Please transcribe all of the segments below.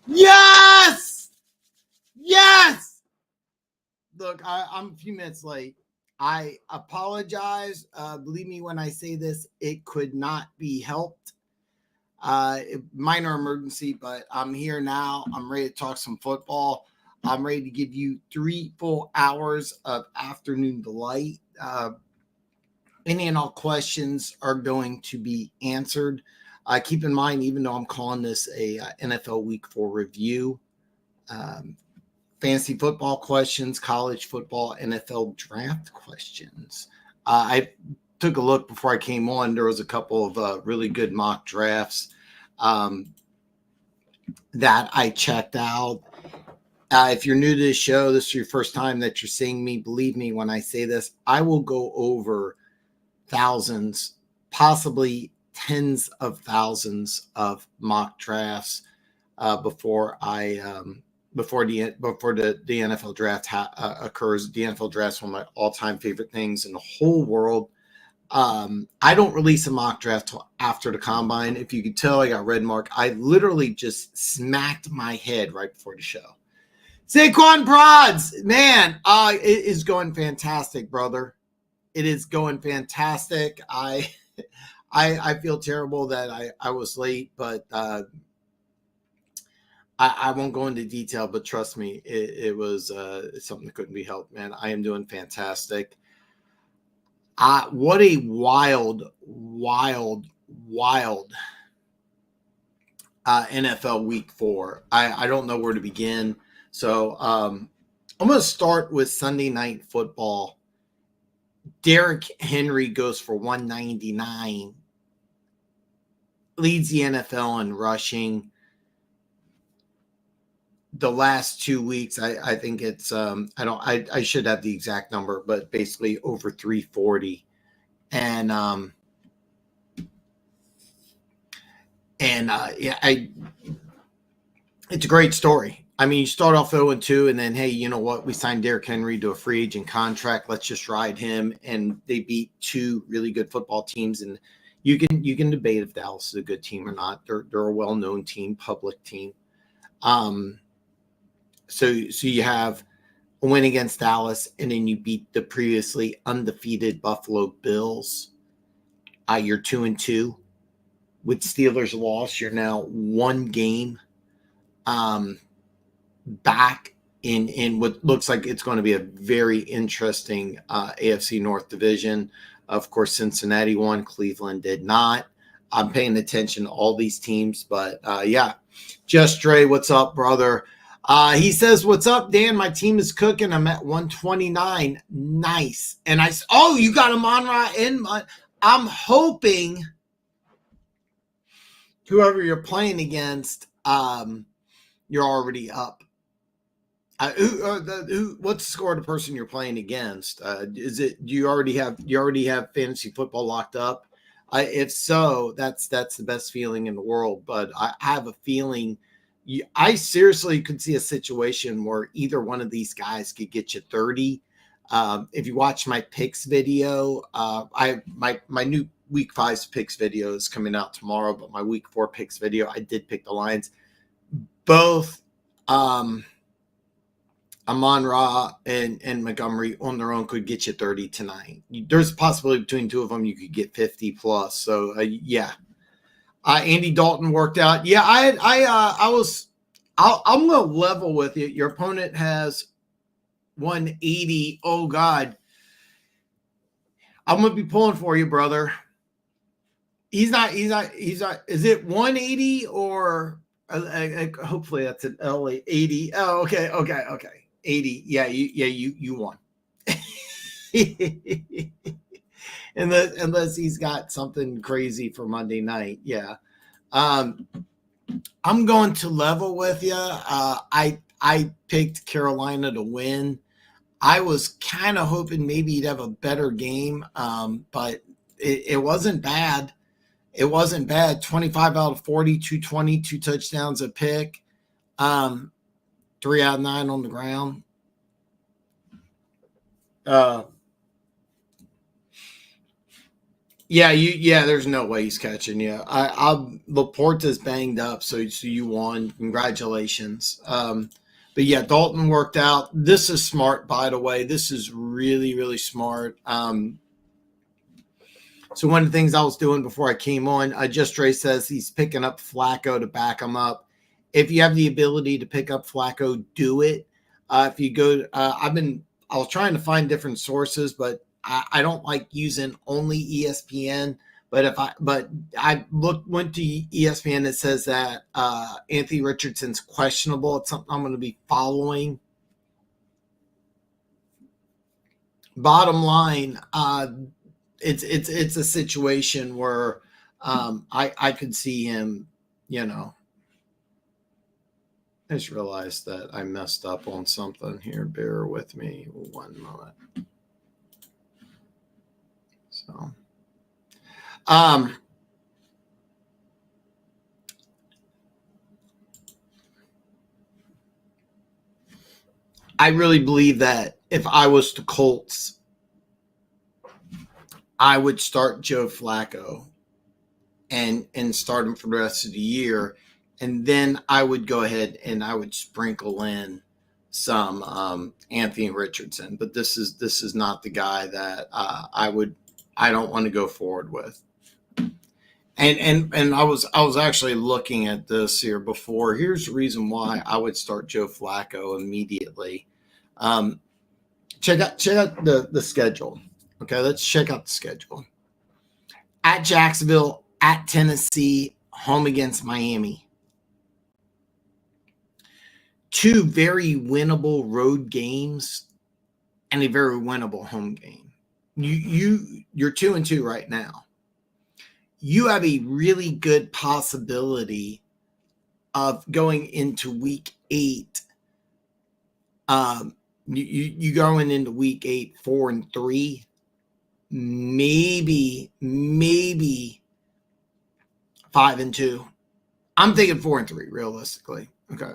Yes! Yes! Look, I'm a few minutes late. I apologize. Believe me when I say this, it could not be helped. Minor emergency, but I'm here now. I'm ready to talk some football. I'm ready to give you 3 full hours of afternoon delight. Any and all questions are going to be answered. Keep in mind, even though I'm calling this a NFL Week 4 review, fantasy football questions, college football, NFL draft questions. I took a look before I came on. There was a couple of really good mock drafts that I checked out. If you're new to this show, this is your first time that you're seeing me, believe me when I say this, I will go over thousands, possibly tens of thousands of mock drafts before the NFL draft occurs. The NFL draft is one of my all-time favorite things in the whole world. I don't release a mock draft till after the combine. If you could tell, I got red mark. I literally just smacked my head right before the show. Saquon Prods, man, it is going fantastic, brother. It is going fantastic. I feel terrible that I was late, but I won't go into detail, but trust me, it was something that couldn't be helped, man. I am doing fantastic. What a wild NFL Week 4. I don't know where to begin. So I'm going to start with Sunday Night Football. Derrick Henry goes for 199, leads the NFL in rushing. The last 2 weeks, I think it's I should have the exact number, but basically over 340, and it's a great story. I mean, you start off 0-2, and then, hey, you know what? We signed Derrick Henry to a free agent contract. Let's just ride him. And they beat 2 really good football teams. And you can debate if Dallas is a good team or not. They're a well-known team, public team. So you have a win against Dallas, and then you beat the previously undefeated Buffalo Bills. You're 2-2. With Steelers' loss, you're now 1 game back in what looks like it's going to be a very interesting AFC North division. Of course, Cincinnati won, Cleveland did not. I'm paying attention to all these teams, but yeah. Just Dre, what's up, brother? He says, what's up, Dan? My team is cooking. I'm at 129. Nice. And you got a Monra in. I'm hoping whoever you're playing against, you're already up. What's the score of the person you're playing against? Do you already have fantasy football locked up? If so, that's the best feeling in the world. But I have a feeling I seriously could see a situation where either one of these guys could get you 30. If you watch my picks video, my new week 5 picks video is coming out tomorrow, but my week 4 picks video, I did pick the Lions. Both Amon-Ra and Montgomery on their own could get you 30 tonight. There's a possibility between 2 of them you could get 50 plus. So yeah. Andy Dalton worked out. Yeah, I'm gonna level with you. Your opponent has 180. Oh God. I'm gonna be pulling for you, brother. He's not. Is it 180 or hopefully that's an LA 80? Oh, okay. 80. Yeah, you won. unless he's got something crazy for Monday night. Yeah. I'm going to level with you. I picked Carolina to win. I was kind of hoping maybe he'd have a better game, but it wasn't bad. It wasn't bad. 25 out of 40, 220, 2 touchdowns, a pick. 3 out of 9 on the ground. Yeah, there's no way he's catching you. Laporta's banged up, so you won. Congratulations. But yeah, Dalton worked out. This is smart, by the way. This is really, really smart. So one of the things I was doing before I came on, Just Ray says he's picking up Flacco to back him up. If you have the ability to pick up Flacco, do it. If you go, I was trying to find different sources, but I don't like using only ESPN. But I went to ESPN. It says that Anthony Richardson's questionable. It's something I'm going to be following. Bottom line, it's a situation where I could see him, I just realized that I messed up on something here. Bear with me 1 moment. So, I really believe that if I was the Colts, I would start Joe Flacco and start him for the rest of the year. And then I would go ahead and I would sprinkle in some Anthony Richardson. But this is not the guy that I don't want to go forward with. And I was actually looking at this here before. Here's the reason why I would start Joe Flacco immediately. Check out the schedule. Okay, let's check out the schedule. At Jacksonville, at Tennessee, home against Miami. 2 very winnable road games and a very winnable home game. You're 2-2 right now. You have a really good possibility of going into week 8. You going into week 8 4-3, maybe 5-2. I'm thinking 4-3 realistically. Okay.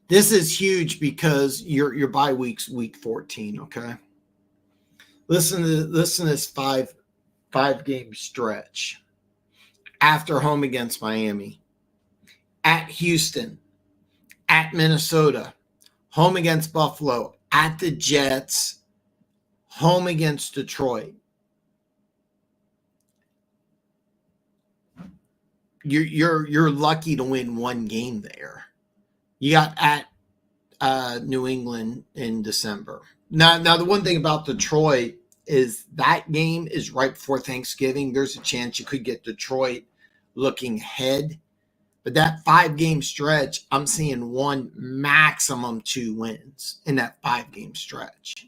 This is huge because your bye week's week 14. Okay. Listen to this 5-game stretch. After home against Miami, at Houston, at Minnesota, home against Buffalo, at the Jets, home against Detroit. You're lucky to win 1 game there. You got at New England in December. Now the one thing about Detroit is that game is right before Thanksgiving. There's a chance you could get Detroit looking ahead. But that 5-game stretch, I'm seeing 1, maximum 2 wins in that 5-game stretch.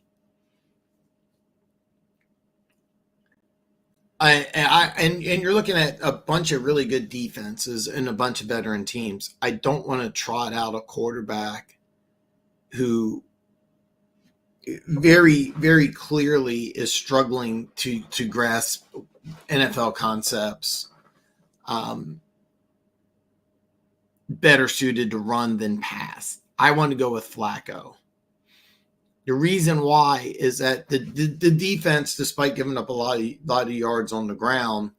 And you're looking at a bunch of really good defenses and a bunch of veteran teams. I don't want to trot out a quarterback who very, very clearly is struggling to grasp NFL concepts. Better suited to run than pass. I want to go with Flacco. The reason why is that the defense, despite giving up a lot of yards on the ground,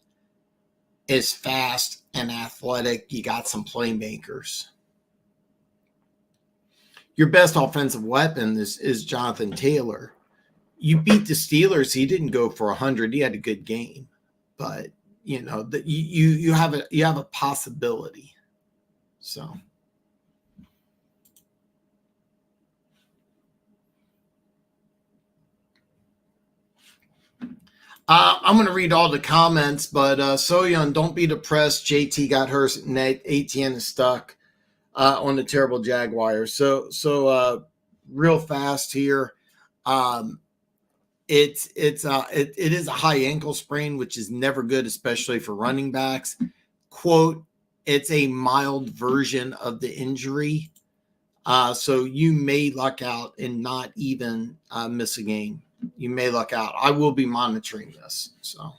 is fast and athletic. You got some playmakers. Your best offensive weapon is Jonathan Taylor. You beat the Steelers. He didn't go for 100. He had a good game, but you have a possibility. So. I'm going to read all the comments, but Soyeon, don't be depressed. JT got hurt, and ATN is stuck on the terrible Jaguars. So real fast here. It is a high ankle sprain, which is never good, especially for running backs. Quote, it's a mild version of the injury. So you may luck out and not even miss a game. You may luck out. I will be monitoring this. So,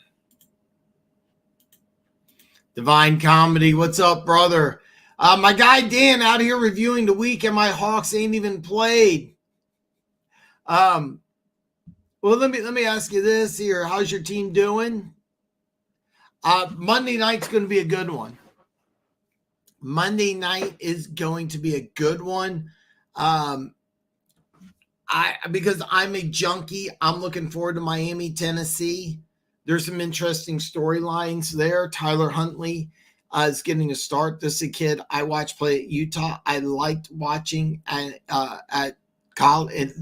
Divine Comedy, what's up, brother? My guy Dan out here reviewing the week, and my Hawks ain't even played. Well, let me ask you this here. How's your team doing? Monday night's going to be a good one. Monday night is going to be a good one. Because I'm a junkie, I'm looking forward to Miami, Tennessee. There's some interesting storylines there. Tyler Huntley is getting a start. This is a kid I watched play at Utah. I liked watching at college.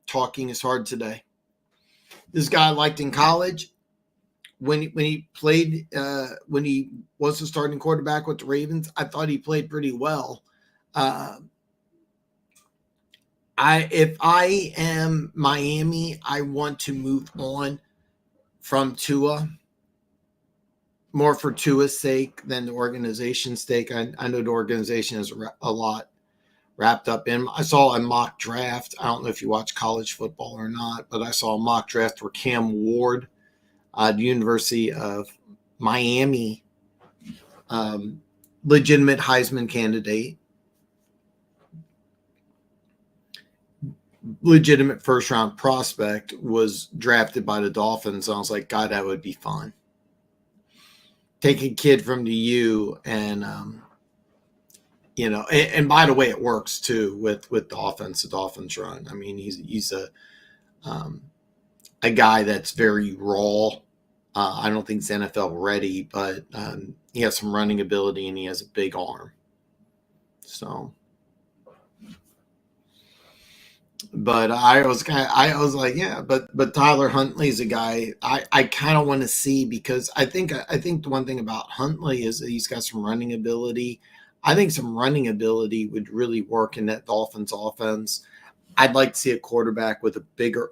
Talking is hard today. This guy I liked in college. When he played, when he was the starting quarterback with the Ravens, I thought he played pretty well. If I am Miami, I want to move on from Tua, more for Tua's sake than the organization's sake. I know the organization is a lot wrapped up in. I saw a mock draft. I don't know if you watch college football or not, but I saw a mock draft where Cam Ward, the University of Miami, legitimate Heisman candidate, legitimate first round prospect, was drafted by the Dolphins. I was like, God, that would be fun. Take a kid from the U and, and by the way, it works too with the offense the Dolphins run. I mean, he's a guy that's very raw. I don't think he's NFL ready, but he has some running ability and he has a big arm. So, but I was like, yeah, but Tyler Huntley's a guy I kind of want to see, because I think the one thing about Huntley is that he's got some running ability. I think some running ability would really work in that Dolphins offense. I'd like to see a quarterback with a bigger.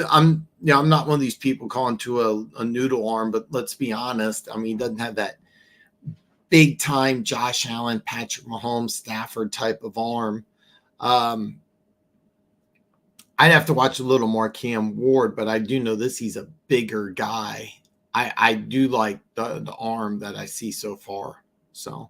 I'm not one of these people calling to a noodle arm, but let's be honest. I mean, he doesn't have that big time Josh Allen, Patrick Mahomes, Stafford type of arm. I'd have to watch a little more Cam Ward, but I do know this. He's a bigger guy. I do like the arm that I see so far. So,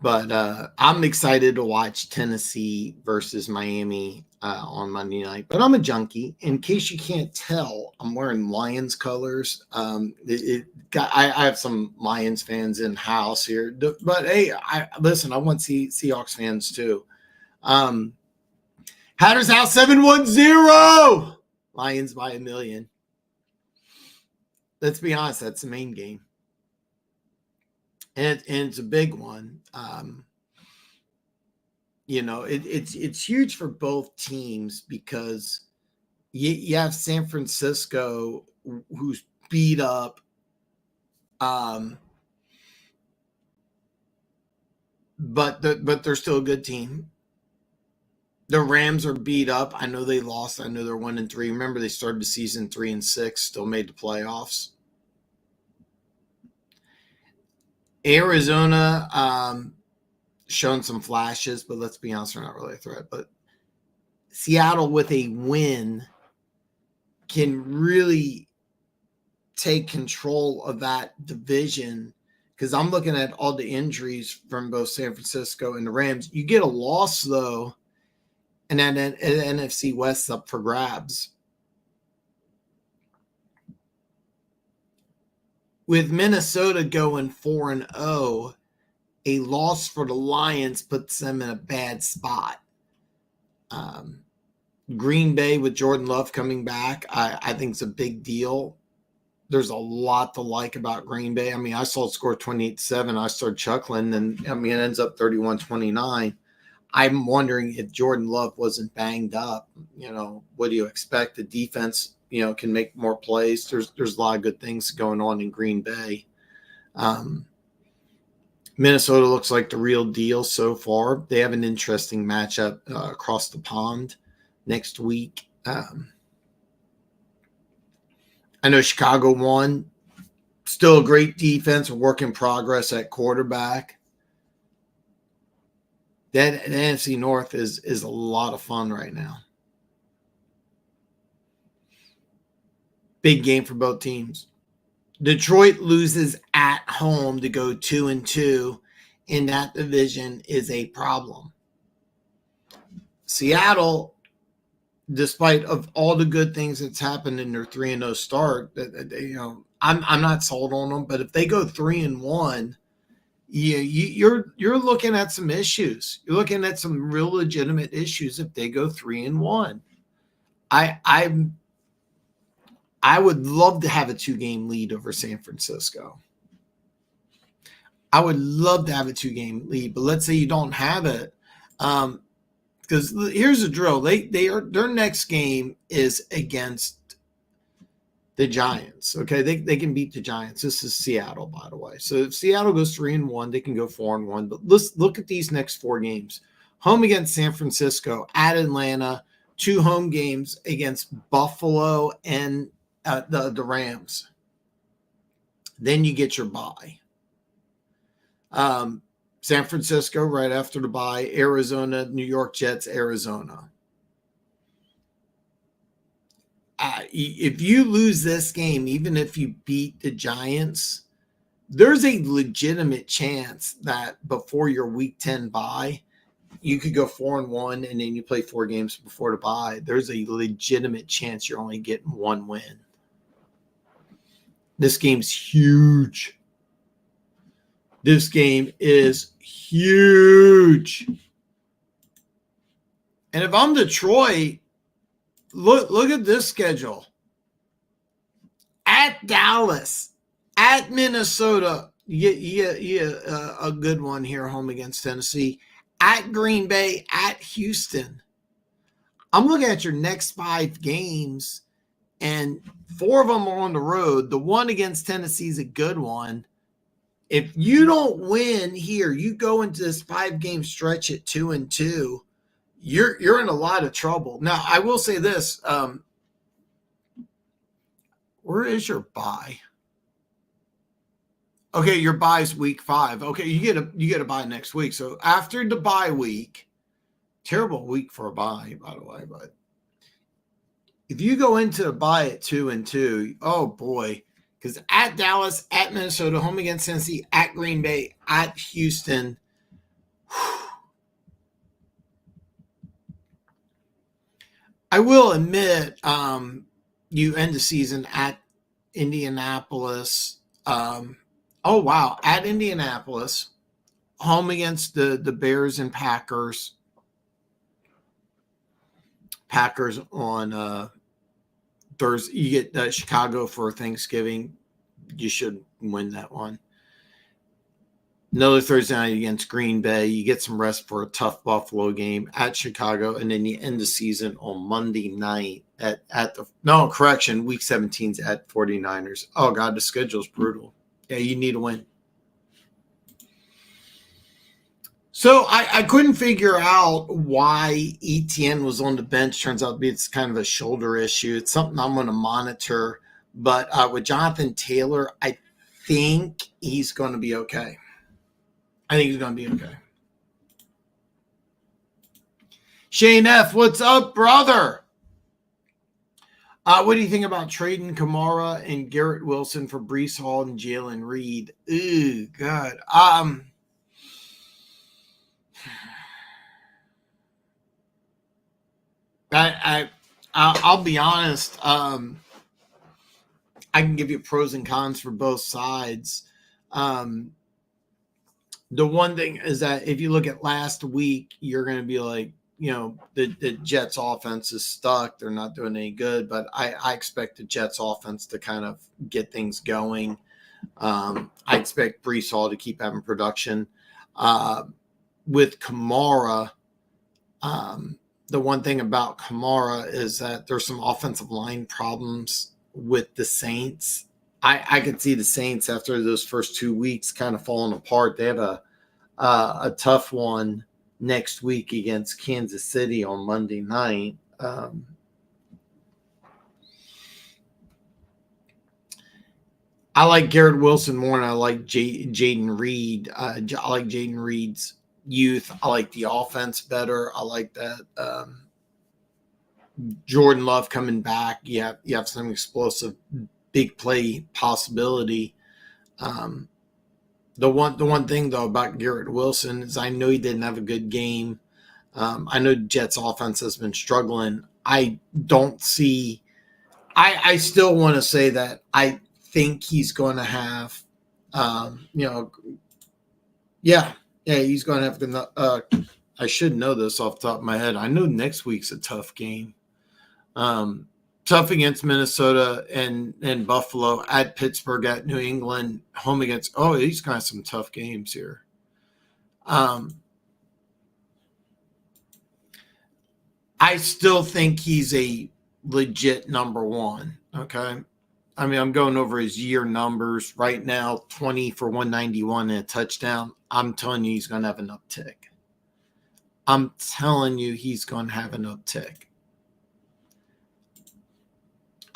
but I'm excited to watch Tennessee versus Miami on Monday night. But I'm a junkie. In case you can't tell, I'm wearing Lions colors. I have some Lions fans in house here, but hey, I want Seahawks fans too. Hatters House 710. Lions by 1 million. Let's be honest, that's the main game. And it's a big one. It's huge for both teams, because you have San Francisco, who's beat up. But they're still a good team. The Rams are beat up. I know they lost. I know they're 1-3. Remember, they started the season 3-6, still made the playoffs. Arizona, shown some flashes, but let's be honest, they're not really a threat. But Seattle, with a win, can really take control of that division, because I'm looking at all the injuries from both San Francisco and the Rams. You get a loss, though, and then NFC West up for grabs. With Minnesota going 4-0, a loss for the Lions puts them in a bad spot. Green Bay with Jordan Love coming back, I think it's a big deal. There's a lot to like about Green Bay. I mean, I saw it score 28-7. I started chuckling, and it ends up 31-29. I'm wondering if Jordan Love wasn't banged up. What do you expect? The defense, can make more plays. There's a lot of good things going on in Green Bay. Minnesota looks like the real deal so far. They have an interesting matchup across the pond next week. I know Chicago won. Still a great defense, a work in progress at quarterback. The NFC North is a lot of fun right now. Big game for both teams. Detroit loses at home to go 2-2 in that division is a problem. Seattle despite of all the good things that's happened in their 3-0 start, I'm not sold on them. But if they go 3-1, you're looking at some issues. You're looking at some real legitimate issues if they go 3-1. I would love to have a 2-game lead over San Francisco. I would love to have a 2-game lead, but let's say you don't have it. Because here's the drill. Their next game is against the Giants. Okay, they can beat the Giants. This is Seattle, by the way. So if Seattle goes 3-1, they can go 4-1. But let's look at these next 4 games. Home against San Francisco, at Atlanta, 2 home games against Buffalo and the Rams. Then you get your bye. San Francisco right after the bye, Arizona, New York Jets, Arizona. If you lose this game, even if you beat the Giants, there's a legitimate chance that before your Week 10 bye, you could go 4-1 and then you play 4 games before the bye. There's a legitimate chance you're only getting 1 win. This game's huge. This game is huge. And if I'm Detroit, look at this schedule. At Dallas, at Minnesota, you get a good one here home against Tennessee. At Green Bay, at Houston. I'm looking at your next 5 games, and 4 of them are on the road. The one against Tennessee is a good one. If you don't win here, you go into this 5-game stretch at 2-2, you're in a lot of trouble. Now, I will say this. Where is your bye? Okay, your bye's week 5. Okay, you get a bye next week. So after the bye week, terrible week for a bye, by the way, but if you go into a bye at 2-2, oh boy. Because at Dallas, at Minnesota, home against Tennessee, at Green Bay, at Houston. I will admit, you end the season at Indianapolis. Oh, wow. At Indianapolis, home against the Bears and Packers. Packers on Thursday. You get Chicago for Thanksgiving. You should win that one. Another Thursday night against Green Bay. You get some rest for a tough Buffalo game at Chicago, and then you end the season on Monday night Week 17's at 49ers. Oh, God, the schedule's brutal. Yeah, you need a win. So I couldn't figure out why ETN was on the bench. Turns out to be it's kind of a shoulder issue. It's something I'm going to monitor. But with Jonathan Taylor, I think he's going to be okay. Shane F., what's up, brother? What do you think about trading Kamara and Garrett Wilson for Breece Hall and Jalen Reed? Ooh, God. I'll be honest. I can give you pros and cons for both sides. The one thing is that if you look at last week, you're going to be like, the Jets offense is stuck. They're not doing any good, but I expect the Jets offense to kind of get things going. I expect Breece Hall to keep having production. With Kamara, the one thing about Kamara is that there's some offensive line problems with the Saints. I could see the Saints after those first 2 weeks kind of falling apart. They have a tough one next week against Kansas City on Monday night. I like Garrett Wilson more than I like Jaden Reed. I like Jaden Reed's youth. I like the offense better. I like that Jordan Love coming back. You have some explosive big play possibility. The one thing though about Garrett Wilson is I know he didn't have a good game. I know Jets offense has been struggling. I don't see. I still want to say that I think he's going to have, yeah, he's going to have to. I should know this off the top of my head. I know next week's a tough game. Tough against Minnesota and Buffalo, at Pittsburgh, at New England, home against. Oh, he's got some tough games here. I still think he's a legit number one. Okay. I mean, I'm going over his year numbers right now, 20 for 191 and a touchdown. I'm telling you, he's going to have an uptick. I'm telling you, he's going to have an uptick.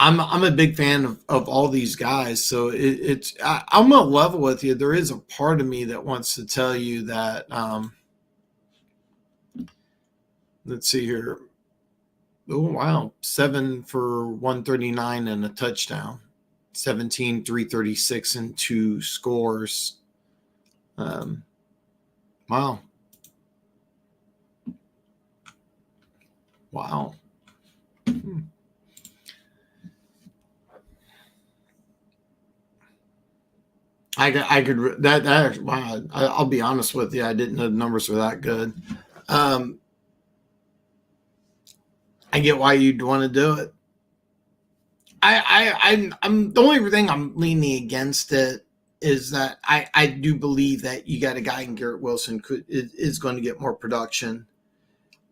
I'm a big fan of all these guys. So I'm going to level with you. There is a part of me that wants to tell you that, let's see here. Oh, wow. 7 for 139 and a touchdown. 17, 336 and 2 scores. Wow. Wow. I could that wow. I'll be honest with you. I didn't know the numbers were that good. I get why you'd want to do it. I'm the only thing I'm leaning against it is that I do believe that you got a guy in Garrett Wilson is going to get more production.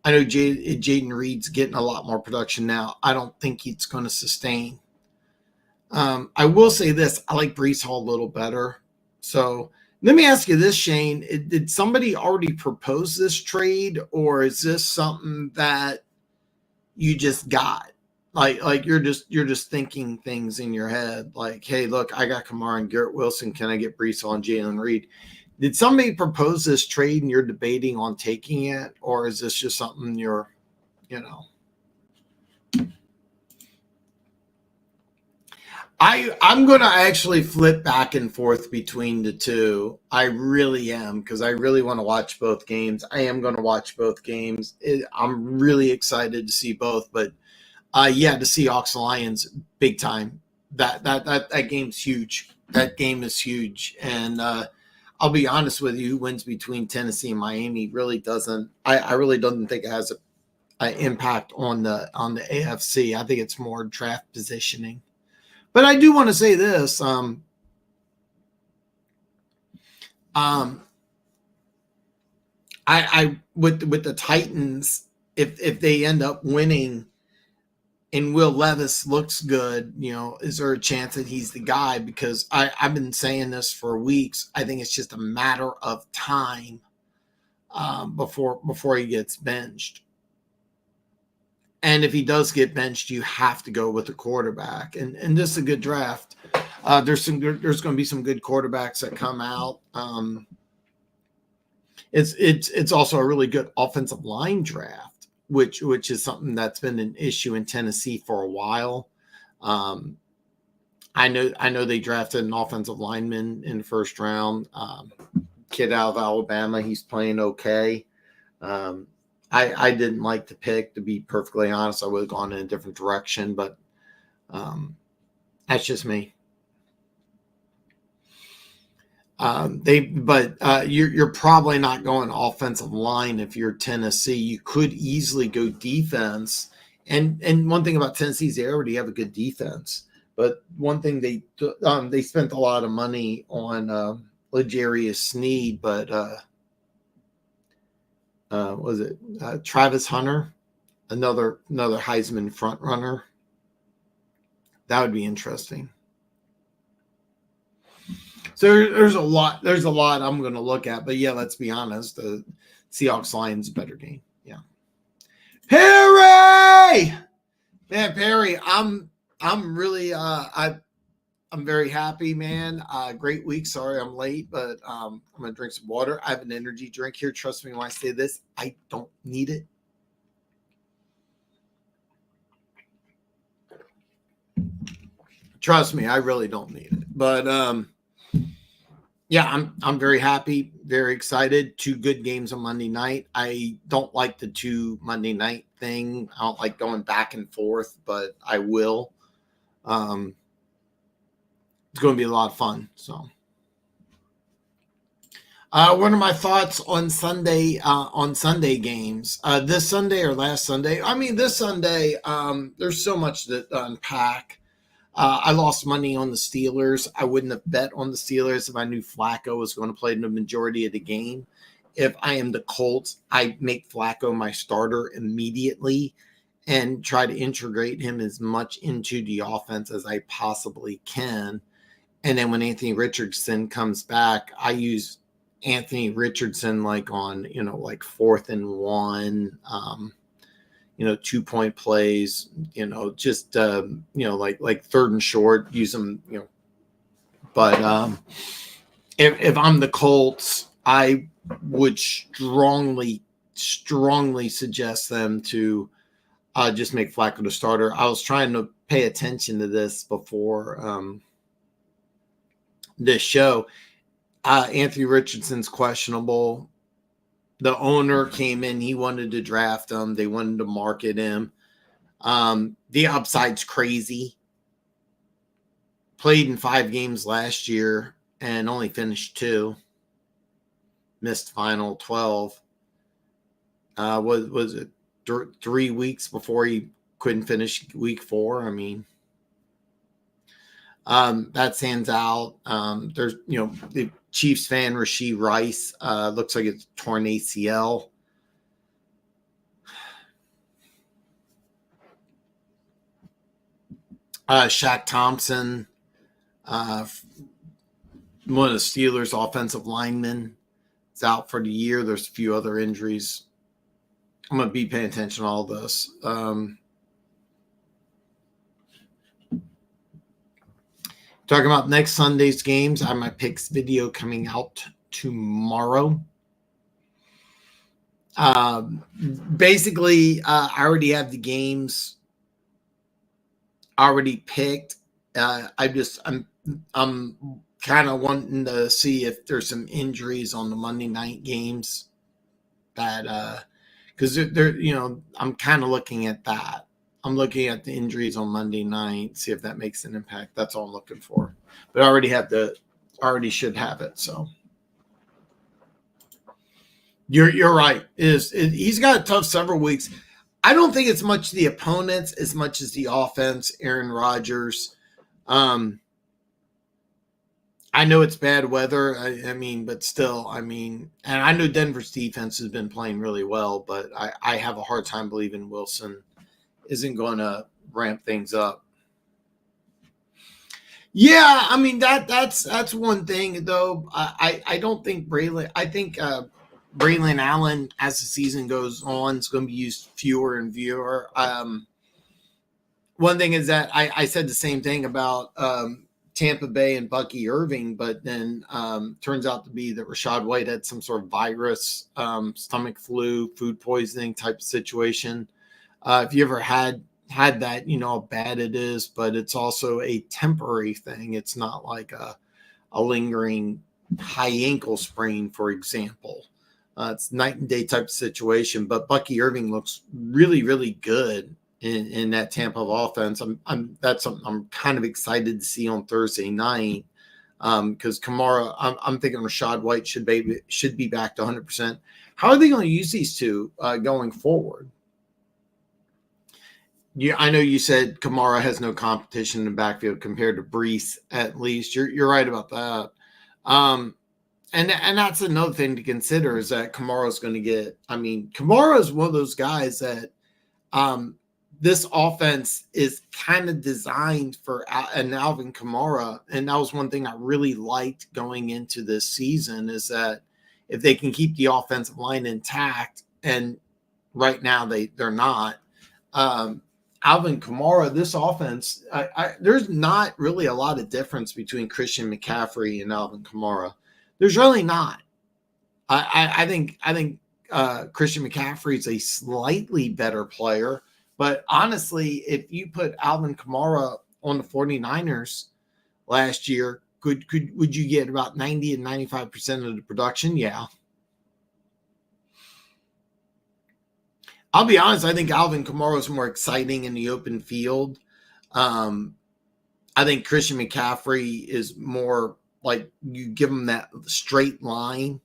I know Jaden Reed's getting a lot more production now. I don't think it's going to sustain. I will say this. I like Breece Hall a little better. So let me ask you this, Shane. Did somebody already propose this trade, or is this something that you just got? Like you're just thinking things in your head. Like, hey, look, I got Kamara and Garrett Wilson. Can I get Breece Hall and Jalen Reed? Did somebody propose this trade and you're debating on taking it, or is this just something you're, I'm going to actually flip back and forth between the two. I really am, because I really want to watch both games. I am going to watch both games. I'm really excited to see both, but the Seahawks Lions, big time. That game's huge. That game is huge, and I'll be honest with you, who wins between Tennessee and Miami really doesn't. I really don't think it has an impact on the AFC. I think it's more draft positioning. But I do want to say this. I with the Titans, if they end up winning and Will Levis looks good, is there a chance that he's the guy? Because I've been saying this for weeks. I think it's just a matter of time before he gets benched. And if he does get benched, you have to go with the quarterback. And this is a good draft. There's going to be some good quarterbacks that come out. It's also a really good offensive line draft, which is something that's been an issue in Tennessee for a while. I know they drafted an offensive lineman in the first round. Kid out of Alabama, he's playing okay. I didn't like the pick, to be perfectly honest. I would have gone in a different direction, but that's just me. You're probably not going offensive line if you're Tennessee. You could easily go defense. And one thing about Tennessee is they already have a good defense. But one thing they spent a lot of money on L'Jarius Sneed, but was it Travis Hunter, another Heisman front runner? That would be interesting. So there's a lot I'm going to look at, but yeah, let's be honest, the Seahawks Lions better game. Yeah, Perry, man, Perry, I'm really I'm very happy, man. Great week. Sorry I'm late, but I'm going to drink some water. I have an energy drink here. Trust me when I say this, I don't need it. Trust me, I really don't need it. But Yeah, I'm very happy, very excited. 2 good games on Monday night. I don't like the 2 Monday night thing. I don't like going back and forth, but I will. Um, it's going to be a lot of fun. So, what are my thoughts on Sunday games? This Sunday or last Sunday? I mean, this Sunday. There's so much to unpack. I lost money on the Steelers. I wouldn't have bet on the Steelers if I knew Flacco was going to play the majority of the game. If I am the Colts, I make Flacco my starter immediately and try to integrate him as much into the offense as I possibly can. And then when Anthony Richardson comes back, I use Anthony Richardson like on, like 4th and 1, 2-point plays, just, like 3rd and short, use them, but if I'm the Colts, I would strongly suggest them to just make Flacco the starter. I was trying to pay attention to this before this show. Anthony Richardson's questionable. The owner came in. He wanted to draft him. They wanted to market him. The upside's crazy. Played in 5 games last year and only finished 2. Missed final 12. Was it 3 weeks before he couldn't finish week 4? I mean, that stands out. There's, the Chiefs fan Rashee Rice looks like it's torn ACL. Shaq Thompson, one of the Steelers' offensive linemen, is out for the year. There's a few other injuries. I'm going to be paying attention to all this. Talking about next Sunday's games, I have my picks video coming out tomorrow. Basically, I already have the games already picked. I'm kind of wanting to see if there's some injuries on the Monday night games that because I'm kind of looking at that. I'm looking at the injuries on Monday night, see if that makes an impact. That's all I'm looking for. But I already should have it. So you're right. He's got a tough several weeks. I don't think it's much the opponents as much as the offense. Aaron Rodgers. I know it's bad weather. I mean, but still, and I know Denver's defense has been playing really well, but I have a hard time believing Wilson isn't going to ramp things up. Yeah, I mean that's one thing though. I don't think Braylon. I think Braylon Allen, as the season goes on, is going to be used fewer and fewer. One thing is that I said the same thing about Tampa Bay and Bucky Irving, but then turns out to be that Rachaad White had some sort of virus, stomach flu, food poisoning type of situation. If you ever had that, you know how bad it is, but it's also a temporary thing. It's not like a lingering high ankle sprain, for example. It's night and day type of situation, but Bucky Irving looks really, really good in that Tampa offense. That's something I'm kind of excited to see on Thursday night. Because Kamara, I'm thinking Rachaad White should be back to 100%. How are they going to use these two going forward? Yeah, I know you said Kamara has no competition in the backfield compared to Breece. At least you're right about that. And that's another thing to consider is that Kamara is going to get. I mean, Kamara is one of those guys that this offense is kind of designed for an Alvin Kamara, and that was one thing I really liked going into this season is that if they can keep the offensive line intact, and right now they're not. Alvin Kamara, this offense, there's not really a lot of difference between Christian McCaffrey and Alvin Kamara. There's really not. I think Christian McCaffrey is a slightly better player, but honestly, if you put Alvin Kamara on the 49ers last year, would you get about 90 and 95% of the production? Yeah. I'll be honest, I think Alvin Kamara is more exciting in the open field. I think Christian McCaffrey is more like you give him that straight line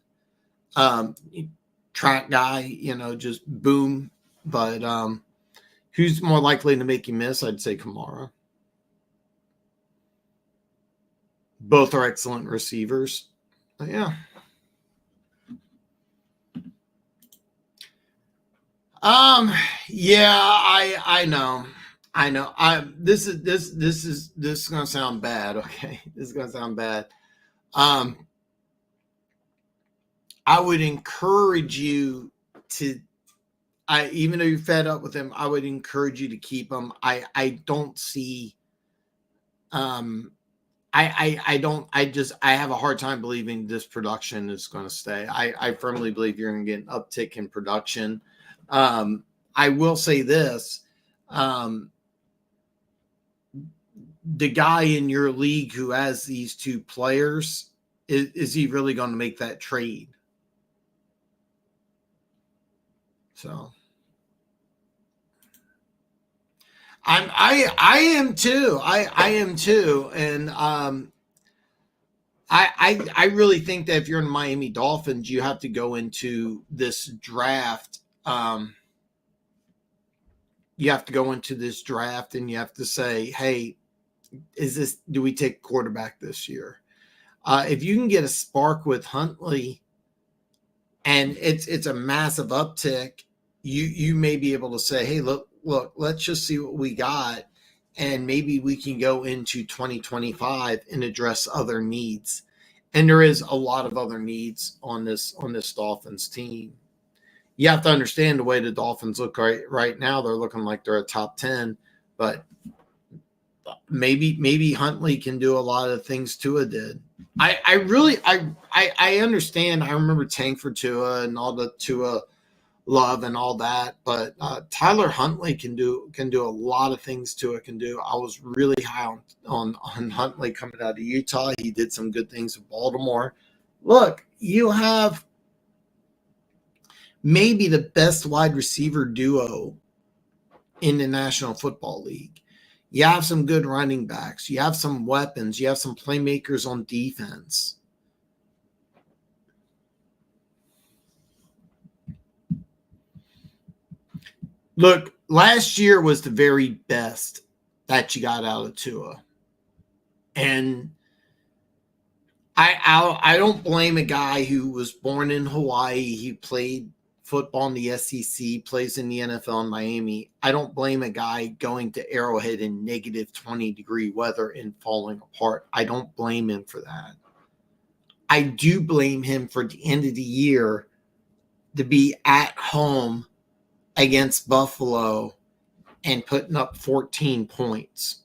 track guy, just boom. But who's more likely to make you miss? I'd say Kamara. Both are excellent receivers. But yeah. Yeah, I know. This is gonna sound bad, okay? This is gonna sound bad. I would encourage you to even though you're fed up with him, I would encourage you to keep him. I don't see I have a hard time believing this production is going to stay. I firmly believe you're going to get an uptick in production. I will say this. The guy in your league who has these two players, is he really going to make that trade? So I am too. I am too. And I really think that if you're in the Miami Dolphins, you have to go into this draft. You have to go into this draft and you have to say, hey, do we take quarterback this year? If you can get a spark with Huntley and it's a massive uptick, you may be able to say, hey, look, let's just see what we got. And maybe we can go into 2025 and address other needs. And there is a lot of other needs on this Dolphins team. You have to understand the way the Dolphins look right now. They're looking like they're a top 10, but maybe Huntley can do a lot of things Tua did. I understand. I remember Tank for Tua and all the Tua love and all that, but Tyler Huntley can do a lot of things Tua can do. I was really high on Huntley coming out of Utah. He did some good things in Baltimore. Look, you have maybe the best wide receiver duo in the National Football League. You have some good running backs. You have some weapons. You have some playmakers on defense. Look, last year was the very best that you got out of Tua. And I don't blame a guy who was born in Hawaii. He played football in the SEC, plays in the NFL in Miami. I don't blame a guy going to Arrowhead in negative 20-degree weather and falling apart. I don't blame him for that. I do blame him for the end of the year to be at home against Buffalo and putting up 14 points.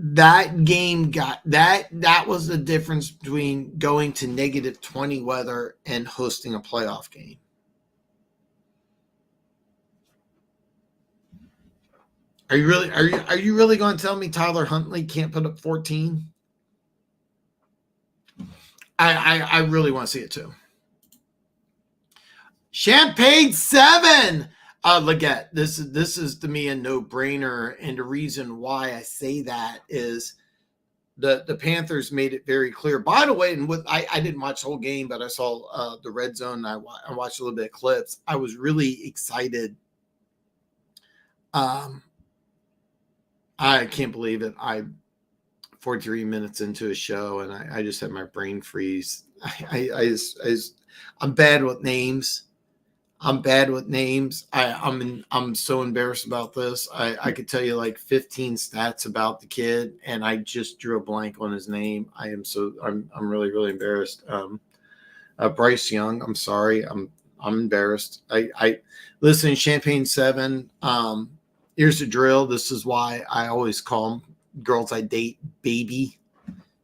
That game that was the difference between going to negative 20 weather and hosting a playoff game. Are you really going to tell me Tyler Huntley can't put up 14? I really want to see it too. Champagne 7. Leggett, this is to me a no-brainer, and the reason why I say that is the Panthers made it very clear. By the way, and I didn't watch the whole game, but I saw the red zone. I watched a little bit of clips. I was really excited. I can't believe it. 43 minutes into a show, and I just had my brain freeze. I'm bad with names. I'm so embarrassed about this. I could tell you like 15 stats about the kid, and I just drew a blank on his name. I'm really, really embarrassed. Bryce Young. I'm sorry. I'm embarrassed. I listen, Champagne 7. Here's the drill. This is why I always call them girls I date baby.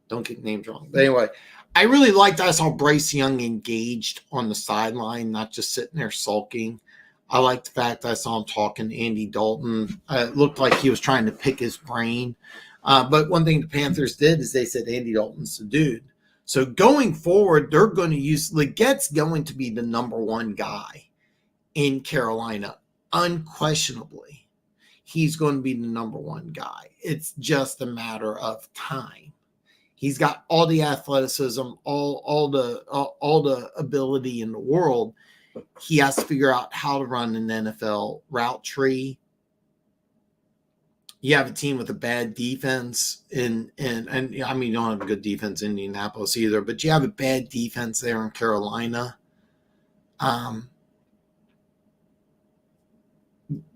Don't get names wrong. But anyway, I really liked I saw Bryce Young engaged on the sideline, not just sitting there sulking. I like the fact I saw him talking to Andy Dalton. It looked like he was trying to pick his brain. But one thing the Panthers did is they said Andy Dalton's the dude. So going forward, they're going to use Legette's going to be the number one guy in Carolina, unquestionably. He's going to be the number one guy. It's just a matter of time. He's got all the athleticism, all the ability in the world. He has to figure out how to run an NFL route tree. You have a team with a bad defense, and I mean, you don't have a good defense in Indianapolis either, but you have a bad defense there in Carolina.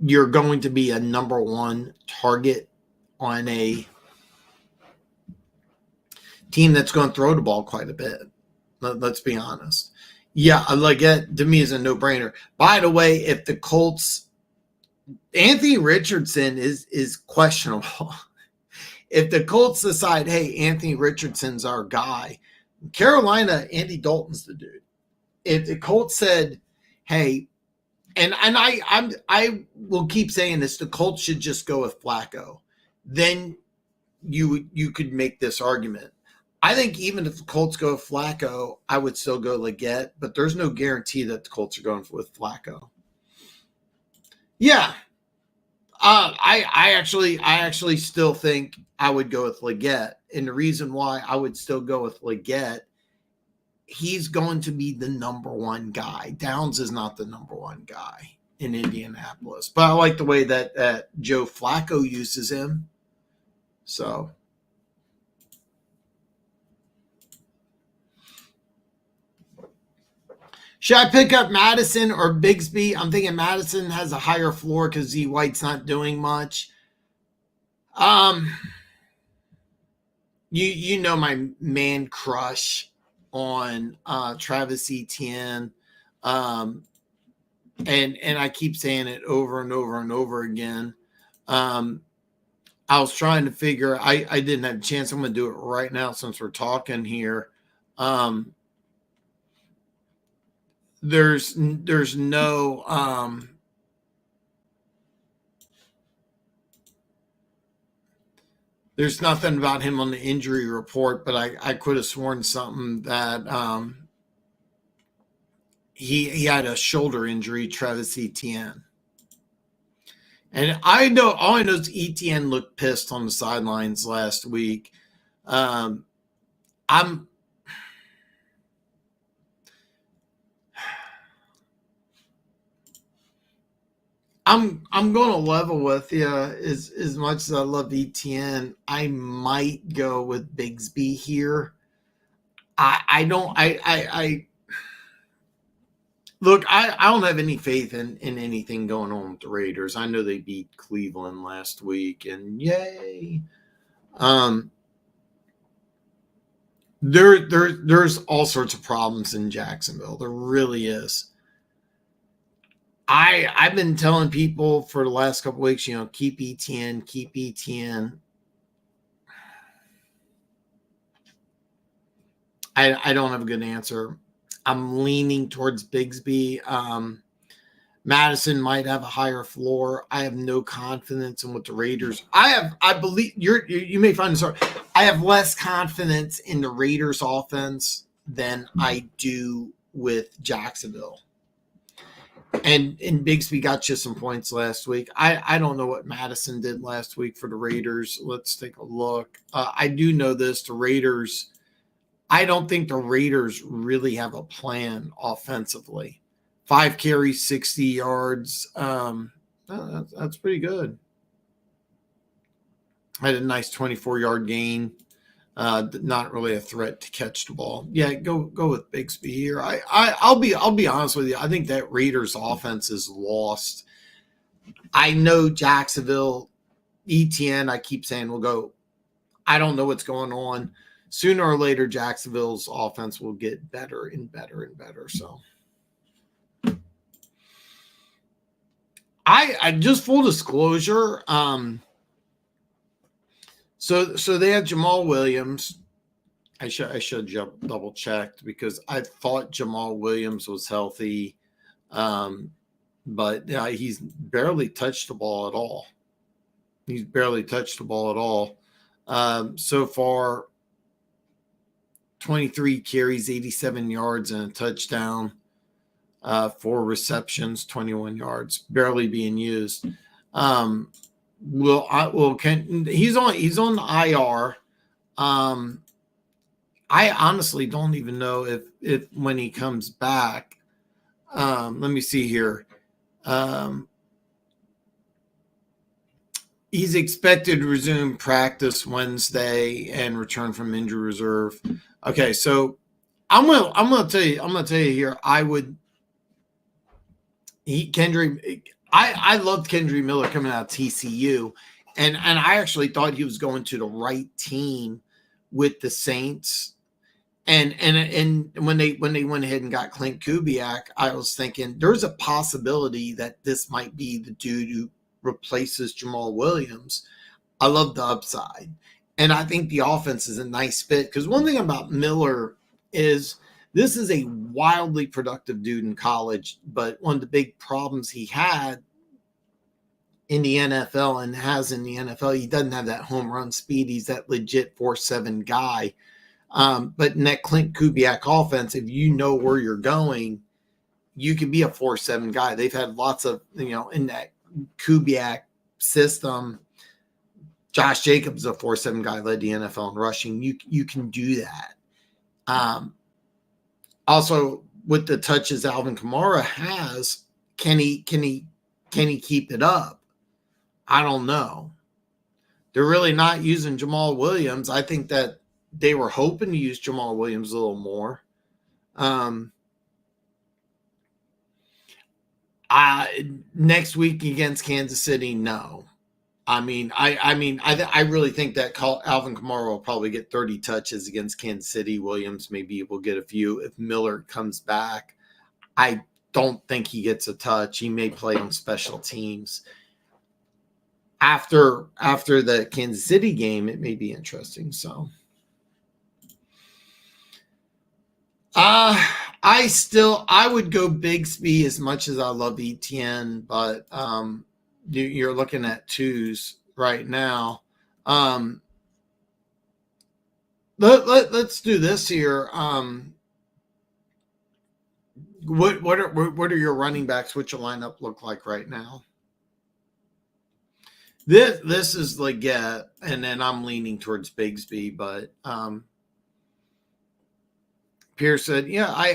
You're going to be a number one target on a team that's going to throw the ball quite a bit. Let's be honest. Yeah, like that to me is a no-brainer. By the way, if the Colts, Anthony Richardson is questionable. If the Colts decide, hey, Anthony Richardson's our guy, Carolina, Andy Dalton's the dude. If the Colts said, hey, and I will keep saying this, the Colts should just go with Flacco. Then you could make this argument. I think even if the Colts go with Flacco, I would still go Legette, but there's no guarantee that the Colts are going with Flacco. Yeah. I actually still think I would go with Legette. And the reason why I would still go with Legette, he's going to be the number one guy. Downs is not the number one guy in Indianapolis. But I like the way that Joe Flacco uses him. So should I pick up Madison or Bigsby? I'm thinking Madison has a higher floor because Z White's not doing much. You know my man crush on Travis Etienne. And I keep saying it over and over and over again. I was trying to figure, I didn't have a chance. I'm going to do it right now since we're talking here. There's no there's nothing about him on the injury report, but I could have sworn something that he had a shoulder injury, Travis Etienne. And I know all I know is Etienne looked pissed on the sidelines last week. I'm going to level with you as much as I love Etienne. I might go with Bigsby here. I don't have any faith in anything going on with the Raiders. I know they beat Cleveland last week, and yay. There's all sorts of problems in Jacksonville. There really is. I've been telling people for the last couple weeks, keep Etienne. I don't have a good answer. I'm leaning towards Bigsby. Madison might have a higher floor. I have no confidence in what the Raiders. I believe you may find this hard. I have less confidence in the Raiders offense than I do with Jacksonville. And Bigsby got you some points last week. I don't know what Madison did last week for the Raiders. Let's take a look. I do know this. The Raiders, I don't think the Raiders really have a plan offensively. 5 carries, 60 yards. That's pretty good. I had a nice 24-yard gain. Not really a threat to catch the ball. Yeah, go with Bigsby here. I'll be honest with you. I think that Raiders offense is lost. I know Jacksonville, Etienne, I keep saying will go. I don't know what's going on. Sooner or later, Jacksonville's offense will get better and better and better. So I just full disclosure, So they had Jamal Williams. I should double checked because I thought Jamal Williams was healthy. but he's barely touched the ball at all. He's barely touched the ball at all. So far, 23 carries, 87 yards, and a touchdown. 4 receptions, 21 yards, barely being used. He's on the IR. I honestly don't even know if when he comes back. Let me see here. He's expected to resume practice Wednesday and return from injury reserve. Okay, so I'm gonna tell you here. I loved Kendry Miller coming out of TCU, and I actually thought he was going to the right team with the Saints. And when they went ahead and got Clint Kubiak, I was thinking there's a possibility that this might be the dude who replaces Jamal Williams. I love the upside, and I think the offense is a nice fit, because one thing about Miller is this is a wildly productive dude in college, but one of the big problems he had in the NFL and has in the NFL, he doesn't have that home run speed. He's that legit 4.7 guy. But in that Clint Kubiak offense, if you know where you're going, you can be a 4.7 guy. They've had lots of, in that Kubiak system, Josh Jacobs is a 4.7 guy, led the NFL in rushing. You can do that. Also, with the touches Alvin Kamara has, can he keep it up? I don't know. They're really not using Jamal Williams. I think that they were hoping to use Jamal Williams a little more. Next week against Kansas City, no. I really think that Alvin Kamara will probably get 30 touches against Kansas City. Williams may be able to get a few. If Miller comes back, I don't think he gets a touch. He may play on special teams. After the Kansas City game, it may be interesting. So, I would go Bigsby as much as I love Etienne, but you're looking at 2s right now. Let's do this here. What are your running backs? What's your lineup look like right now? This is Leggett, and then I'm leaning towards Bigsby, but Pierce said, yeah,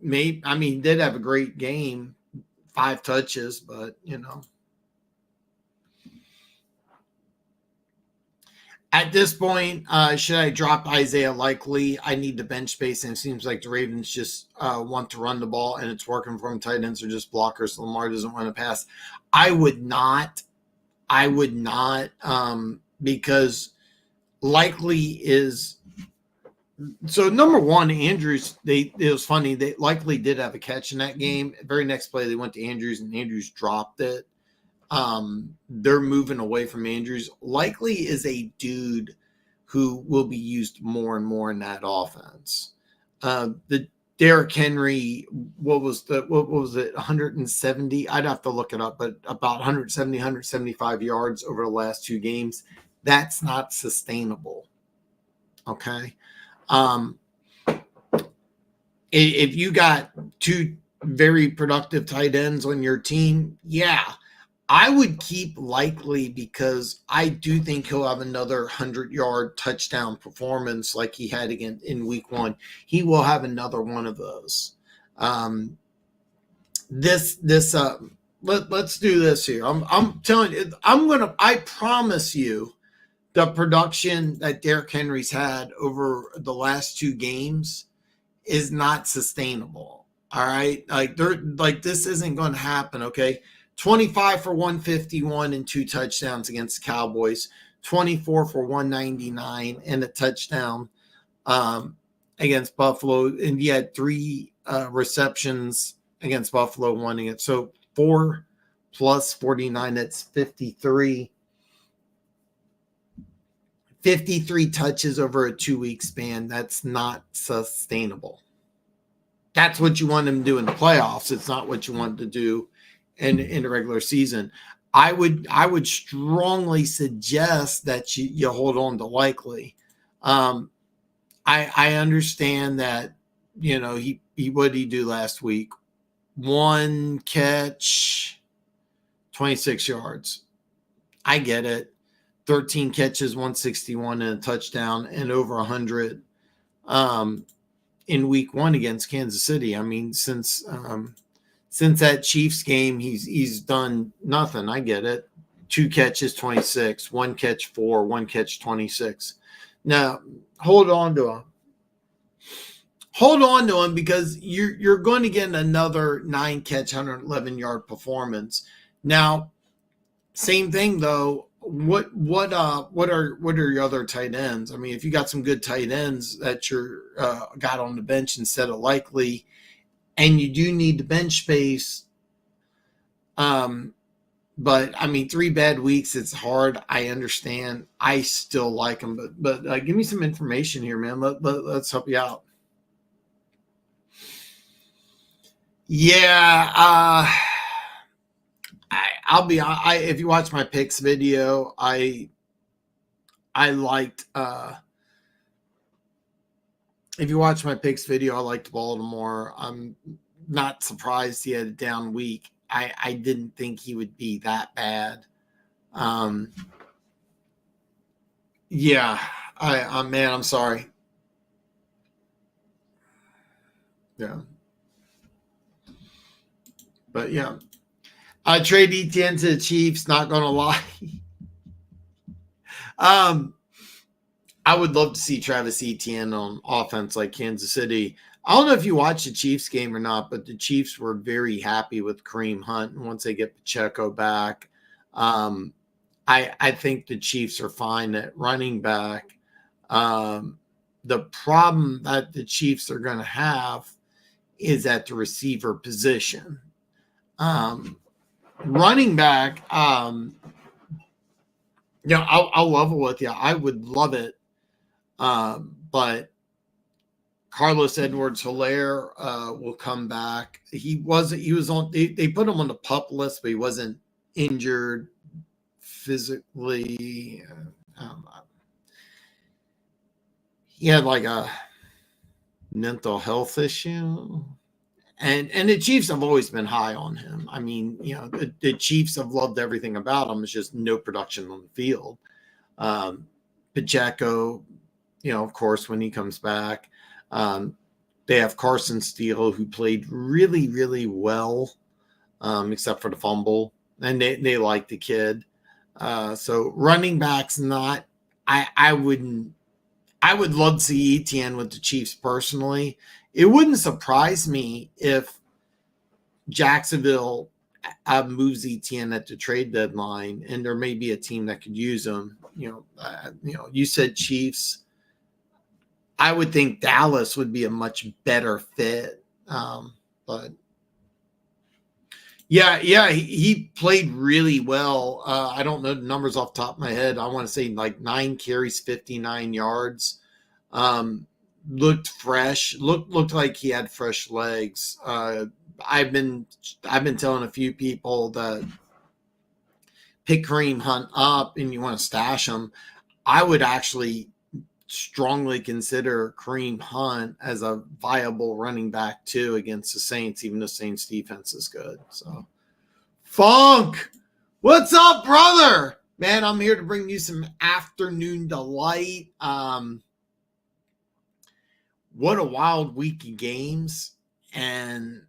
he did have a great game, 5 touches, but at this point, should I drop Isaiah Likely? I need the bench space, and it seems like the Ravens just want to run the ball, and it's working for them. Tight ends are just blockers. Lamar doesn't want to pass. I would not, because Likely is. So number one, Andrews. It was funny. They Likely did have a catch in that game. Very next play, they went to Andrews, and Andrews dropped it. They're moving away from Andrews. Likely is a dude who will be used more and more in that offense. The Derrick Henry, what was it, 170? I'd have to look it up, but about 170, 175 yards over the last 2 games. That's not sustainable. Okay. If you got 2 very productive tight ends on your team, yeah, I would keep Likely, because I do think he'll have another 100-yard touchdown performance like he had again in week 1. He will have another one of those. Let's do this here. I'm telling you, I promise you, the production that Derrick Henry's had over the last 2 games is not sustainable. All right. This isn't going to happen. Okay. 25 for 151 and 2 touchdowns against the Cowboys, 24 for 199 and a touchdown against Buffalo. And he had 3 receptions against Buffalo, 1 against. So 4 plus 49, that's 53. 53 touches over a 2-week span. That's not sustainable. That's what you want him to do in the playoffs. It's not what you want to do in the regular season. I would strongly suggest that you hold on to Likely. I understand that, he what did he do last week? 1 catch, 26 yards. I get it. 13 catches, 161 and a touchdown, and over 100 in week 1 against Kansas City. I mean, since that Chiefs game, he's done nothing. I get it. 2 catches, 26, 1 catch, 4, 1 catch, 26. Now, hold on to him. Hold on to him, because you're going to get another 9 catch, 111 yard performance. Now, same thing though. What are your other tight ends? I mean, if you got some good tight ends that you're got on the bench instead of Likely, and you do need the bench space, but I mean, 3 bad weeks, it's hard. I understand. I still like him, but give me some information here, man. Let's help you out. Yeah, I'll be. If you watch my picks video, I liked. If you watch my picks video, I liked Baltimore. I'm not surprised he had a down week. I didn't think he would be that bad. Yeah, man, I'm sorry. Yeah. But yeah, I trade Etienne to the Chiefs. Not gonna lie. I would love to see Travis Etienne on offense like Kansas City. I don't know if you watched the Chiefs game or not, but the Chiefs were very happy with Kareem Hunt. And once they get Pacheco back, I think the Chiefs are fine at running back. The problem that the Chiefs are going to have is at the receiver position. Running back, I'll level with you. I would love it. But Carlos Edwards-Helaire will come back. They put him on the PUP list, but he wasn't injured physically. He had like a mental health issue. And the Chiefs have always been high on him. I mean, the Chiefs have loved everything about him. It's just no production on the field. Pacheco, of course, when he comes back. They have Carson Steele, who played really, really well, except for the fumble. And they like the kid. So running backs, not. I would love to see Etienne with the Chiefs personally. It wouldn't surprise me if Jacksonville moves Etienne at the trade deadline, and there may be a team that could use him. You said Chiefs. I would think Dallas would be a much better fit. But yeah, he played really well. I don't know the numbers off the top of my head. I want to say like 9 carries, 59 yards. Looked fresh. Looked like he had fresh legs. I've been telling a few people that pick Kareem Hunt up and you want to stash him. I would actually strongly consider Kareem Hunt as a viable running back too against the Saints, even though Saints defense is good. So, Funk, what's up, brother? Man, I'm here to bring you some afternoon delight. What a wild week of games, and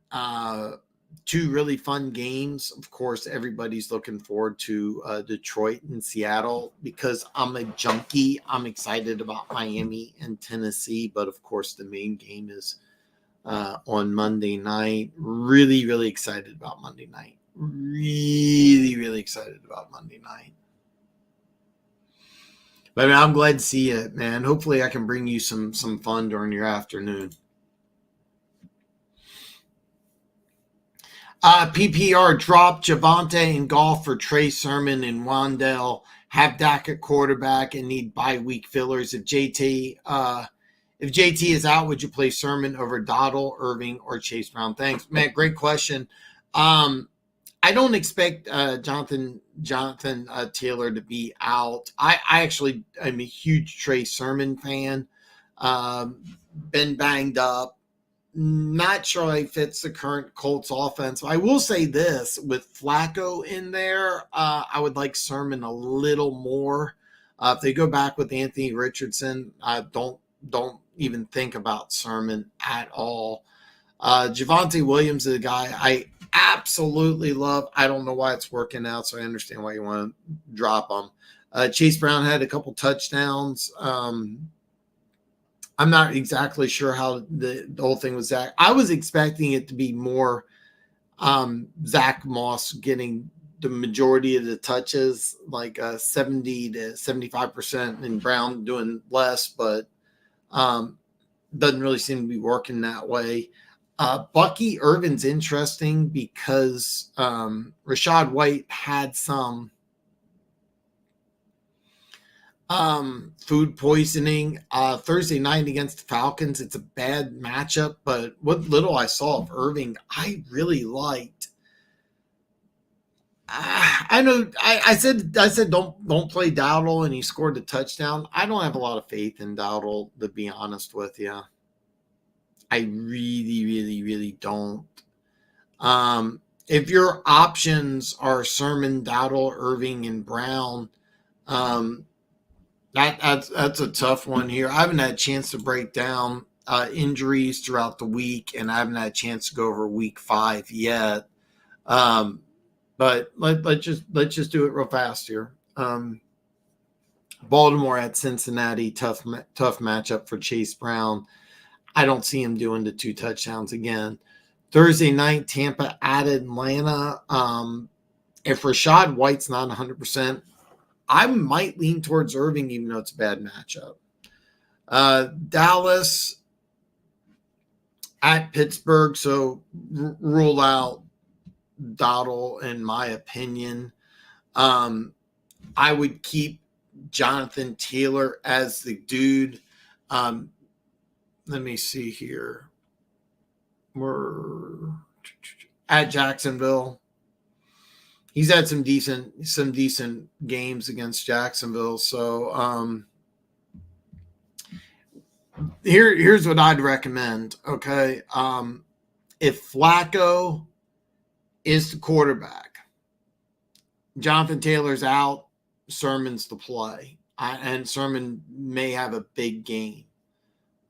2 really fun games. Of course, everybody's looking forward to Detroit and Seattle because I'm a junkie. I'm excited about Miami and Tennessee, but of course, the main game is on Monday night. Really, really excited about Monday night. Really, really excited about Monday night. But I'm glad to see it, man. Hopefully I can bring you some fun during your afternoon. PPR drop Javonte and Goff for Trey Sermon and Wandell. Have Dak at quarterback and need bye week fillers. If JT is out, would you play Sermon over Dottle, Irving, or Chase Brown? Thanks, man. Great question. I don't expect Jonathan Taylor to be out. I actually am a huge Trey Sermon fan. Been banged up. Not sure he fits the current Colts offense. I will say this, with Flacco in there, I would like Sermon a little more. If they go back with Anthony Richardson, don't even think about Sermon at all. Javonte Williams is a guy I absolutely love. I don't know why it's working out, so I understand why you want to drop him. Chase Brown had a couple touchdowns. I'm not exactly sure how the whole thing was. Zach. I was expecting it to be more Zach Moss getting the majority of the touches, like 70 to 75%, and Brown doing less, but doesn't really seem to be working that way. Bucky Irvin's interesting because Rachaad White had some food poisoning Thursday night against the Falcons. It's a bad matchup, but what little I saw of Irving, I really liked. I know I said don't play Dowdle, and he scored a touchdown. I don't have a lot of faith in Dowdle, to be honest with you. I really, really, really don't. If your options are Sermon, Dowdle, Irving, and Brown, that's a tough one here. I haven't had a chance to break down injuries throughout the week, and I haven't had a chance to go over week 5 yet. But let's just do it real fast here. Baltimore at Cincinnati, tough matchup for Chase Brown. I don't see him doing the 2 touchdowns again. Thursday night, Tampa at Atlanta. If Rachaad White's not 100%, I might lean towards Irving, even though it's a bad matchup. Dallas at Pittsburgh, so rule out Dowdle, in my opinion. I would keep Jonathan Taylor as the dude. Let me see here. We're at Jacksonville. He's had some decent games against Jacksonville. So here's what I'd recommend. Okay. If Flacco is the quarterback, Jonathan Taylor's out, Sermon's the play. And Sermon may have a big game.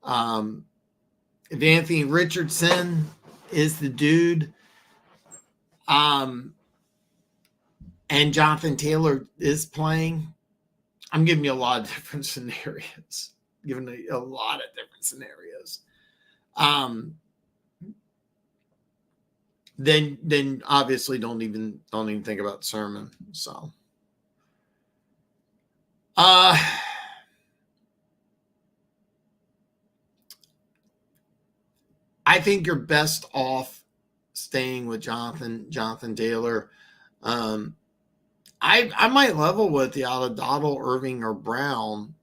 If Anthony Richardson is the dude, and Jonathan Taylor is playing, I'm giving you a lot of different scenarios. Then obviously don't even think about Sermon. So I think you're best off staying with Jonathan Taylor. I might level with the out of Dowdle, Irving, or Brown.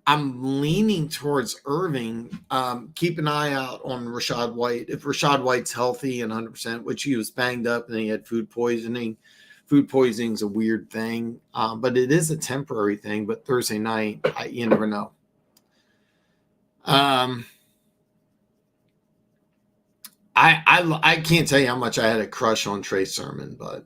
I'm leaning towards Irving. Keep an eye out on Rachaad White. If Rachaad White's healthy and 100%, which he was banged up and he had food poisoning. Food poisoning is a weird thing, but it is a temporary thing. But Thursday night, you never know. I can't tell you how much I had a crush on Trey Sermon, but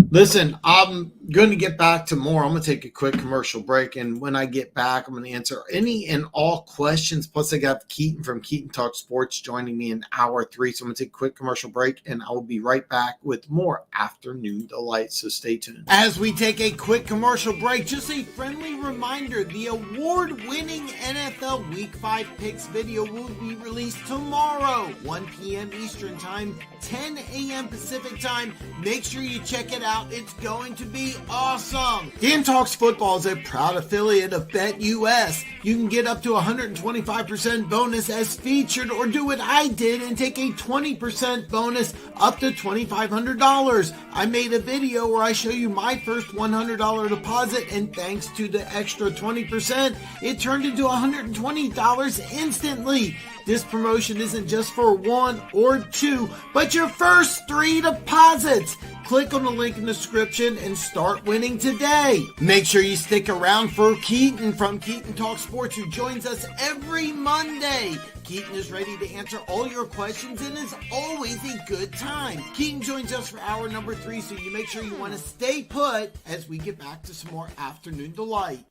listen, I'm going to get back to more. I'm going to take a quick commercial break, and when I get back, I'm going to answer any and all questions. Plus, I got Keaton from Keaton Talk Sports joining me in hour 3, so I'm going to take a quick commercial break, and I will be right back with more Afternoon Delight, so stay tuned. As we take a quick commercial break, just a friendly reminder, the award-winning NFL Week 5 Picks video will be released tomorrow, 1 p.m. Eastern Time, 10 a.m. Pacific Time. Make sure you check it it out. It's going to be awesome. Dan Talks Football is a proud affiliate of BetUS. You can get up to 125% bonus as featured, or do what I did and take a 20% bonus up to $2,500. I made a video where I show you my first $100 deposit, and thanks to the extra 20%, it turned into $120 instantly. This promotion isn't just for 1 or 2, but your first 3 deposits. Click on the link in the description and start winning today. Make sure you stick around for Keaton from Keaton Talk Sports, who joins us every Monday. Keaton is ready to answer all your questions and is always a good time. Keaton joins us for hour number 3, so you make sure you want to stay put as we get back to some more afternoon delight.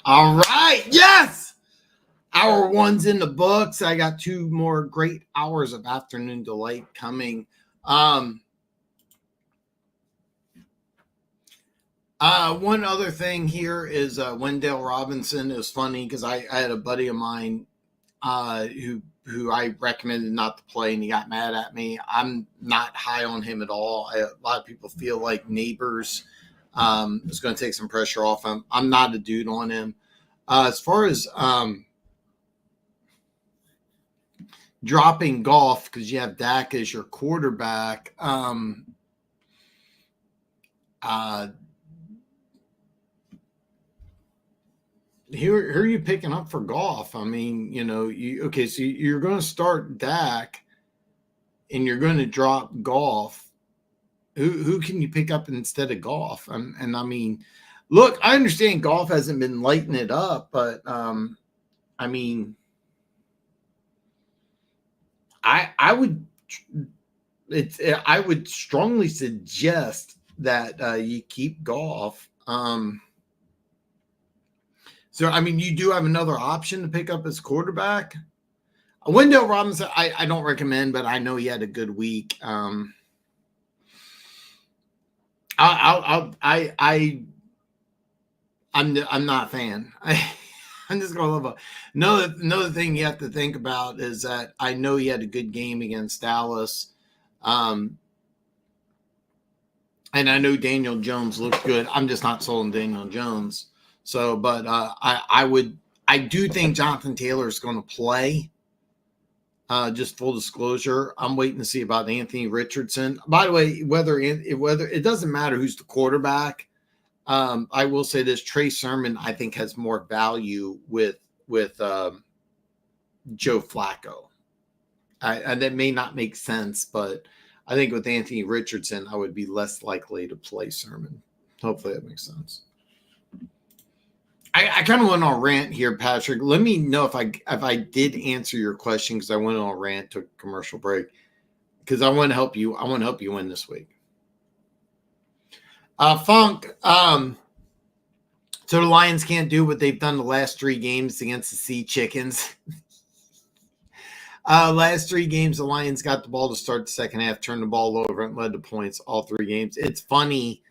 All right. Yes. Hour 1's in the books. I got 2 more great hours of afternoon delight coming. One other thing here is Wendell Robinson. Is funny because I had a buddy of mine who I recommended not to play, and he got mad at me. I'm not high on him at all. A lot of people feel like Neighbors is going to take some pressure off him. I'm not a dude on him. As far as dropping Goff, because you have Dak as your quarterback, who are you picking up for Goff? I mean, so you're going to start Dak, and you're going to drop Goff. Who can you pick up instead of Goff? And I mean, look, I understand Goff hasn't been lighting it up, but I mean, I would strongly suggest that you keep Goff. So I mean, you do have another option to pick up as quarterback. Wendell Robinson, I don't recommend, but I know he had a good week. I'm not a fan. I'm just gonna love it. Another thing you have to think about is that I know he had a good game against Dallas, and I know Daniel Jones looked good. I'm just not sold on Daniel Jones. So, but I do think Jonathan Taylor is going to play. Just full disclosure, I'm waiting to see about Anthony Richardson. By the way, whether it doesn't matter who's the quarterback. I will say this: Trey Sermon, I think, has more value with Joe Flacco. And that may not make sense, but I think with Anthony Richardson, I would be less likely to play Sermon. Hopefully, that makes sense. I kind of went on a rant here, Patrick. Let me know if I did answer your question, because I went on a rant, took a commercial break, because I want to help you. I want to help you win this week. Funk. So the Lions can't do what they've done the last 3 games against the Sea Chickens. Last 3 games, the Lions got the ball to start the second half, turned the ball over, and led to points all 3 games. It's funny.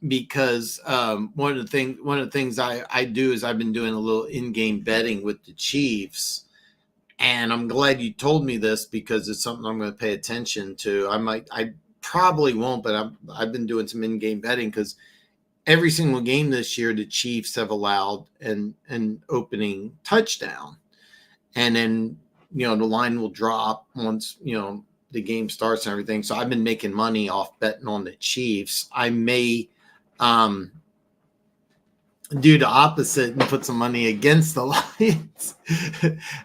Because one of the things I do is I've been doing a little in-game betting with the Chiefs, and I'm glad you told me this, because it's something I'm going to pay attention to. I probably won't, but I've been doing some in-game betting, because every single game this year the Chiefs have allowed an opening touchdown, and then the line will drop once the game starts and everything. So I've been making money off betting on the Chiefs. I may do the opposite and put some money against the Lions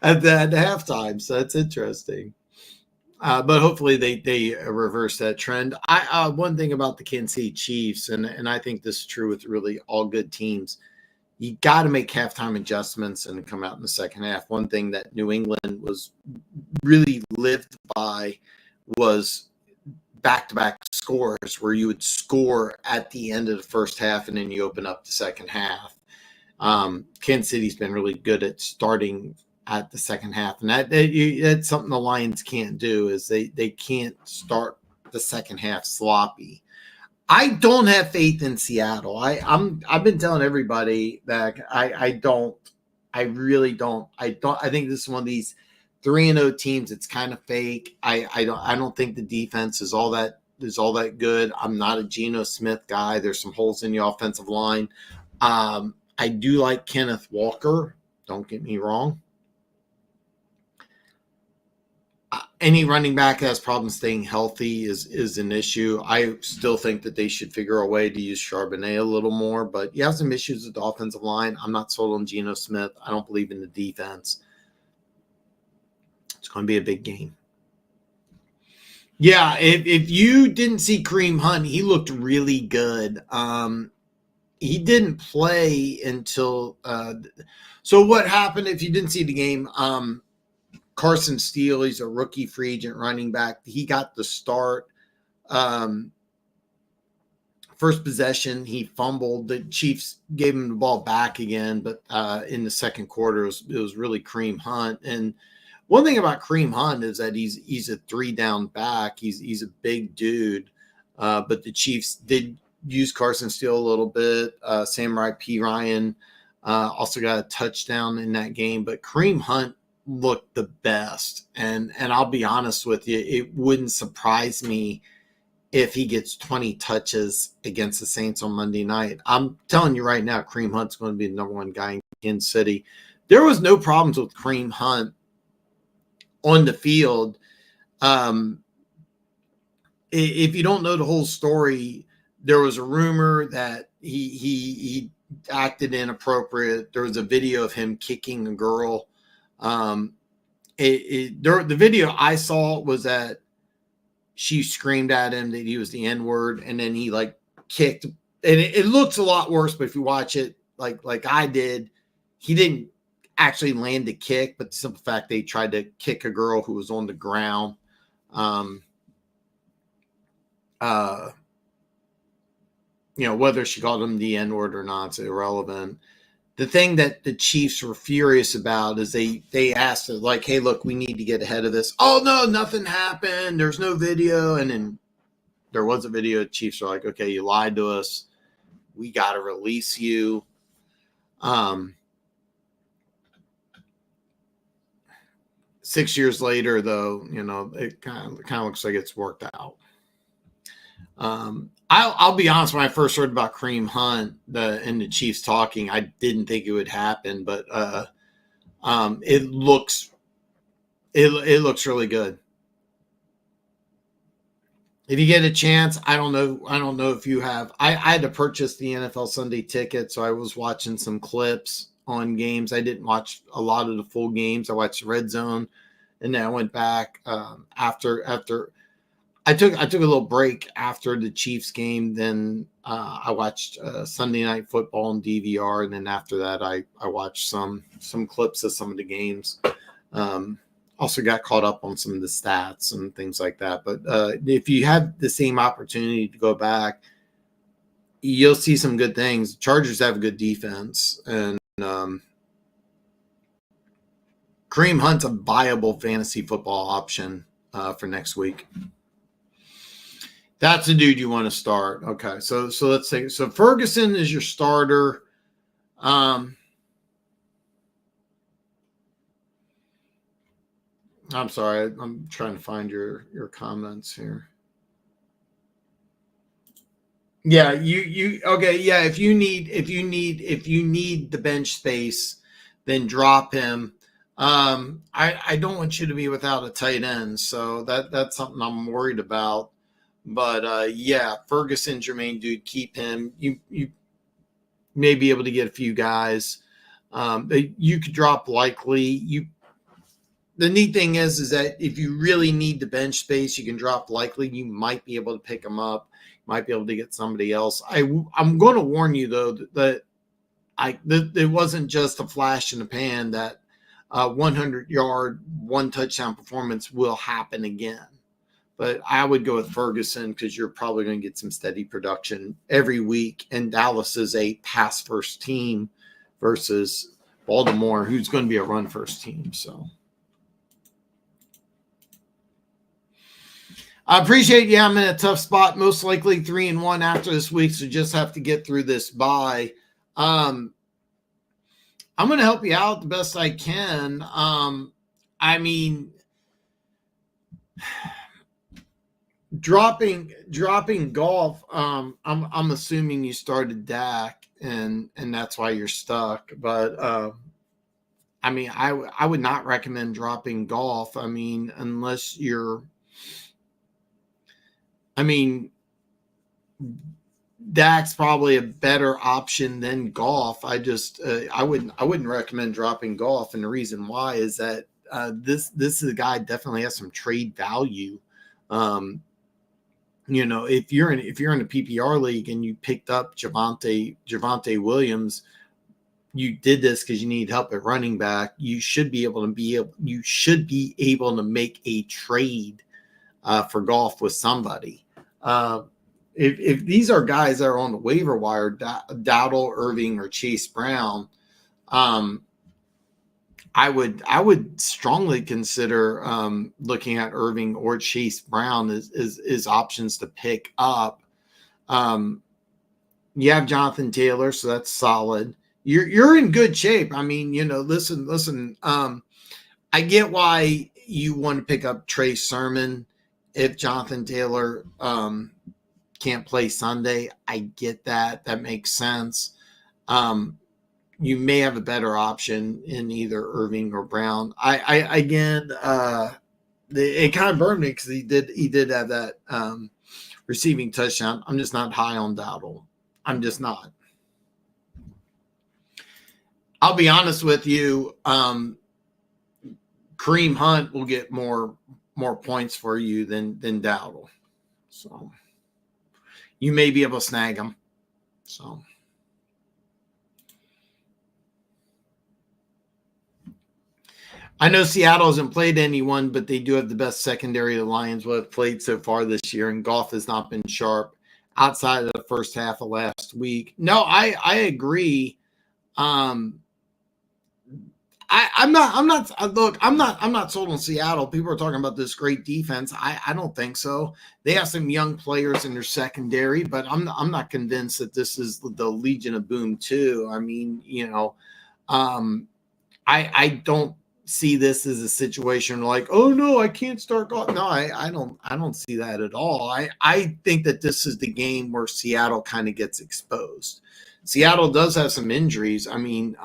at the halftime. So that's interesting. But hopefully they reverse that trend. One thing about the Kansas City Chiefs, and I think this is true with really all good teams, you got to make halftime adjustments and come out in the second half. One thing that New England was really lived by was back-to-back scores, where you would score at the end of the first half and then you open up the second half. Kansas City's been really good at starting at the second half, and that's something the Lions can't do, is they can't start the second half sloppy. I don't have faith in Seattle. I've been telling everybody that I don't I really don't. I think this is one of these 3-0 teams. It's kind of fake. I don't think the defense is all that good. I'm not a Geno Smith guy. There's some holes in the offensive line. I do like Kenneth Walker. Don't get me wrong. Any running back that has problems staying healthy is an issue. I still think that they should figure a way to use Charbonnet a little more, but you have some issues with the offensive line. I'm not sold on Geno Smith. I don't believe in the defense. It's going to be a big game. Yeah, if you didn't see Kareem Hunt, he looked really good. He didn't play until so what happened if you didn't see the game? Carson Steele, he's a rookie free agent running back. He got the start. First possession, he fumbled. The Chiefs gave him the ball back again, but in the second quarter, it was really Kareem Hunt. And one thing about Kareem Hunt is that he's a 3-down back. He's a big dude, but the Chiefs did use Carson Steele a little bit. Samurai P. Ryan also got a touchdown in that game, but Kareem Hunt looked the best. And I'll be honest with you, it wouldn't surprise me if he gets 20 touches against the Saints on Monday night. I'm telling you right now, Kareem Hunt's going to be the number one guy in Kansas City. There was no problems with Kareem Hunt on the field. If you don't know the whole story, there was a rumor that he acted inappropriate. There was a video of him kicking a girl. The video I saw was that she screamed at him that he was the N-word, and then he like kicked. And it looks a lot worse, but if you watch it like I did, he didn't actually land a kick, but the simple fact they tried to kick a girl who was on the ground. Whether she called him the N-word or not, it's irrelevant. The thing that the Chiefs were furious about is they asked it like, hey, look, we need to get ahead of this. Oh, no, nothing happened. There's no video. And then there was a video. The Chiefs are like, okay, you lied to us. We got to release you. 6 years later, though, it kind of looks like it's worked out. I'll be honest. When I first heard about Kareem Hunt and the Chiefs talking, I didn't think it would happen, but it looks really good. If you get a chance, I don't know if you have. I had to purchase the NFL Sunday ticket, so I was watching some clips on games. I didn't watch a lot of the full games. I watched Red Zone, and then I went back after. I took a little break after the Chiefs game. Then I watched Sunday Night Football on DVR, and then after that, I watched some clips of some of the games. Also got caught up on some of the stats and things like that. But if you have the same opportunity to go back, you'll see some good things. Chargers have a good defense, and Kareem Hunt's a viable fantasy football option for next week. That's a dude you want to start. Okay, so let's say so Ferguson is your starter. I'm sorry, I'm trying to find your comments here. Yeah, you okay? Yeah, if you need the bench space, then drop him. I don't want you to be without a tight end, so that's something I'm worried about. But yeah, Ferguson's your main dude. Keep him. You may be able to get a few guys. You could drop Likely. The neat thing is that if you really need the bench space, you can drop Likely. You might be able to pick them up. You might be able to get somebody else. I'm going to warn you though that it wasn't just a flash in the pan. That 100-yard, 1 touchdown performance will happen again. But I would go with Ferguson because you're probably going to get some steady production every week. And Dallas is a pass-first team versus Baltimore, who's going to be a run-first team. So I appreciate you. I'm in a tough spot, most likely 3-1 after this week, so just have to get through this bye. I'm I'm going to help you out the best I can. I mean, dropping golf. I'm assuming you started Dak, and that's why you're stuck. But I mean, I would not recommend dropping golf. I mean, unless you're. I mean, Dak's probably a better option than golf. I wouldn't recommend dropping golf, and the reason why is that this is a guy definitely has some trade value. You know, if you're in a PPR league and you picked up Javonte Williams, you did this because you need help at running back. You should be able to make a trade for golf with somebody. If these are guys that are on the waiver wire, Dowdle, Irving, or Chase Brown, I would strongly consider looking at Irving or Chase Brown as options to pick up. You have Jonathan Taylor, so that's solid. You're in good shape. I mean, you know, listen. I get why you want to pick up Trey Sermon if Jonathan Taylor can't play Sunday. I get that. That makes sense. You may have a better option in either Irving or Brown. It kind of burned me because he did have that receiving touchdown. I'm just not high on Dowdle. I'm just not. I'll be honest with you. Kareem Hunt will get more points for you than Dowdle. So you may be able to snag him. So I know Seattle hasn't played anyone, but they do have the best secondary the Lions will have played so far this year, and golf has not been sharp outside of the first half of last week. No, I agree. I'm not sold on Seattle. People are talking about this great defense. I don't think so. They have some young players in their secondary, but I'm not convinced that this is the Legion of Boom too. I mean, you know, I don't see this as a situation like, oh no, I can't start golf. No, I don't see that at all. I think that this is the game where Seattle kind of gets exposed. Seattle does have some injuries. I mean,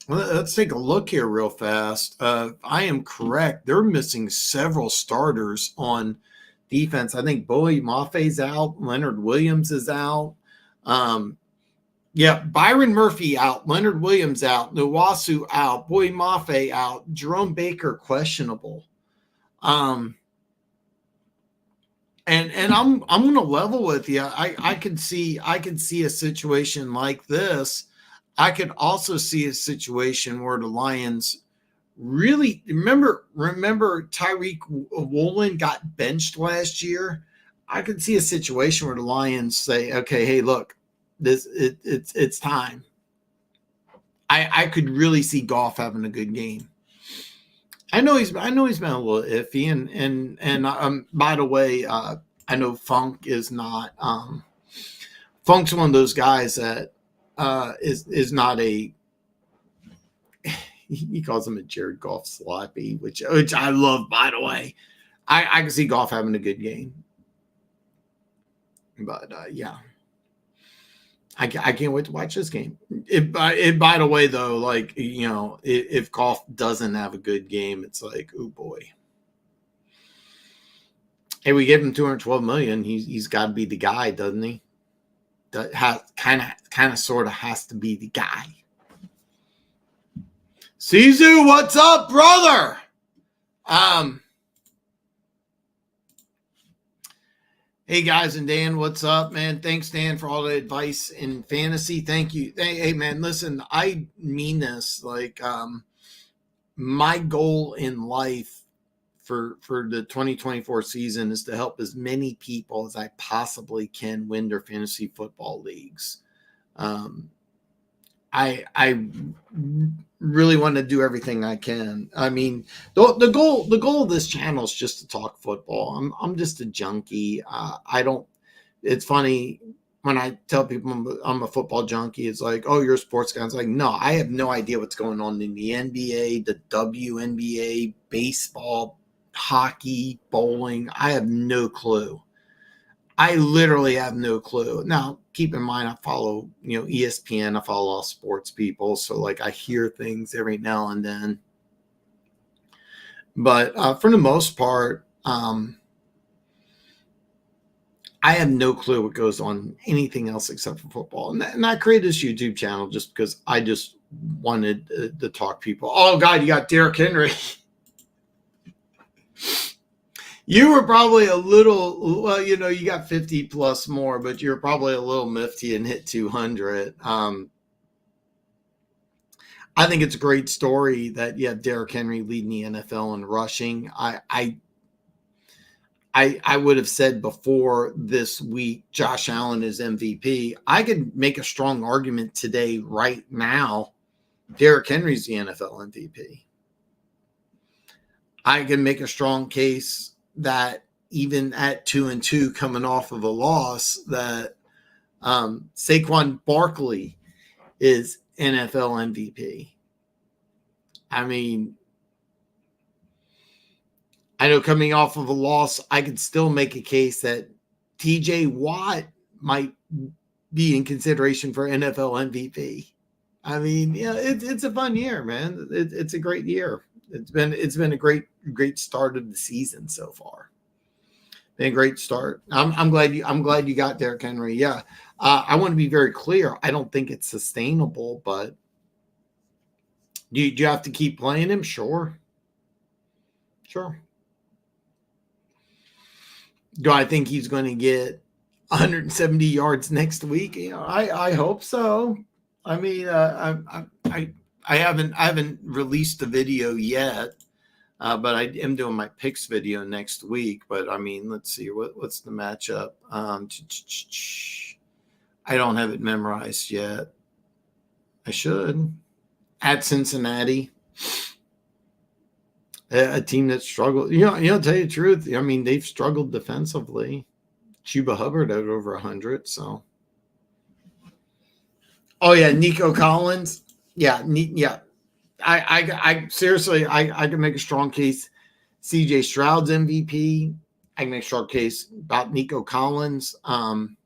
let's take a look here real fast. I am correct. They're missing several starters on defense. I think Bowie Maffei's out. Leonard Williams is out. Byron Murphy out. Leonard Williams out. Nwasu out. Bowie Maffei out. Jerome Baker questionable. And I'm going to level with you. I could see a situation like this. I could also see a situation where the Lions really remember Tyreek Woolen got benched last year. I could see a situation where the Lions say, okay, hey, look, it's time. I could really see Goff having a good game. I know he's been a little iffy, and by the way, I know Funk is not. Funk's one of those guys that is not a. He calls him a Jared Goff sloppy, which I love. By the way, I can see Goff having a good game, but yeah. I can't wait to watch this game. By the way, though, like, you know, if Goff doesn't have a good game, it's like, oh boy. Hey, we gave him $212 million. He's got to be the guy, doesn't he? That kind of sort of has to be the guy. Sisu, what's up, brother? Hey guys, and Dan, what's up, man? Thanks, Dan, for all the advice in fantasy. Thank you. Hey, man, listen, I mean this. Like, my goal in life for the 2024 season is to help as many people as I possibly can win their fantasy football leagues. I really want to do everything I can. I mean, the goal of this channel is just to talk football. I'm just a junkie. It's funny. when I tell people I'm a football junkie, it's like, oh, you're a sports guy. It's like, no, I have no idea what's going on in the NBA, the WNBA, baseball, hockey, bowling. I have no clue. I literally have no clue. Now, keep in mind, I follow, ESPN. I follow all sports people. So, like, I hear things every now and then. But for the most part, I have no clue what goes on anything else except for football. And I created this YouTube channel just because I just wanted to talk people. Oh, God, you got Derrick Henry. You were probably a little, well, you got 50 plus more, but you're probably a little nifty and hit 200. I think it's a great story that you have Derrick Henry leading the NFL in rushing. I would have said before this week, Josh Allen is MVP. I could make a strong argument today, right now, Derrick Henry's the NFL MVP. I can make a strong case that even at 2-2 coming off of a loss, that Saquon Barkley is NFL MVP. I mean, I know coming off of a loss, I could still make a case that TJ Watt might be in consideration for NFL MVP. I mean, it's a fun year, man. It's a great year. It's been a great start of the season so far. Been a great start. I'm glad you got Derrick Henry. Yeah, I want to be very clear. I don't think it's sustainable, but do you have to keep playing him? Sure. Do I think he's going to get 170 yards next week? I hope so. I mean, I haven't released the video yet, but I am doing my picks video next week. But I mean, let's see what's the matchup. I don't have it memorized yet. I should. At Cincinnati, a team that struggled. Tell you the truth. I mean, they've struggled defensively. Chuba Hubbard at over 100. So. Oh yeah, Nico Collins. Yeah. I seriously, I can make a strong case. CJ Stroud's MVP. I can make a strong case about Nico Collins. I'm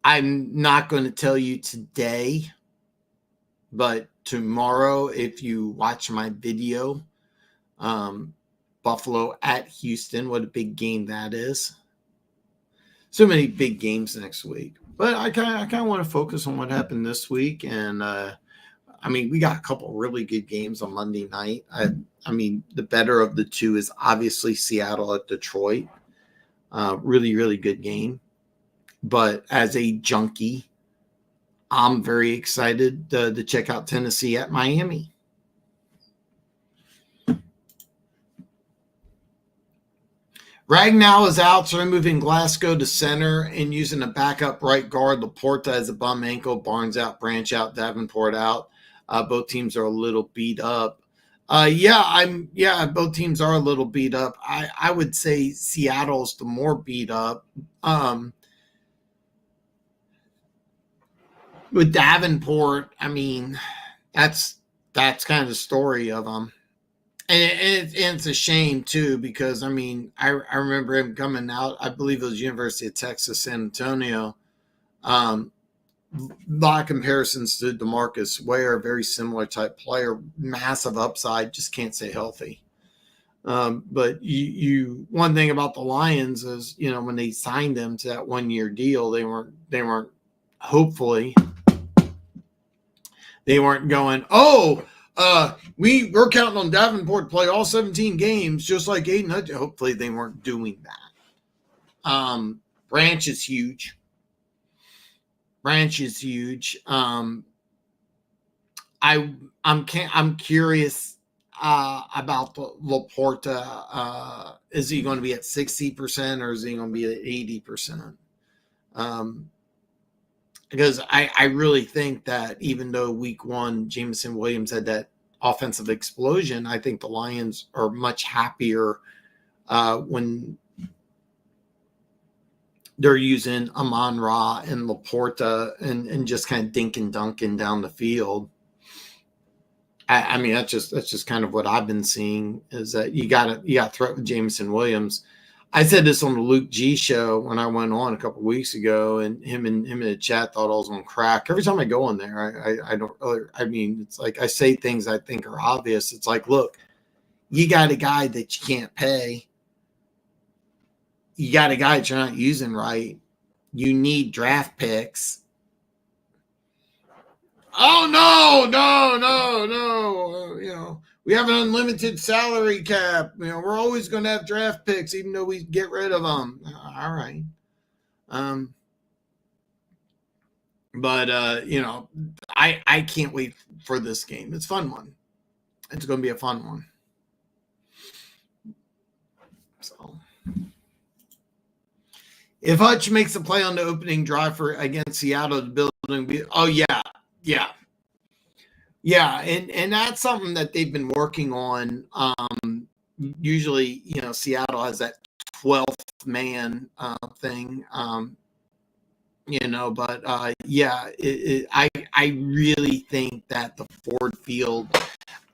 not going to tell you today, but tomorrow, if you watch my video, Buffalo at Houston, what a big game that is. So many big games next week. But I kind of want to focus on what happened this week. And, I mean, we got a couple really good games on Monday night. I mean, the better of the two is obviously Seattle at Detroit. Really, really good game. But as a junkie, I'm very excited to check out Tennessee at Miami. Ragnow is out, so they're moving Glasgow to center and using a backup right guard. Laporta has a bum ankle. Barnes out, Branch out, Davenport out. Both teams are a little beat up. Both teams are a little beat up. I would say Seattle's the more beat up. With Davenport, I mean, that's kind of the story of them. And it's a shame, too, because, I mean, I remember him coming out. I believe it was University of Texas, San Antonio. A lot of comparisons to DeMarcus Ware, very similar type player, massive upside, just can't stay healthy. But one thing about the Lions is, when they signed them to that 1-year deal, they weren't hopefully they weren't going, we're counting on Davenport to play all 17 games, just like Aiden Hutchinson. Hopefully they weren't doing that. Branch is huge. I'm curious about the Laporta. Is he going to be at 60% or is he going to be at 80%? Because I really think that even though week one, Jameson Williams had that offensive explosion, I think the Lions are much happier when they're using Amon-Ra and Laporta and just kind of dink and dunking down the field. I mean, that's just kind of what I've been seeing, is that you got to throw it with Jameson Williams. I said this on the Luke G show when I went on a couple of weeks ago, and him in the chat thought I was on crack. Every time I go on there, I don't really, I mean, it's like I say things I think are obvious. It's like, look, you got a guy that you can't pay. You got a guy that you're not using right. You need draft picks. Oh, no. We have an unlimited salary cap. We're always going to have draft picks, even though we get rid of them. All right. But I can't wait for this game. It's a fun one. It's going to be a fun one. So, if Hutch makes a play on the opening drive against Seattle, the building, yeah, and that's something that they've been working on. Usually, Seattle has that 12th man thing, but I really think that the Ford Field,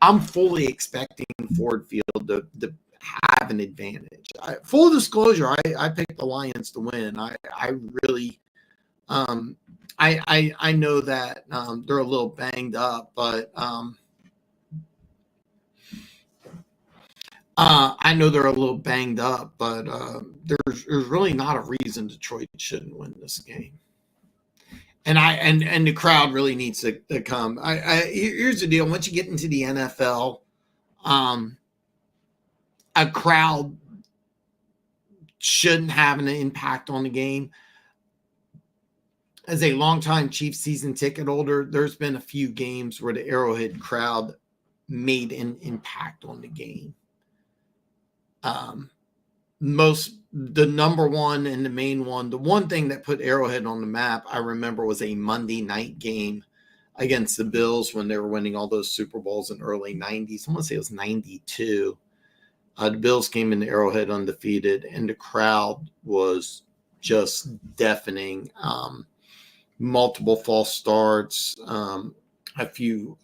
I'm fully expecting Ford Field to have an advantage. Full disclosure, I picked the Lions to win. I really, I know that they're a little banged up, but there's really not a reason Detroit shouldn't win this game. And the crowd really needs to come. Here's the deal: once you get into the NFL, a crowd shouldn't have an impact on the game. As a longtime Chiefs season ticket holder, there's been a few games where the Arrowhead crowd made an impact on the game. The number one and the main one, the one thing that put Arrowhead on the map, I remember, was a Monday night game against the Bills when they were winning all those Super Bowls in the early 90s. I want to say it was 92. The Bills came into Arrowhead undefeated, and the crowd was just deafening. Multiple false starts, a few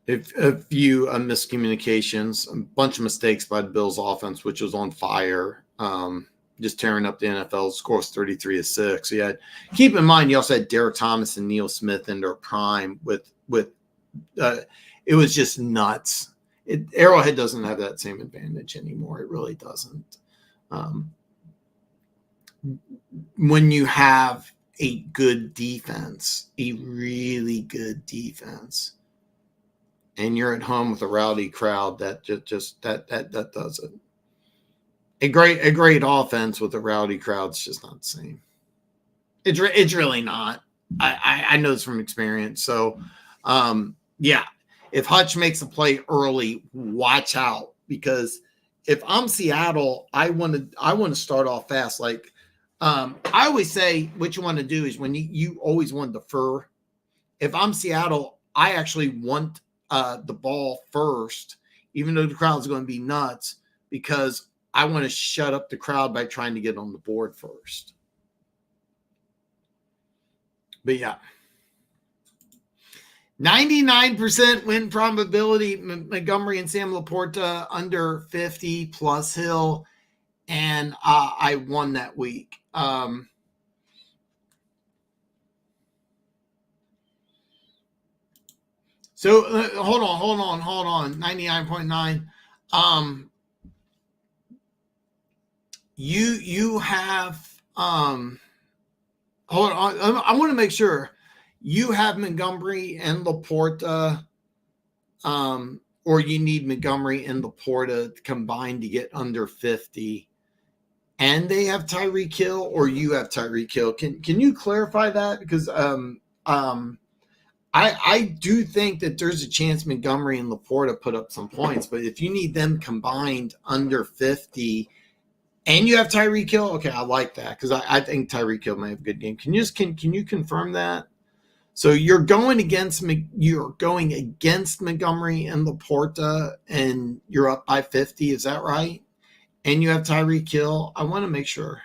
miscommunications, a bunch of mistakes by the Bills offense, which was on fire, just tearing up the NFL. Score was 33-6. So keep in mind, you also had Derek Thomas and Neil Smith in their prime with it was just nuts. Arrowhead doesn't have that same advantage anymore. It really doesn't. When you have a good defense, a really good defense, and you're at home with a rowdy crowd, that just that does it. A great offense with a rowdy crowd's just not the same. It's really not. I know this from experience. So, if Hutch makes a play early, watch out, because if I'm Seattle, I want to start off fast. Like I always say, what you want to do is when you always want to defer. If I'm Seattle, I actually want the ball first, even though the crowd's going to be nuts, because I want to shut up the crowd by trying to get on the board first. But 99% win probability, Montgomery and Sam Laporta under 50 plus Hill, and I won that week. So hold on. 99.9. You have hold on. I want to make sure you have Montgomery and Laporta, or you need Montgomery and Laporta combined to get under 50, and they have Tyreek Hill, or you have Tyreek Hill. Can you clarify that? Because I do think that there's a chance Montgomery and Laporta put up some points, but if you need them combined under 50 and you have Tyreek Hill, okay, I like that, because I think Tyreek Hill might have a good game. Can you confirm that? So you're going against Montgomery and Laporta, and you're up by 50. Is that right? and you have Tyreek Hill. I want to make sure.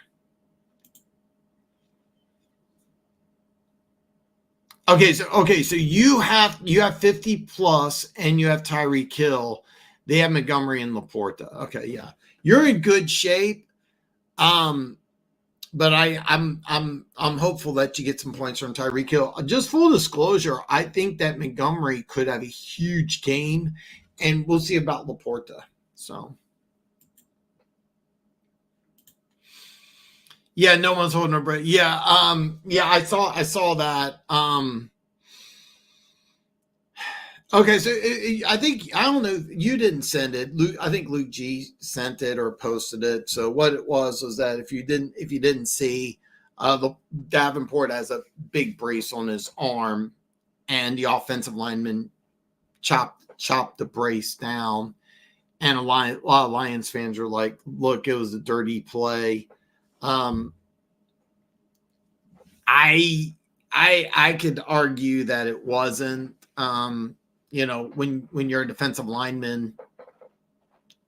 Okay, so you have 50 plus, and you have Tyreek Hill. They have Montgomery and Laporta. Okay, yeah, you're in good shape. But I'm hopeful that you get some points from Tyreek Hill. Just full disclosure, I think that Montgomery could have a huge game, and we'll see about Laporta. So, yeah, no one's holding a break. Yeah, I saw that. Okay, so I think, I don't know, you didn't send it. I think Luke G sent it or posted it. So what it was that if you didn't see, the Davenport has a big brace on his arm, and the offensive lineman chopped the brace down, and a lot of Lions fans were like, "Look, it was a dirty play." I could argue that it wasn't. When you're a defensive lineman,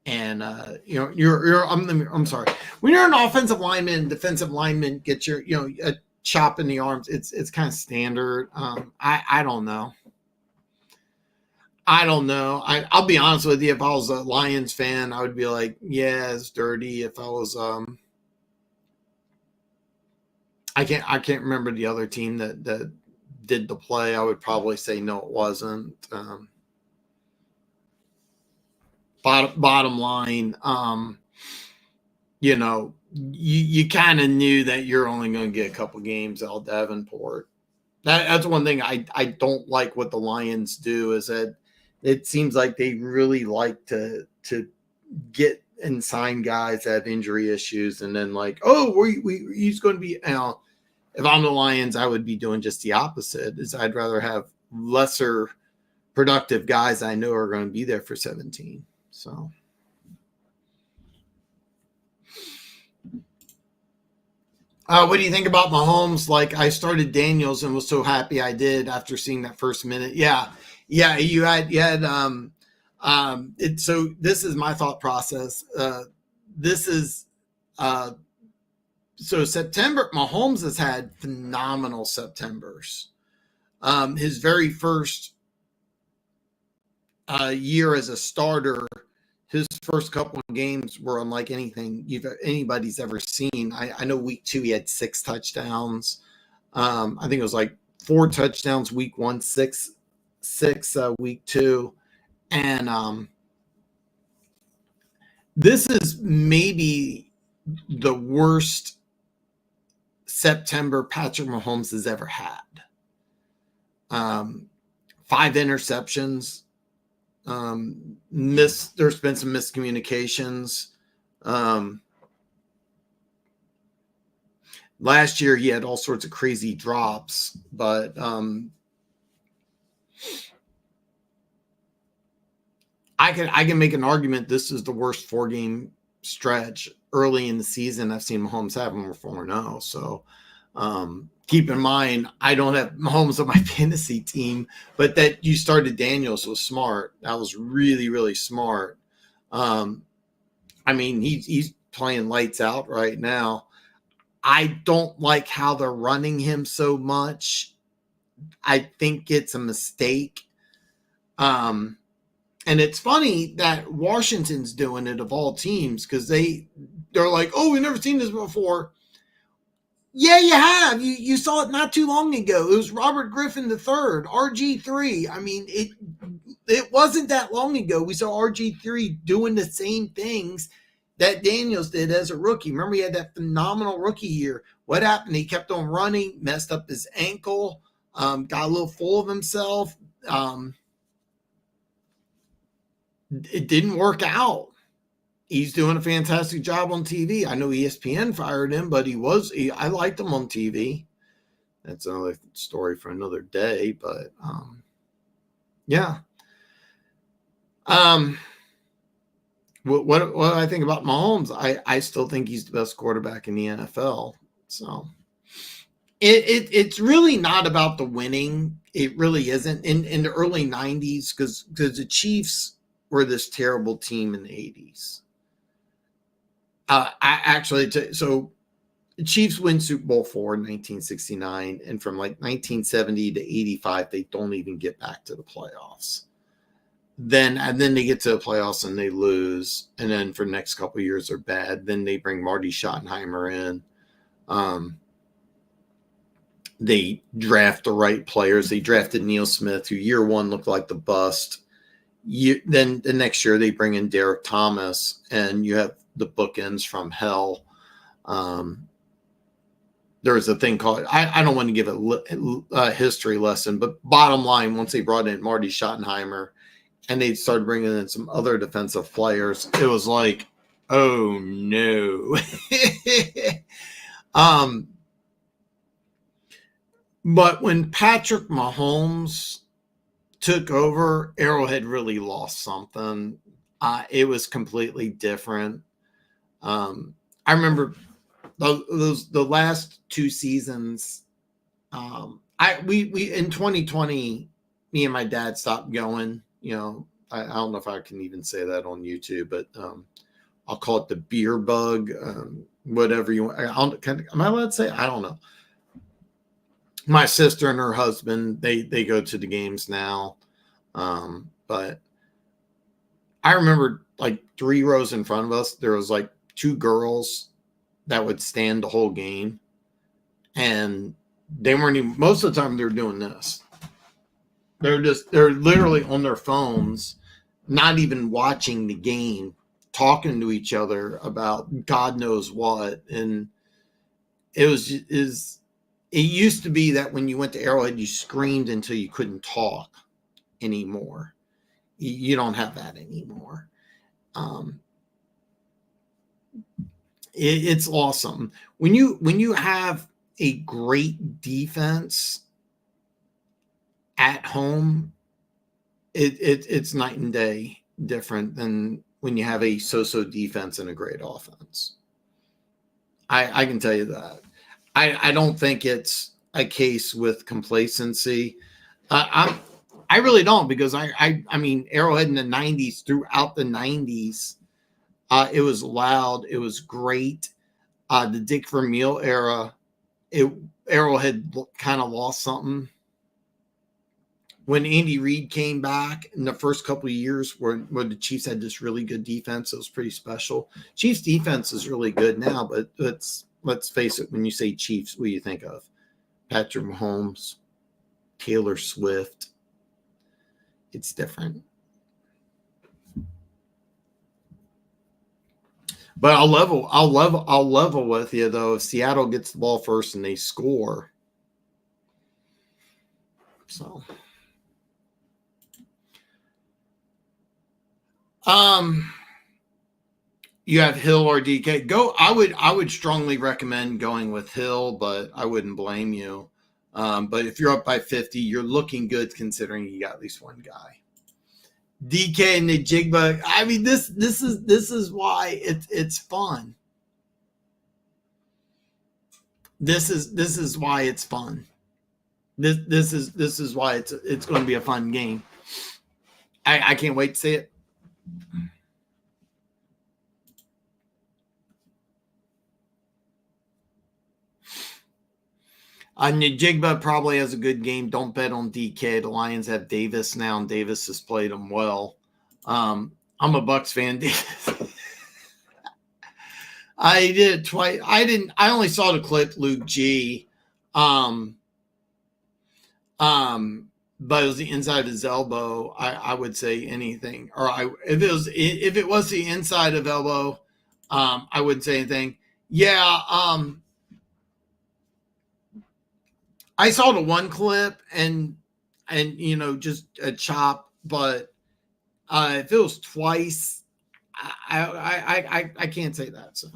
and I'm sorry, when you're an offensive lineman, defensive lineman gets your a chop in the arms. It's kind of standard. I don't know. I'll be honest with you. If I was a Lions fan, I would be like, yeah, it's dirty. If I was I can't remember the other team that did the play. I would probably say no, it wasn't. Bottom line, you kind of knew that you're only going to get a couple games out of Davenport. That's one thing I don't like what the Lions do, is that it seems like they really like to get and sign guys that have injury issues, and then like, oh, he's going to be. If I'm the Lions, I would be doing just the opposite. Is I'd rather have lesser productive guys I know are going to be there for 17. So, what do you think about Mahomes? Like, I started Daniels and was so happy I did after seeing that first minute. Yeah. You had so this is my thought process. This is so September. Mahomes has had phenomenal Septembers. His very first year as a starter, his first couple of games were unlike anything anybody's ever seen. I know week 2 he had 6 touchdowns. I think it was like 4 touchdowns week 1, 6 week 2, and this is maybe the worst September Patrick Mahomes has ever had. 5 interceptions. There's been some miscommunications. Last year he had all sorts of crazy drops, but I can make an argument this is the worst 4-game stretch early in the season I've seen Mahomes have, and we're 4-0. So keep in mind, I don't have Mahomes on my fantasy team, but that you started Daniels was smart. That was really, really smart. I mean, he's playing lights out right now. I don't like how they're running him so much. I think it's a mistake. And it's funny that Washington's doing it of all teams, because they're like, oh, we've never seen this before. Yeah, you have. You saw it not too long ago. It was Robert Griffin III, RG3. I mean, it wasn't that long ago. We saw RG3 doing the same things that Daniels did as a rookie. Remember, he had that phenomenal rookie year. What happened? He kept on running, messed up his ankle, got a little full of himself. It didn't work out. He's doing a fantastic job on TV. I know ESPN fired him, but I liked him on TV. That's another story for another day, but yeah. What do I think about Mahomes? I still think he's the best quarterback in the NFL. So it's really not about the winning. It really isn't. In the early 90s, because the Chiefs were this terrible team in the 80s. So the Chiefs win Super Bowl IV in 1969, and from like 1970 to 85, they don't even get back to the playoffs. Then they get to the playoffs and they lose, and then for the next couple of years they're bad. Then they bring Marty Schottenheimer in. They draft the right players. They drafted Neil Smith, who year one looked like the bust. Then the next year they bring in Derrick Thomas, and you have the bookends from hell. There's a thing called, I don't want to give a history lesson, but bottom line, once they brought in Marty Schottenheimer and they started bringing in some other defensive players, it was like, oh no. But when Patrick Mahomes took over, Arrowhead really lost something. It was completely different. I remember the last two seasons. We in 2020, me and my dad stopped going. I don't know if I can even say that on YouTube, but I'll call it the beer bug, whatever you want. Am I allowed to say? I don't know. My sister and her husband, they go to the games now. But I remember like 3 rows in front of us, there was like 2 girls that would stand the whole game. And they weren't even, most of the time they were doing this. They're literally on their phones, not even watching the game, talking to each other about God knows what. And it used to be that when you went to Arrowhead, you screamed until you couldn't talk anymore. You don't have that anymore. It's awesome. When you have a great defense at home, it's night and day different than when you have a so-so defense and a great offense. I can tell you that. I don't think it's a case with complacency. I really don't, because I mean, Arrowhead in the 90s, throughout the 90s, it was loud. It was great. The Dick Vermeil era, Arrowhead kind of lost something. When Andy Reid came back in the first couple of years where the Chiefs had this really good defense, it was pretty special. Chiefs defense is really good now, but let's face it, when you say Chiefs, what do you think of? Patrick Mahomes, Taylor Swift. It's different. But I'll level with you though. If Seattle gets the ball first and they score, so you have Hill or DK. I would strongly recommend going with Hill, but I wouldn't blame you. But if you're up by 50, you're looking good considering you got at least one guy. DK and the Jigba. I mean, this is why it's fun. This is why it's fun. This is why it's going to be a fun game. I can't wait to see it. Njigba probably has a good game. Don't bet on DK. The Lions have Davis now, and Davis has played them well. I'm a Bucs fan. I did it twice. I only saw the clip, Luke G. But it was the inside of his elbow. I would say anything. Or if it was the inside of elbow, I wouldn't say anything. Yeah. I saw the one clip and just a chop, but if it was twice, I can't say that. So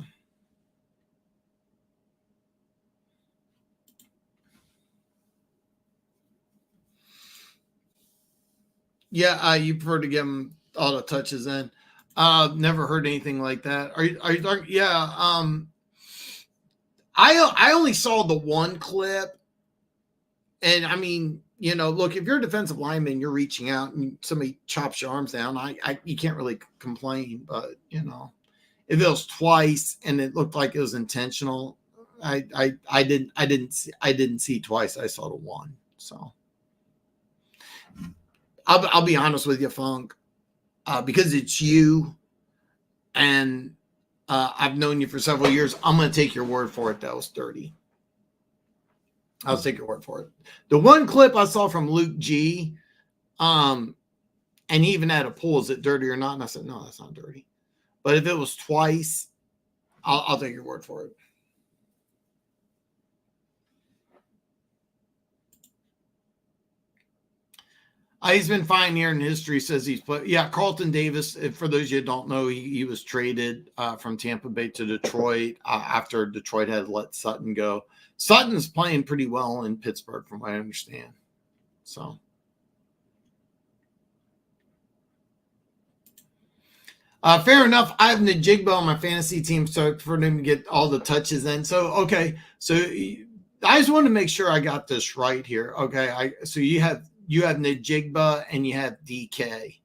yeah, you prefer to give him all the touches in. Never heard anything like that. Are you talking? Yeah. I only saw the one clip. And I mean, look, if you're a defensive lineman, you're reaching out and somebody chops your arms down. You can't really complain, but If it was twice and it looked like it was intentional, I didn't see twice. I saw the one. So I'll be honest with you, Funk, because it's you and I've known you for several years. I'm going to take your word for it. That was dirty. I'll take your word for it. The one clip I saw from Luke G, and he even had a poll, is it dirty or not? And I said, no, that's not dirty. But if it was twice, I'll take your word for it. He's been fine here in history, says he's played. Yeah, Carlton Davis, for those of you who don't know, he was traded from Tampa Bay to Detroit after Detroit had let Sutton go. Sutton's playing pretty well in Pittsburgh, from what I understand. So, fair enough. I have Najigba on my fantasy team, so for him to get all the touches in. So, okay. So, I just wanted to make sure I got this right here. Okay. So you have Najigba and you have DK.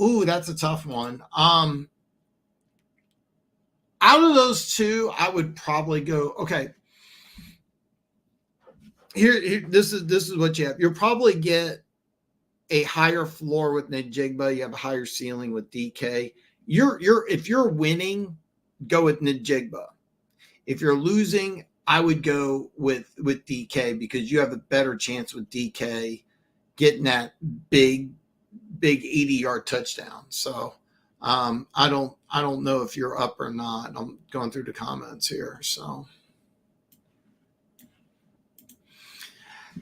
Ooh, that's a tough one. Out of those two, I would probably go, okay. Here, this is what you have. You'll probably get a higher floor with Najigba. You have a higher ceiling with DK. If you're winning, go with Najigba. If you're losing, I would go with DK because you have a better chance with DK getting that big 80-yard touchdown. So I don't know if you're up or not. I'm going through the comments here. So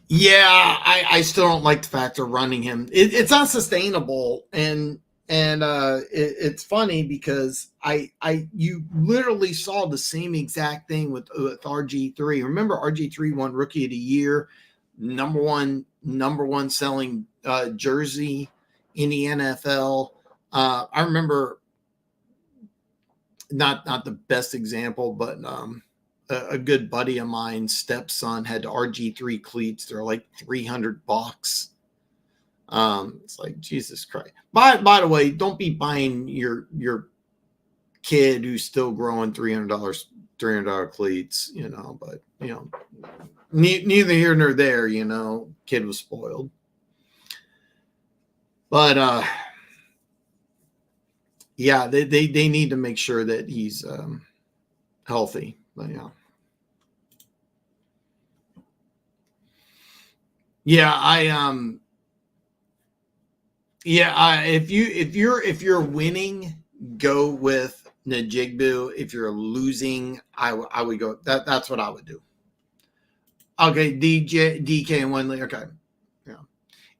yeah, I still don't like the fact of running him. It's not sustainable, and it's funny because you literally saw the same exact thing with RG3. Remember, RG3 won Rookie of the Year, number one selling jersey in the NFL. I remember not the best example, but a good buddy of mine's stepson had RG3 cleats. They're like $300. It's like, Jesus Christ. By the way, don't be buying your kid who's still growing $300 cleats, but neither here nor there, kid was spoiled. But yeah, they need to make sure that he's healthy. But yeah. If you're winning, go with Najigba. If you're losing, I would go. That's what I would do. Okay, DK and Wendley. Okay, yeah,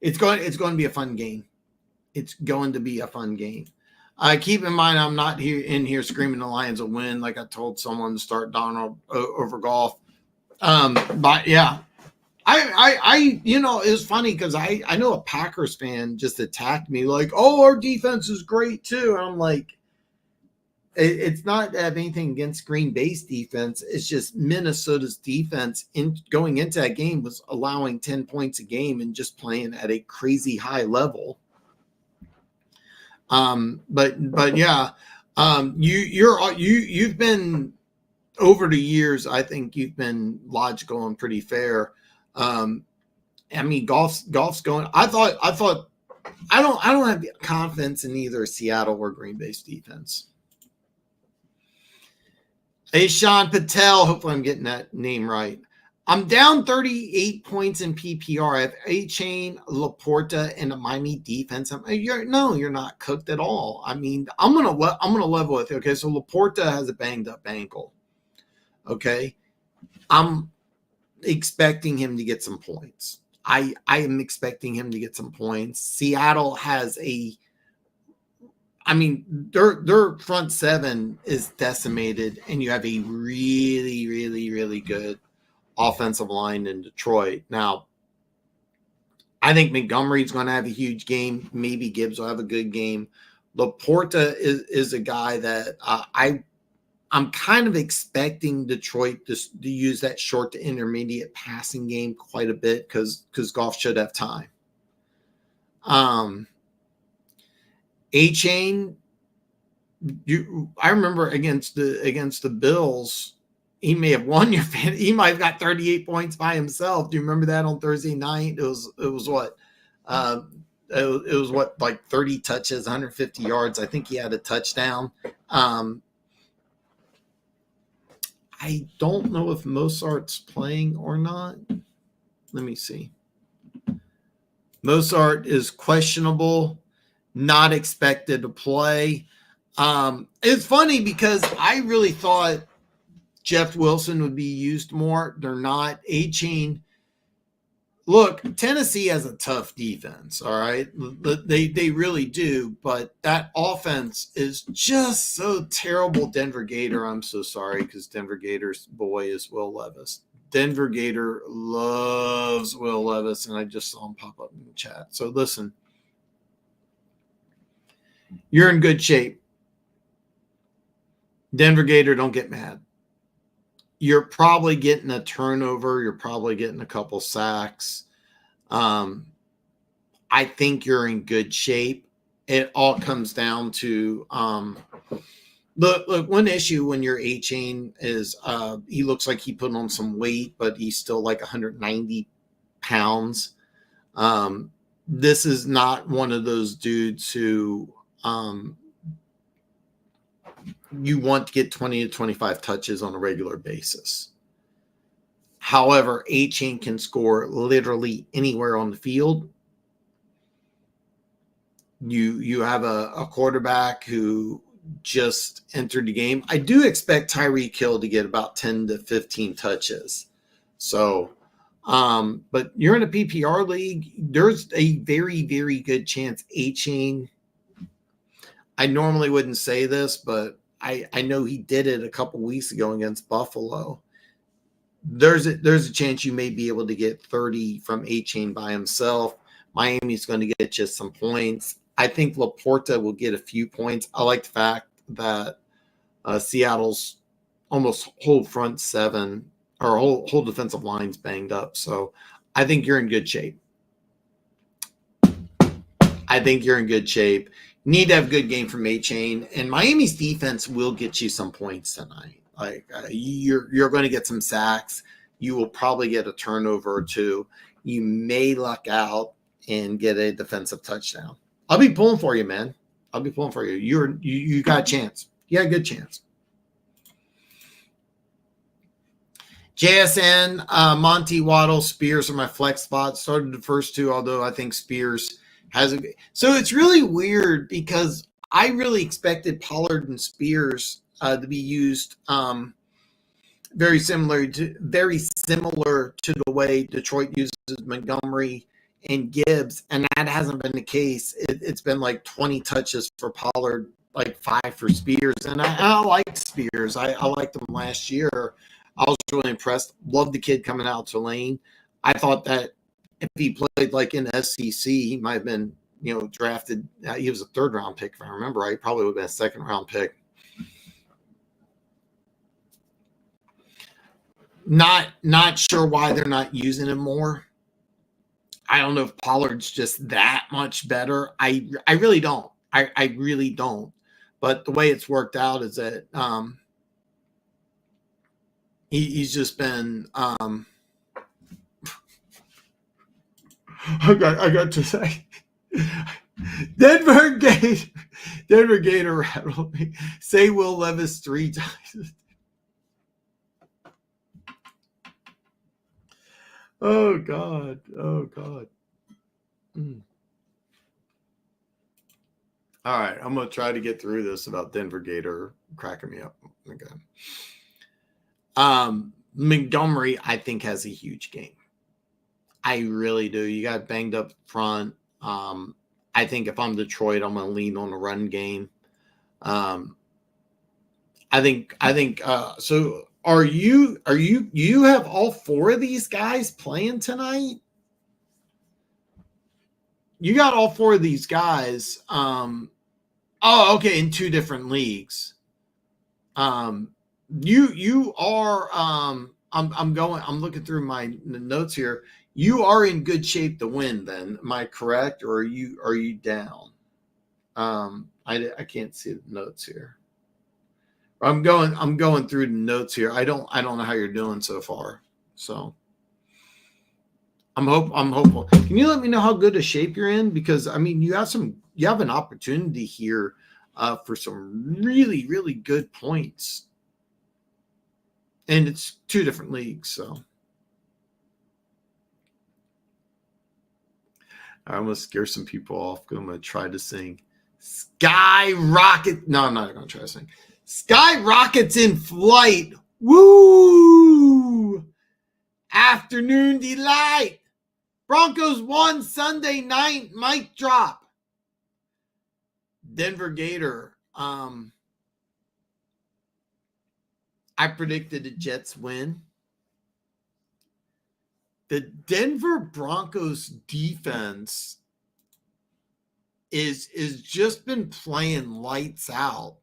it's going to be a fun game. It's going to be a fun game. Keep in mind, I'm not here screaming the Lions will win. Like I told someone to start Donald over Golf. But yeah. It was funny because I know a Packers fan just attacked me like, oh, our defense is great too. And I'm like, it's not to have anything against Green Bay's defense. It's just Minnesota's defense going into that game was allowing 10 points a game and just playing at a crazy high level. But yeah, you've been over the years. I think you've been logical and pretty fair. I mean, golf's going. I thought I don't have confidence in either Seattle or Green Bay's defense. Hey, Sean Patel. Hopefully, I'm getting that name right. I'm down 38 points in PPR. I have A-Chain, Laporta, and a Miami defense. You're not cooked at all. I mean, I'm gonna level with you. Okay, so Laporta has a banged up ankle. Okay, I'm expecting him to get some points. I am expecting him to get some points. Seattle has their front seven is decimated, and you have a really, really, really good offensive line in Detroit. Now, I think Montgomery's going to have a huge game. Maybe Gibbs will have a good game. Laporta is a guy that I'm kind of expecting Detroit to use that short to intermediate passing game quite a bit because Golf should have time. A-Chain, I remember against the Bills, he may have won your fan. He might have got 38 points by himself. Do you remember that on Thursday night? It was what? It was what, like 30 touches, 150 yards. I think he had a touchdown. I don't know if Mozart's playing or not. Let me see. Mozart is questionable, not expected to play. It's funny because I really thought Jeff Wilson would be used more. They're not. A-Chain. Look, Tennessee has a tough defense, all right? They really do, but that offense is just so terrible. Denver Gator, I'm so sorry, because Denver Gator's boy is Will Levis. Denver Gator loves Will Levis, and I just saw him pop up in the chat. So listen, you're in good shape. Denver Gator, don't get mad. You're probably getting a turnover. You're probably getting a couple sacks. I think you're in good shape. It all comes down to look, one issue when you're A-Chain is he looks like he put on some weight, but he's still like 190 pounds. This is not one of those dudes who you want to get 20 to 25 touches on a regular basis. However, A-Chain can score literally anywhere on the field. You have a quarterback who just entered the game. I do expect Tyreek Hill to get about 10 to 15 touches. So, but you're in a PPR league. There's a very, very good chance A-Chain. I normally wouldn't say this, but I know he did it a couple weeks ago against Buffalo. There's a chance you may be able to get 30 from A-Chain by himself. Miami's going to get you some points. I think Laporta will get a few points. I like the fact that Seattle's almost whole front seven or whole defensive line's banged up. So I think you're in good shape. Need to have a good game from A-Chain, and Miami's defense will get you some points tonight. Like you're going to get some sacks. You will probably get a turnover or two. You may luck out and get a defensive touchdown. I'll be pulling for you, man. I'll be pulling for you. You got a chance. You got a good chance. JSN, Monty, Waddle, Spears are my flex spots. Started the first two, although I think Spears has a – so it's really weird because I really expected Pollard and Spears to be used very similar to the way Detroit uses Montgomery and Gibbs, and that hasn't been the case. It's been like 20 touches for Pollard, like 5 for Spears, and I liked Spears. I liked him last year. I was really impressed. Loved the kid coming out to Tulane. I thought that if he played like in SEC, he might have been, drafted. He was a 3rd-round pick, if I remember right. Probably would have been a 2nd-round pick. Not sure why they're not using him more. I don't know if Pollard's just that much better. I really don't. I really don't. But the way it's worked out is that he's just been I got to say Denver Gator rattled me. Say Will Levis 3 times. Oh God. All right, I'm gonna try to get through this about Denver Gator cracking me up. Okay. Montgomery, I think, has a huge game. I really do. You got banged up front. I think if I'm Detroit, I'm gonna lean on the run game. I think so. Are you have all 4 of these guys playing tonight? You got all 4 of these guys. Okay, in 2 different leagues. You are I'm looking through my notes here. You are in good shape to win then. Am I correct, or are you down? I can't see the notes here. I'm going through the notes here. I don't know how you're doing so far. So I'm hopeful. Can you let me know how good a shape you're in? Because I mean, you have an opportunity here for some really, really good points. And it's 2 different leagues, so I almost scare some people off because I'm going to try to sing Skyrocket. No, I'm not going to try to sing. Skyrockets in flight. Woo! Afternoon delight. Broncos won Sunday night. Mic drop. Denver Gator. I predicted the Jets win. The Denver Broncos defense is just been playing lights out.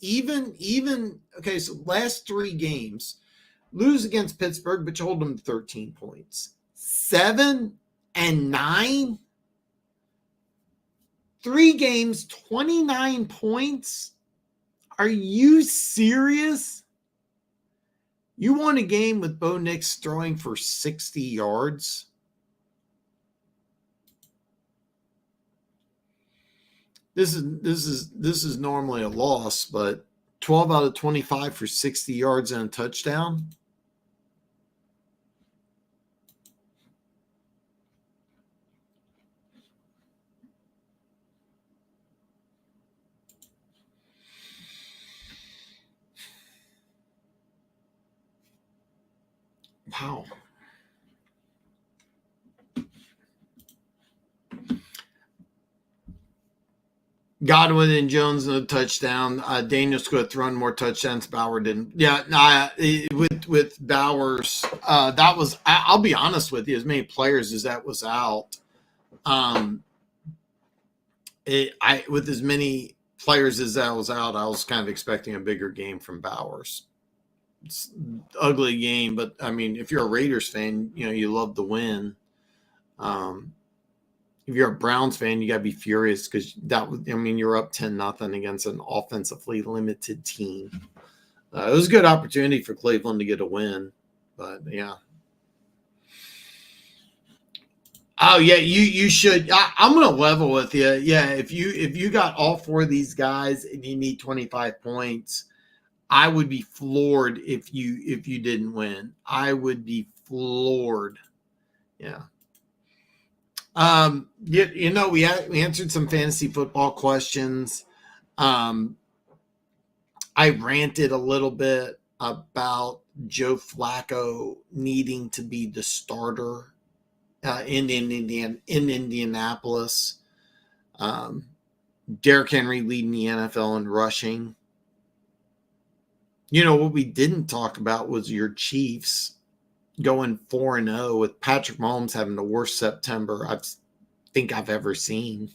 Even okay, so last 3 games, lose against Pittsburgh, but you hold them to 13 points. 7 and 9. 3 games, 29 points. Are you serious? You won a game with Bo Nix throwing for 60 yards. This is normally a loss, but 12 out of 25 for 60 yards and a touchdown. Wow. Godwin and Jones no touchdown. Daniels could have thrown more touchdowns. Bauer didn't. Yeah, with Bowers, that was. I'll be honest with you. As many players as that was out, with as many players as that was out, I was kind of expecting a bigger game from Bowers. It's an ugly game, but I mean, if you're a Raiders fan, you love the win. If you're a Browns fan, you got to be furious because you're up 10-0 against an offensively limited team. It was a good opportunity for Cleveland to get a win, but yeah. Oh yeah, you should. I'm gonna level with you. Yeah, if you got all 4 of these guys and you need 25 points, I would be floored if you didn't win. I would be floored. Yeah. We answered some fantasy football questions. I ranted a little bit about Joe Flacco needing to be the starter in Indianapolis. Derrick Henry leading the NFL in rushing. What we didn't talk about was your Chiefs going 4-0 with Patrick Mahomes having the worst September I think I've ever seen.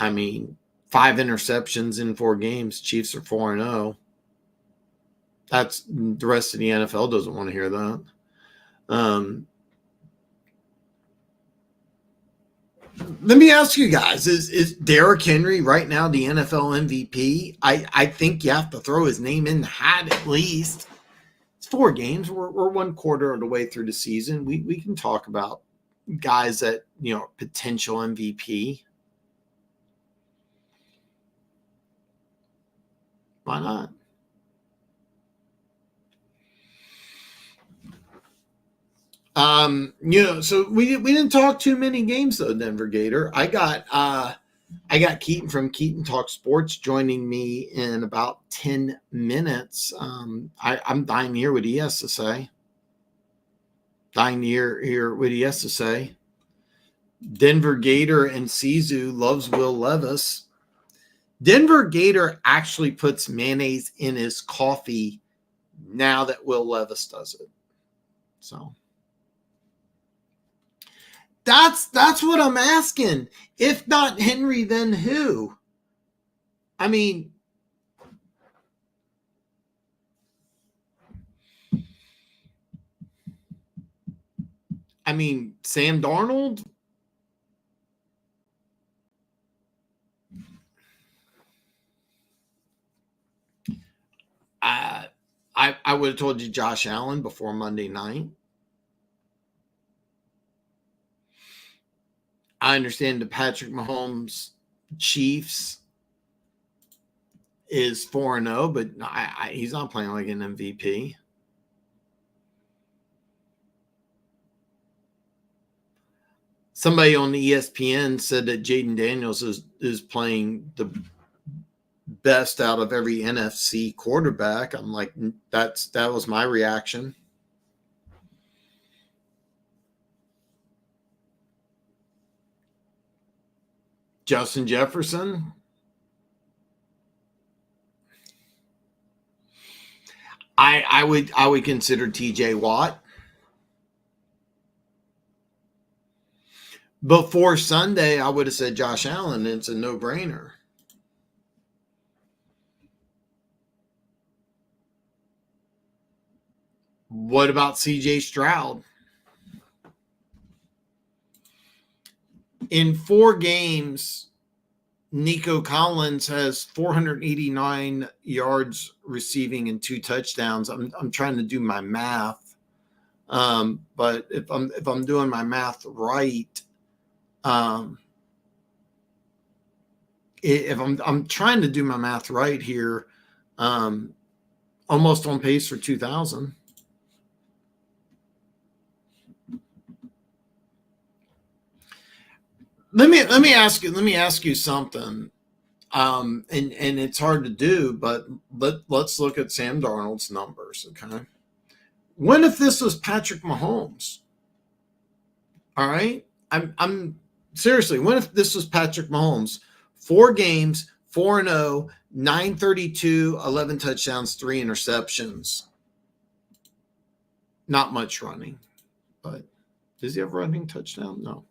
I mean, 5 interceptions in 4 games. Chiefs are 4-0. That's the rest of the NFL doesn't want to hear that. Let me ask you guys, is Derrick Henry right now the NFL MVP? I think you have to throw his name in the hat at least. It's 4 games. We're 1/4 of the way through the season. We can talk about guys that, potential MVP. Why not? So we didn't talk too many games though, Denver Gator. I got Keaton from Keaton Talk Sports joining me in about 10 minutes. I'm dying to hear what he has to say. Hear what he has to say. Denver Gator and Sisu loves Will Levis. Denver Gator actually puts mayonnaise in his coffee now that Will Levis does it. So that's what I'm asking. If not Henry, then who? I mean, Sam Darnold. I would have told you Josh Allen before Monday night. I understand the Patrick Mahomes Chiefs is 4-0, but he's not playing like an MVP. Somebody on the ESPN said that Jaden Daniels is playing the best out of every NFC quarterback. I'm like, that was my reaction. Justin Jefferson. I would consider TJ Watt. Before Sunday, I would have said Josh Allen. It's a no-brainer. What about CJ Stroud? In 4 games, Nico Collins has 489 yards receiving and 2 touchdowns. I'm trying to do my math, but if I'm doing my math right, if I'm trying to do my math right here, almost on pace for 2,000. Let me ask you something. And it's hard to do, but let's look at Sam Darnold's numbers, okay? What if this was Patrick Mahomes? All right? I'm seriously, what if this was Patrick Mahomes? 4 games, 4-0, 932, 11 touchdowns, 3 interceptions. Not much running, but does he have a running touchdown? No.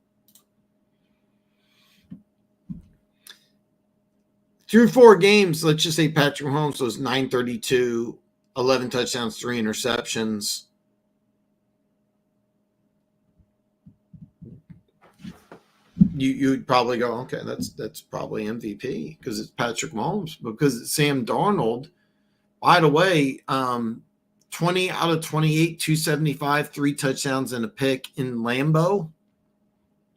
Through 4 games, let's just say Patrick Mahomes was 932, 11 touchdowns, 3 interceptions. You'd probably go, okay, that's probably MVP because it's Patrick Mahomes. Because it's Sam Darnold, by the way, 20 out of 28, 275, 3 touchdowns and a pick in Lambeau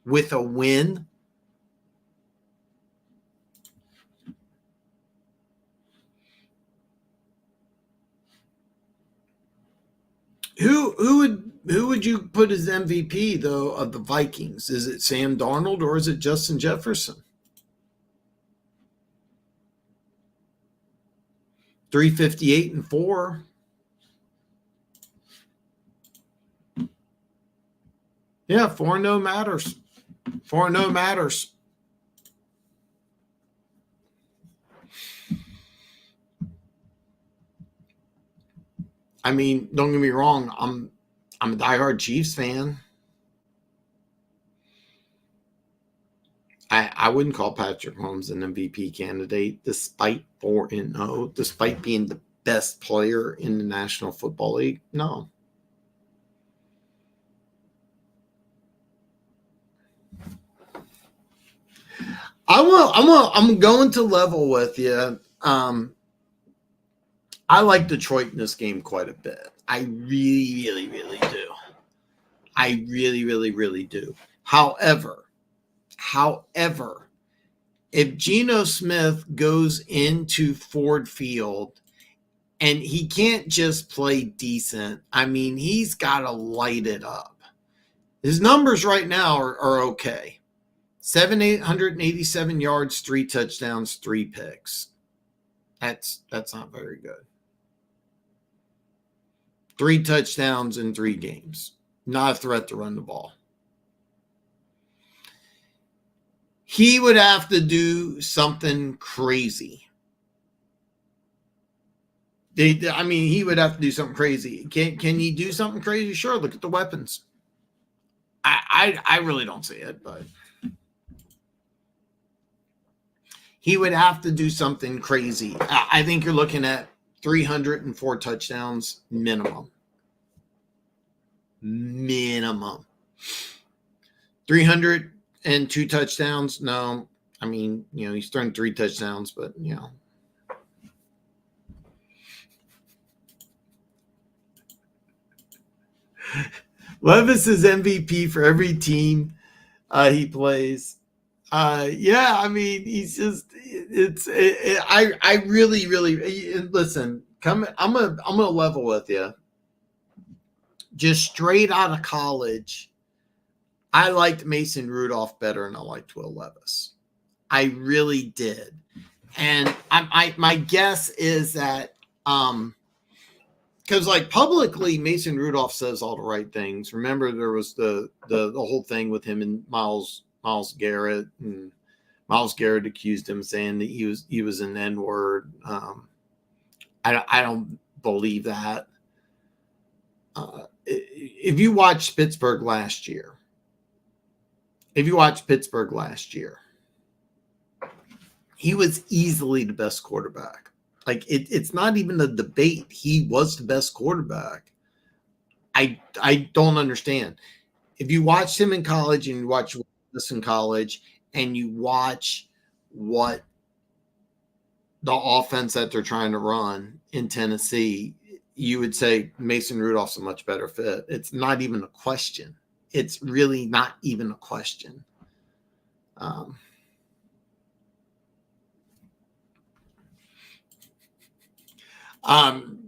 with a win. Who would you put as MVP though of the Vikings? Is it Sam Darnold or is it Justin Jefferson? 358 and 4. Yeah, 4-0 matters. 4-0 matters. I mean, don't get me wrong. I'm a diehard Chiefs fan. I wouldn't call Patrick Mahomes an MVP candidate, despite 4-0, despite being the best player in the National Football League. No. I'm going to level with you. I like Detroit in this game quite a bit. I really, really, really do. I really, really, really do. However, if Geno Smith goes into Ford Field and he can't just play decent, I mean, he's got to light it up. His numbers right now are okay. 887 yards, 3 touchdowns, 3 picks. That's not very good. 3 touchdowns in 3 games. Not a threat to run the ball. He would have to do something crazy. He would have to do something crazy. Can he do something crazy? Sure, look at the weapons. I really don't see it, but he would have to do something crazy. I think you're looking at 304 touchdowns minimum. 302 touchdowns? No. I mean, he's thrown 3 touchdowns, but, Levis is MVP for every team he plays. Yeah, I mean, he's just I really listen. I'm gonna level with you. Just straight out of college, I liked Mason Rudolph better than I liked Will Levis. I really did. And my guess is that because like publicly Mason Rudolph says all the right things. Remember there was the whole thing with him and Miles Garrett, and Miles Garrett accused him saying that he was an N-word. I don't believe that. If you watched Pittsburgh last year, he was easily the best quarterback. Like it's not even a debate. He was the best quarterback. I don't understand. If you watched him in college and you watch this in college and you watch what the offense that they're trying to run in Tennessee, you would say Mason Rudolph's a much better fit. It's not even a question. It's really not even a question.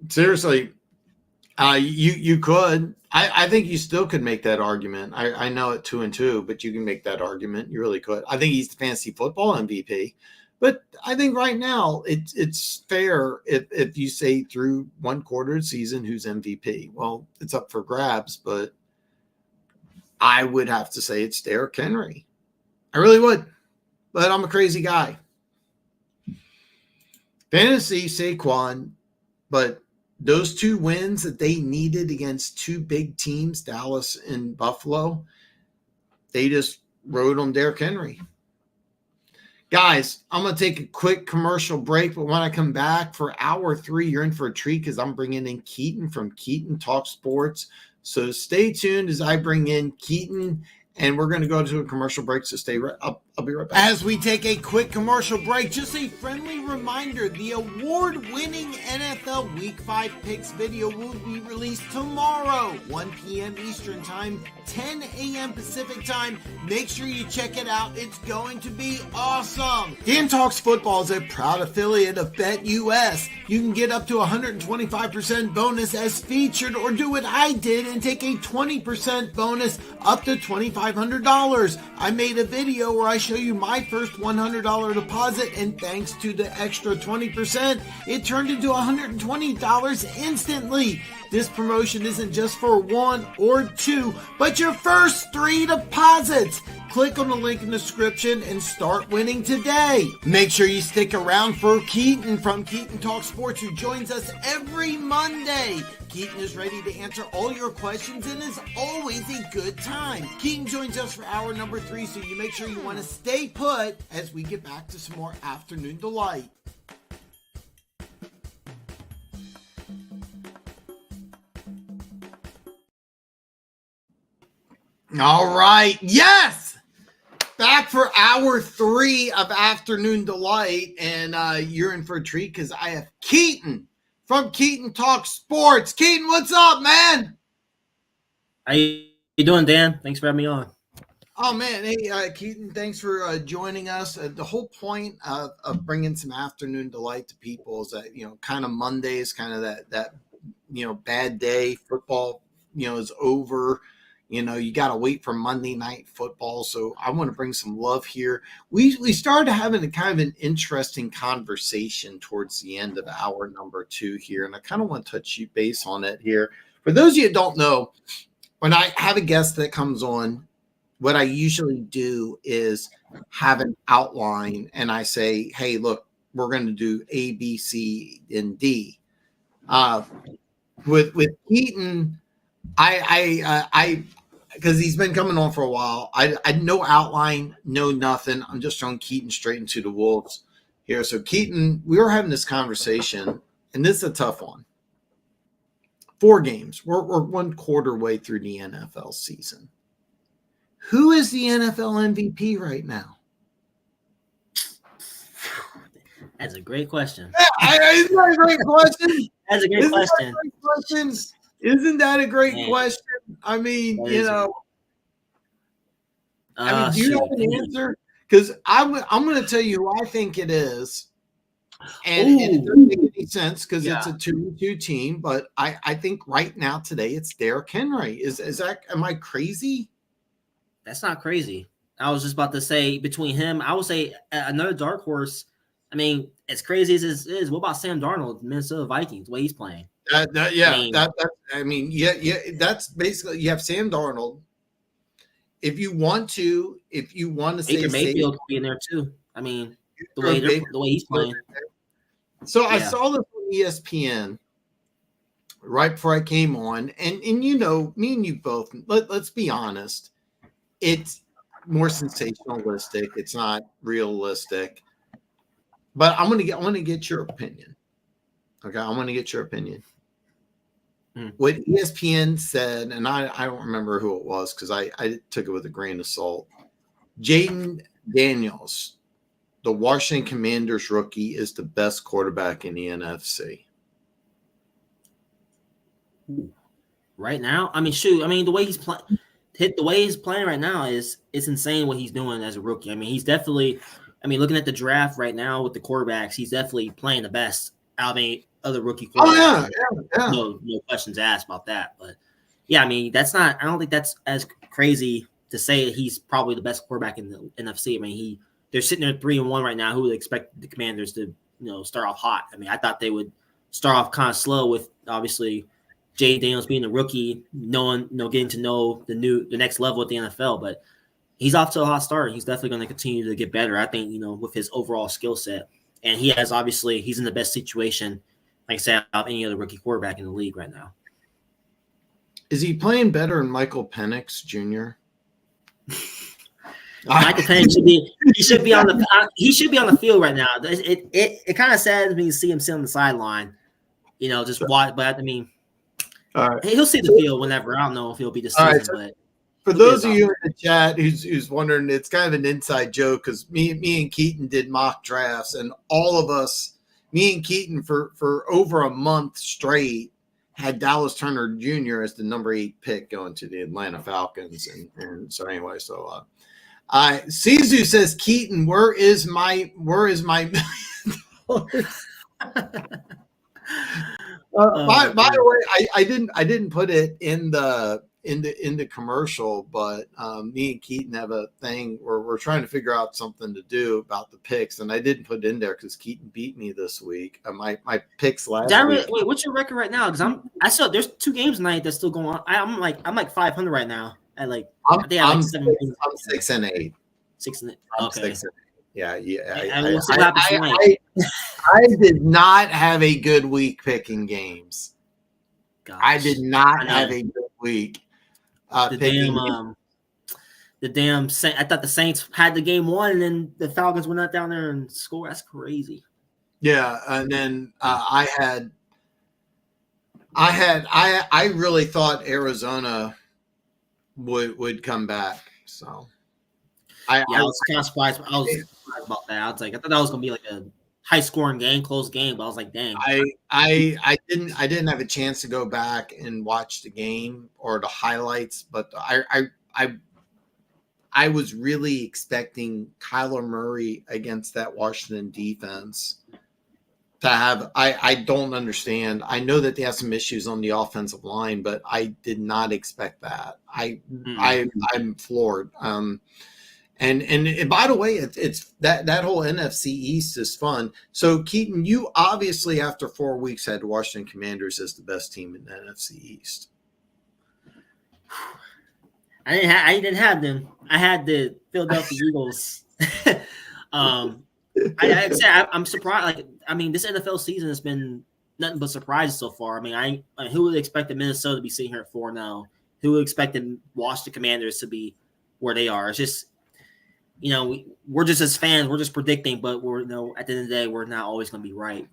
Seriously, you could. I think you still could make that argument. I know it 2-2, but you can make that argument. You really could. I think he's the fantasy football MVP. But I think right now it's fair if you say through one quarter of the season who's MVP. Well, it's up for grabs, but I would have to say it's Derrick Henry. I really would, but I'm a crazy guy. Fantasy, Saquon, but those two wins that they needed against two big teams, Dallas and Buffalo, they just rode on Derrick Henry. Guys, I'm going to take a quick commercial break, but when I come back for hour 3, you're in for a treat because I'm bringing in Keaton from Keaton Talk Sports. So stay tuned as I bring in Keaton, and we're going to go to a commercial break, so stay right up. I'll be right back. As we take a quick commercial break, just a friendly reminder, the award-winning NFL Week 5 Picks video will be released tomorrow, 1 p.m. Eastern Time, 10 a.m. Pacific Time. Make sure you check it out. It's going to be awesome. Dan Talks Football is a proud affiliate of BetUS. You can get up to 125% bonus as featured, or do what I did and take a 20% bonus up to $2,500. I made a video where I show you my first $100 deposit, and thanks to the extra 20%, it turned into $120 instantly. This promotion isn't just for 1 or 2, but your first 3 deposits. Click on the link in the description and start winning today. Make sure you stick around for Keaton from Keaton Talk Sports, who joins us every Monday. Keaton is ready to answer all your questions and is always a good time. Keaton joins us for hour number 3, so you make sure you want to stay put as we get back to some more Afternoon Delight. All right. Yes. Back for hour 3 of Afternoon Delight. And you're in for a treat because I have Keaton from Keaton Talk Sports. Keaton, what's up, man? How you doing, Dan? Thanks for having me on. Oh, man. Hey, Keaton, thanks for joining us. The whole point of bringing some Afternoon Delight to people is that, kind of Monday is kind of that bad day. Football, is over. You got to wait for Monday Night Football. So I want to bring some love here. We started having a kind of an interesting conversation towards the end of hour number 2 here. And I kind of want to touch base on it here. For those of you that don't know, when I have a guest that comes on, what I usually do is have an outline and I say, hey, look, we're going to do A, B, C, and D. With Keaton, I because he's been coming on for a while. I no outline, no nothing. I'm just throwing Keaton straight into the wolves here. So Keaton, we were having this conversation, and this is a tough one. 4 games. We're 1 quarter way through the NFL season. Who is the NFL MVP right now? That's a great question. Isn't that a great question? That's a great question. Isn't that a great question? I mean, That you is- know, do you shoot. have an answer? Because I'm going to tell you who I think it is. And it doesn't make any sense because it's a 2-2 team. But I think right now today it's Derrick Henry. Is that? Am I crazy? That's not crazy. I was just about to say between him, I would say another dark horse. I mean, as crazy as this is, what about Sam Darnold, Minnesota Vikings, the way he's playing? I mean, that's basically you have Sam Darnold. If you want to say Baker Mayfield could be in there too. I mean, the way he's playing. So I saw this on ESPN right before I came on, and you know, me and you both. Let's be honest, it's more sensationalistic. It's not realistic. But I want to get your opinion. Okay, I want to get your opinion. What ESPN said, and I don't remember who it was because I took it with a grain of salt. Jaden Daniels, the Washington Commanders rookie, is the best quarterback in the NFC. Right now, I mean, shoot, I mean, the way he's playing right now it's insane what he's doing as a rookie. I mean, he's definitely, I mean, looking at the draft right now with the quarterbacks, he's definitely playing the best out of any other rookie quarterback. Yeah. No questions asked about that. But yeah, I mean, I don't think that's as crazy to say he's probably the best quarterback in the NFC. I mean, they're sitting there 3-1 right now. Who would expect the Commanders to, start off hot? I mean, I thought they would start off kind of slow with obviously Jay Daniels being a rookie, getting to know the next level at the NFL, but he's off to a hot start. He's definitely going to continue to get better. I think, with his overall skill set, and he's in the best situation, like I said, of any other rookie quarterback in the league right now. Is he playing better than Michael Penix Jr.? Michael Penix should be on the field right now. It kind of saddens me to see him sit on the sideline, just watch. But I mean, all right, he'll see the field whenever. I don't know if he'll be this season, but for those of you in the chat who's wondering, it's kind of an inside joke because me and Keaton did mock drafts, and all of us, me and Keaton, for over a month straight, had Dallas Turner Jr. as the number 8 pick going to the Atlanta Falcons, and so anyway, Sisu says, Keaton, where is my $1 million? By the way, I didn't put it in the commercial, but me and Keaton have a thing where we're trying to figure out something to do about the picks, and I didn't put it in there because Keaton beat me this week. My picks last week. Wait, what's your record right now? Because I saw there's 2 games tonight that's still going on. I'm like 500 right now. I'm 6-8. 6-8. Okay. 6-8. Yeah. I did not have a good week picking games. Gosh, I did not have a good week. The damn I thought the Saints had the game won, and then the Falcons went out down there and scored. That's crazy. Yeah, and then I really thought Arizona would come back. So I was kind of surprised. I was surprised about that. I thought that was gonna be like a high scoring game, close game, but I was like, dang. I didn't have a chance to go back and watch the game or the highlights, but I was really expecting Kyler Murray against that Washington defense to have. I don't understand. I know that they have some issues on the offensive line, but I did not expect that. I'm floored. And by the way, it's that whole NFC East is fun. So Keaton, you obviously after 4 weeks had Washington Commanders as the best team in the NFC East. I didn't have them. I had the Philadelphia Eagles. I'm surprised. This NFL season has been nothing but surprises so far. I mean, who would expect Minnesota to be sitting here at 4-0? Who would expect the Washington Commanders to be where they are? It's just, we're just as fans, we're just predicting, but we're at the end of the day, we're not always going to be right.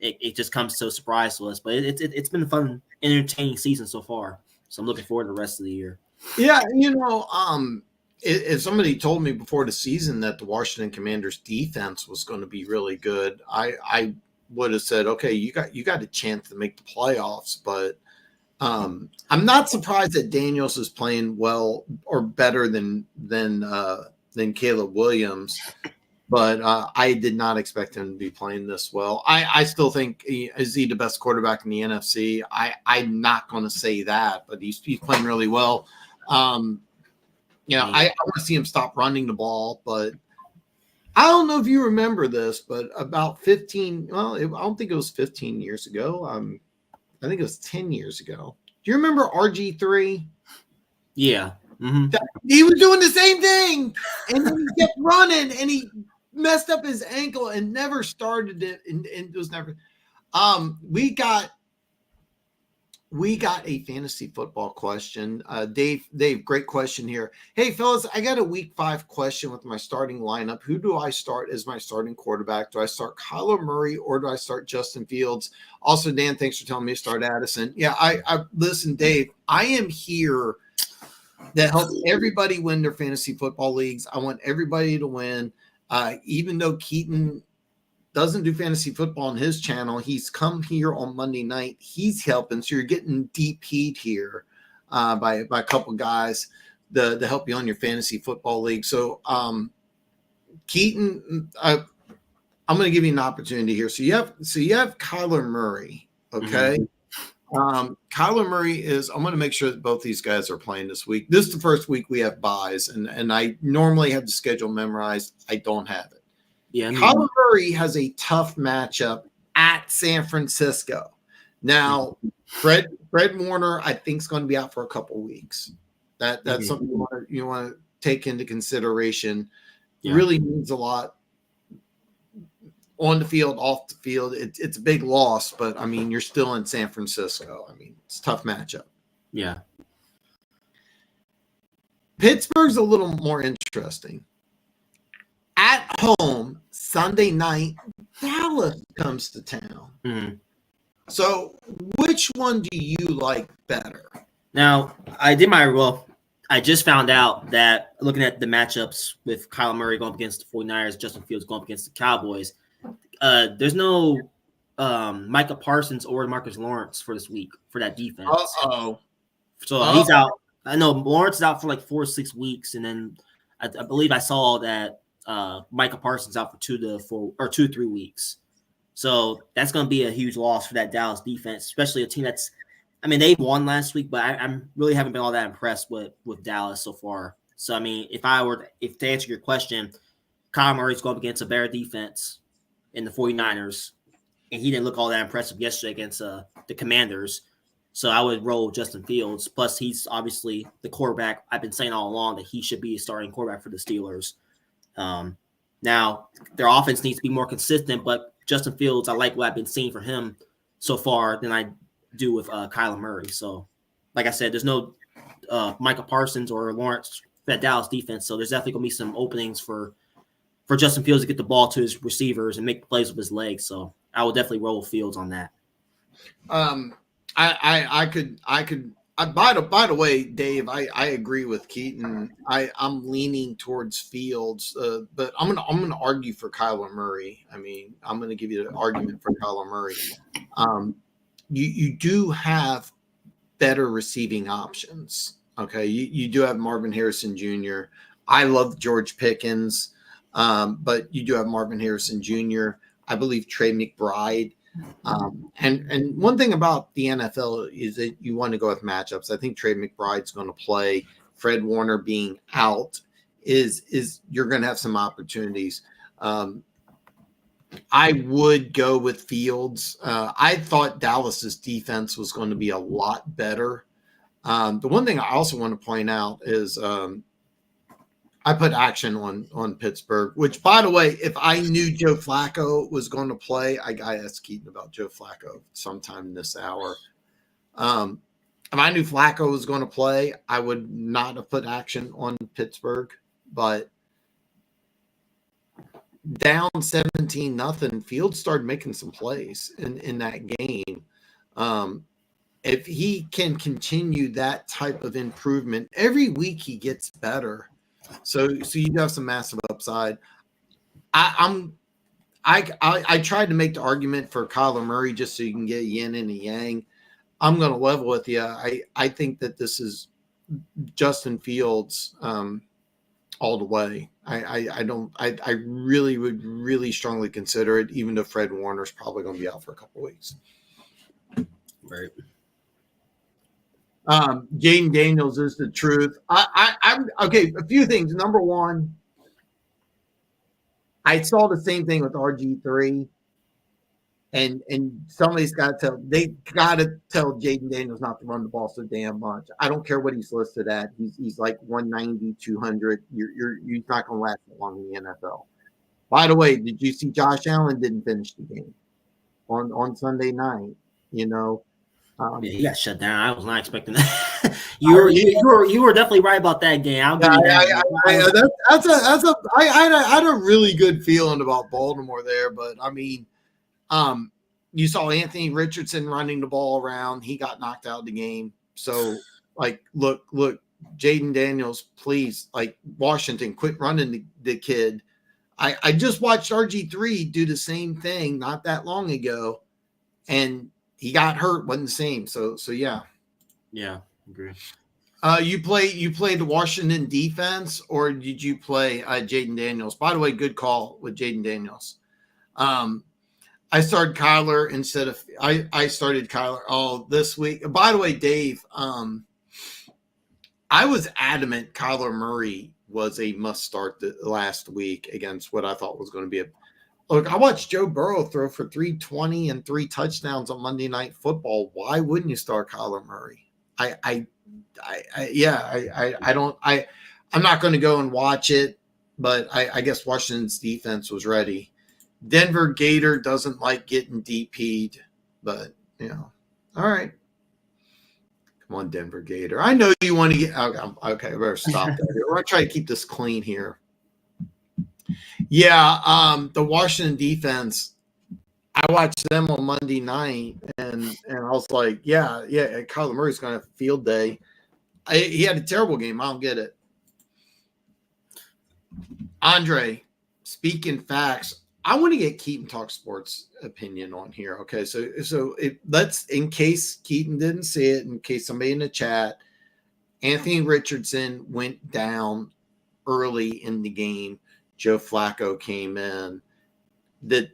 It just comes to a surprise to us. But it's been a fun, entertaining season so far. So I'm looking forward to the rest of the year. Yeah, if somebody told me before the season that the Washington Commanders defense was going to be really good, I would have said, okay, you got a chance to make the playoffs, but I'm not surprised that Daniels is playing well or better than Daniels is playing well or better than Caleb Williams, but I did not expect him to be playing this well. I still think is he the best quarterback in the NFC? I'm not going to say that, but he's playing really well. I want to see him stop running the ball, but I don't know if you remember this, but about 15, well, I don't think it was 15 years ago. I think it was 10 years ago. Do you remember RG3? Yeah. Mm-hmm. He was doing the same thing, and then he kept running, and he messed up his ankle and never started it, and it was never. We got a fantasy football question. Dave, great question here. Hey, fellas, I got a week 5 question with my starting lineup. Who do I start as my starting quarterback? Do I start Kyler Murray or do I start Justin Fields? Also, Dan, thanks for telling me to start Addison. Yeah, I listen, Dave, I am here to help everybody win their fantasy football leagues. I want everybody to win. Even though Keaton doesn't do fantasy football on his channel, he's come here on Monday night. He's helping. So you're getting DP'd here by a couple guys to help you on your fantasy football league. So Keaton, I'm going to give you an opportunity here. So you have Kyler Murray. Okay. Mm-hmm. Kyler Murray I'm going to make sure that both these guys are playing this week. This is the first week we have buys, and I normally have the schedule memorized. I don't have it. Yeah, Kyler Murray has a tough matchup at San Francisco. Now, Fred Warner, I think, is going to be out for a couple weeks. That's something you want to take into consideration. Yeah. Really means a lot on the field, off the field. It's a big loss, but I mean, you're still in San Francisco. I mean, it's a tough matchup. Yeah. Pittsburgh's a little more interesting. At home, Sunday night, Dallas comes to town. Mm-hmm. So which one do you like better? Now, I just found out that looking at the matchups with Kyler Murray going up against the 49ers, Justin Fields going up against the Cowboys, there's no Micah Parsons or Marcus Lawrence for this week for that defense. He's out. I know Lawrence is out for like 4 or 6 weeks, and then I believe I saw that Micah Parsons out for 2 to 3 weeks. So that's going to be a huge loss for that Dallas defense, especially a team that's, I mean, they won last week, but I really haven't been all that impressed with Dallas so far. So, I mean, if to answer your question, Kyler Murray's going up against a better defense in the 49ers, and he didn't look all that impressive yesterday against the Commanders. So I would roll Justin Fields. Plus, he's obviously the quarterback. I've been saying all along that he should be a starting quarterback for the Steelers. Now, their offense needs to be more consistent, but Justin Fields, I like what I've been seeing for him so far than I do with Kyler Murray. So, like I said, there's no Micah Parsons or Lawrence for that Dallas defense, so there's definitely going to be some openings for Justin Fields to get the ball to his receivers and make plays with his legs. So I will definitely roll Fields on that. I could. By the way, Dave, I agree with Keaton. I'm leaning towards Fields, but I'm gonna argue for Kyler Murray. I mean, I'm gonna give you the argument for Kyler Murray. You do have better receiving options. Okay, you do have Marvin Harrison Jr. I love George Pickens, but you do have Marvin Harrison Jr. I believe Trey McBride. And one thing about the NFL is that you want to go with matchups. I think Trey McBride's going to play. Fred Warner being out is you're going to have some opportunities. I would go with Fields. I thought Dallas's defense was going to be a lot better. The one thing I also want to point out is I put action on Pittsburgh, which, by the way, if I knew Joe Flacco was going to play, I asked Keaton about Joe Flacco sometime this hour. If I knew Flacco was going to play, I would not have put action on Pittsburgh. But down 17-0, Fields started making some plays in that game. If he can continue that type of improvement, every week he gets better. So you have some massive upside. I tried to make the argument for Kyler Murray just so you can get yin and a yang. I'm going to level with you. I think that this is Justin Fields all the way. I really would really strongly consider it, even though Fred Warner's probably going to be out for a couple of weeks. Right. Jaden Daniels is the truth. I'm okay. A few things. Number one, I saw the same thing with RG3. And somebody's got to tell Jaden Daniels not to run the ball so damn much. I don't care what he's listed at. He's like 190, 200. You're not going to last that long in the NFL. By the way, did you see Josh Allen didn't finish the game on Sunday night? Yeah, he got shut down. I was not expecting that. you were definitely right about that game. I'll give you that. I had a really good feeling about Baltimore there, but I mean. You saw Anthony Richardson running the ball around. He got knocked out of the game. So, like, look, Jaden Daniels, please, like, Washington, quit running the kid. I just watched RG3 do the same thing not that long ago, and he got hurt, wasn't the same. So yeah. Yeah, agree. You play the Washington defense, or did you play Jaden Daniels? By the way, good call with Jaden Daniels. I started Kyler instead of I started Kyler this week. By the way, Dave, I was adamant Kyler Murray was a must start last week against what I thought was going to be look. I watched Joe Burrow throw for 320 and 3 touchdowns on Monday Night Football. Why wouldn't you start Kyler Murray? I'm not going to go and watch it, but I guess Washington's defense was ready. Denver Gator doesn't like getting DP'd, but, all right. Come on, Denver Gator. I know you want to get – okay, I better stop that. We're going to try to keep this clean here. Yeah, the Washington defense, I watched them on Monday night, and I was like, yeah, Kyler Murray's going to have a field day. He had a terrible game. I don't get it. Andre, speaking facts, I want to get Keaton Talk Sports opinion on here. Okay, so let's, in case Keaton didn't see it, in case somebody in the chat, Anthony Richardson went down early in the game. Joe Flacco came in. The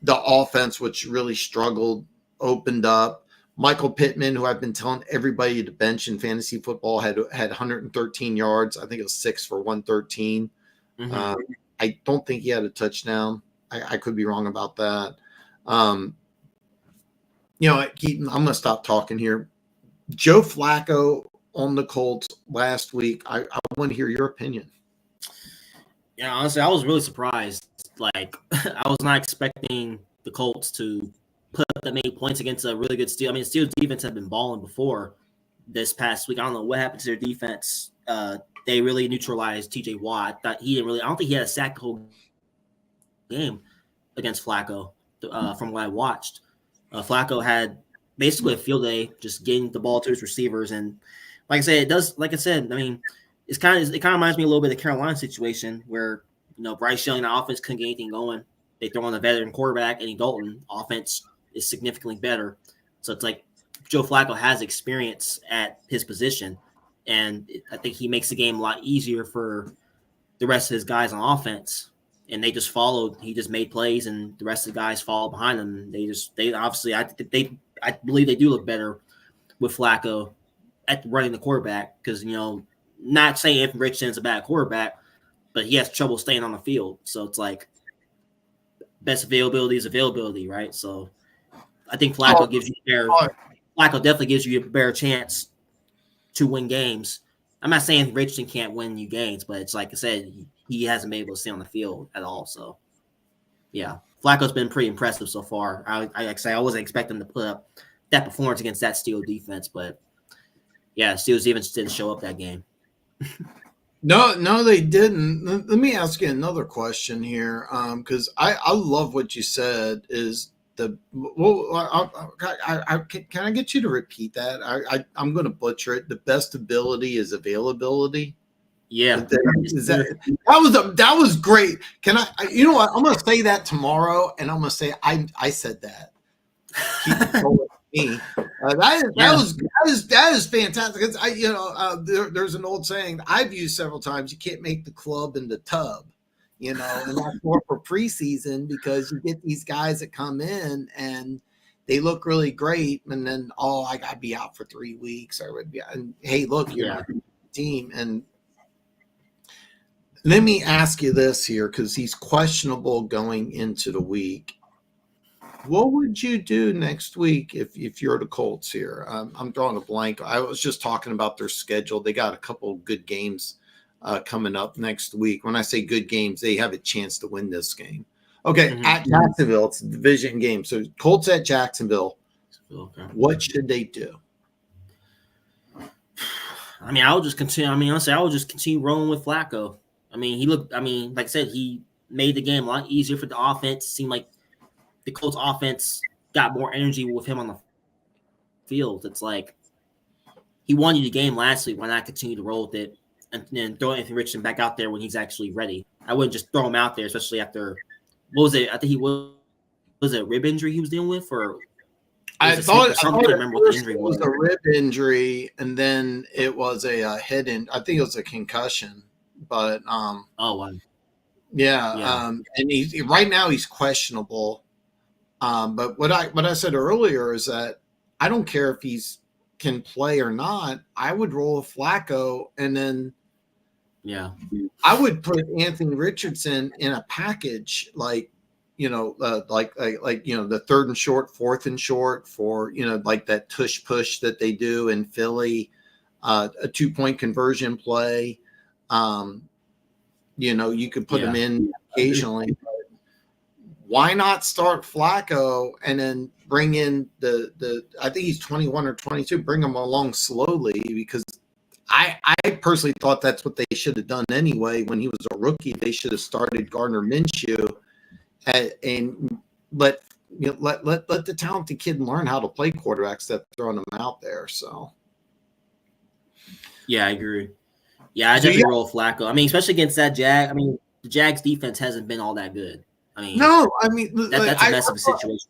offense, which really struggled, opened up. Michael Pittman, who I've been telling everybody to bench in fantasy football, had 113 yards. I think it was 6 for 113. Mm-hmm. I don't think he had a touchdown. I could be wrong about that. Keaton, I'm going to stop talking here. Joe Flacco on the Colts last week. I want to hear your opinion. Yeah, honestly, I was really surprised. Like, I was not expecting the Colts to put up that many points against a really good Steelers. I mean, the Steelers defense had been balling before this past week. I don't know what happened to their defense. They really neutralized T.J. Watt. I don't think he had a sack the whole game against Flacco from what I watched. Flacco had basically a field day just getting the ball to his receivers. And like I said, I mean, it kind of reminds me a little bit of the Carolina situation where, Bryce Young, the offense couldn't get anything going. They throw on a veteran quarterback, Andy Dalton. Offense is significantly better. So it's like Joe Flacco has experience at his position. And I think he makes the game a lot easier for the rest of his guys on offense. And they just followed. He just made plays, and the rest of the guys followed behind him. They obviously, I believe they do look better with Flacco at running the quarterback because, not saying Anthony Richardson's a bad quarterback, but he has trouble staying on the field. So it's like best availability is availability, right? So I think Flacco definitely gives you a better chance to win games. I'm not saying Richardson can't win you games, but it's like I said, he hasn't been able to stay on the field at all. So, yeah, Flacco's been pretty impressive so far. I wasn't expecting him to put up that performance against that Steelers defense, but yeah, Steelers defense didn't show up that game. No, they didn't. Let me ask you another question here, because I love what you said. Can I get you to repeat that? I'm going to butcher it. The best ability is availability. Yeah, that was great. Can I? You know what? I'm going to say that tomorrow, and I'm going to say I said that. me. That is fantastic. There's an old saying I've used several times. You can't make the club in the tub, and that's more for preseason because you get these guys that come in and they look really great, and then I got to be out for 3 weeks. And hey, look, you're not the team. And let me ask you this here because he's questionable going into the week. What would you do next week if you're the Colts here? I'm drawing a blank. I was just talking about their schedule. They got a couple of good games coming up next week. When I say good games, they have a chance to win this game. Okay, at Jacksonville, it's a division game. So Colts at Jacksonville. Okay. What should they do? I mean, I'll just continue. I mean, honestly, I will just continue rolling with Flacco. I mean, like I said, he made the game a lot easier for the offense. It seemed like the Colts offense got more energy with him on the field. It's like he won you the game last week. Why not continue to roll with it and then throw Anthony Richardson back out there when he's actually ready? I wouldn't just throw him out there, especially after what was it? I think was it a rib injury he was dealing with, or I thought it was a rib injury, and then it was a head in. I think it was a concussion, but oh wow. Yeah. And he's right now he's questionable. But what I said earlier is that I don't care if he's can play or not. I would roll a Flacco, and then I would put Anthony Richardson in a package like the third and short, fourth and short for like that tush push that they do in Philly, a 2-point conversion play. You could put him in occasionally. Why not start Flacco and then bring in the I think he's 21 or 22, bring him along slowly, because I personally thought that's what they should have done anyway. When he was a rookie, they should have started Gardner Minshew and let the talented kid learn how to play quarterback instead of throwing him out there. So yeah, I agree. Yeah, I definitely roll Flacco. I mean, especially against that Jag. I mean, the Jags defense hasn't been all that good. I mean, that's a mess of a situation.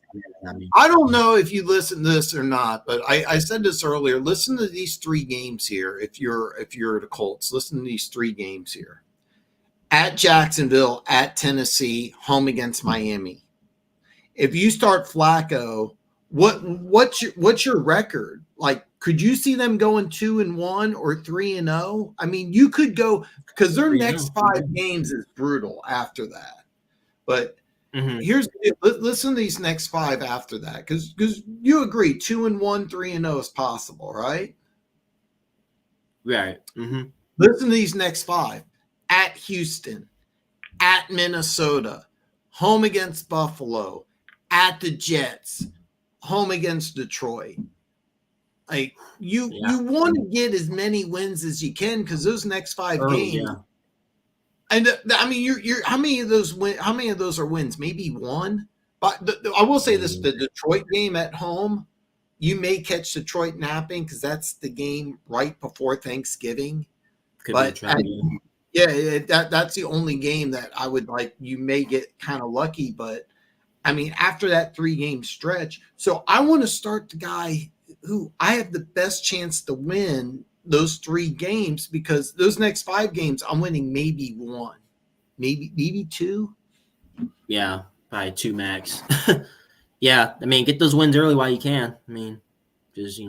I don't know if you listen to this or not, but I said this earlier. Listen to these 3 games here. If you're the Colts, listen to these 3 games here: at Jacksonville, at Tennessee, home against Miami. If you start Flacco, what's your record? Like, could you see them going 2-1 or 3-0? I mean, you could go, because their next 5 games is brutal after that. But listen to these next 5 after that, because you agree 2-1, 3-0 is possible, right? Right. Listen to these next 5: at Houston, at Minnesota, home against Buffalo, at the Jets, home against Detroit. Like you want to get as many wins as you can, because those next 5 games. Yeah. And I mean, you're how many of those are wins? Maybe 1. But I will say this: the Detroit game at home, you may catch Detroit napping because that's the game right before Thanksgiving. That's the only game that I would like. You may get kind of lucky, but I mean, after that 3-game stretch, so I want to start the guy who I have the best chance to win those 3 games, because those next 5 games I'm winning maybe 1, maybe 2. Yeah, probably 2 max. Yeah, I mean, get those wins early while you can. I mean, just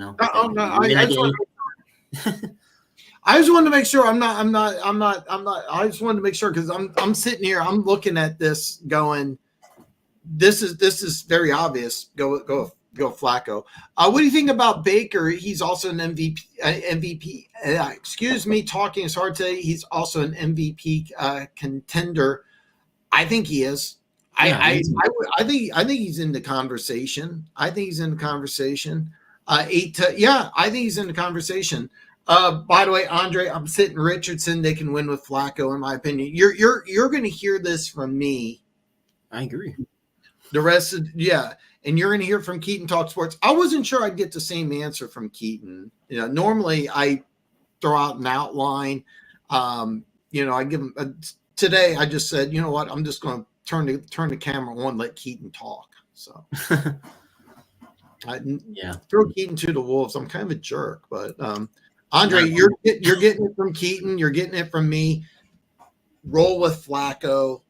I just wanted to make sure I'm not. I just wanted to make sure, because I'm sitting here, I'm looking at this going, this is very obvious. Go Flacco. What do you think about Baker? He's also an MVP. Excuse me, talking is hard today. He's also an MVP contender. I think he is. Yeah, I think he's in the conversation. I think he's in the conversation. I think he's in the conversation. By the way, Andre, I'm sitting Richardson. They can win with Flacco, in my opinion. You're going to hear this from me. I agree. The rest of and you're going to hear from Keaton Talk Sports. I wasn't sure I'd get the same answer from Keaton. Normally I throw out an outline. I give him today. I just said, you know what? I'm just going to turn the camera on, let Keaton talk. So, Throw Keaton to the Wolves. I'm kind of a jerk, but Andre, you're getting it from Keaton. You're getting it from me. Roll with Flacco.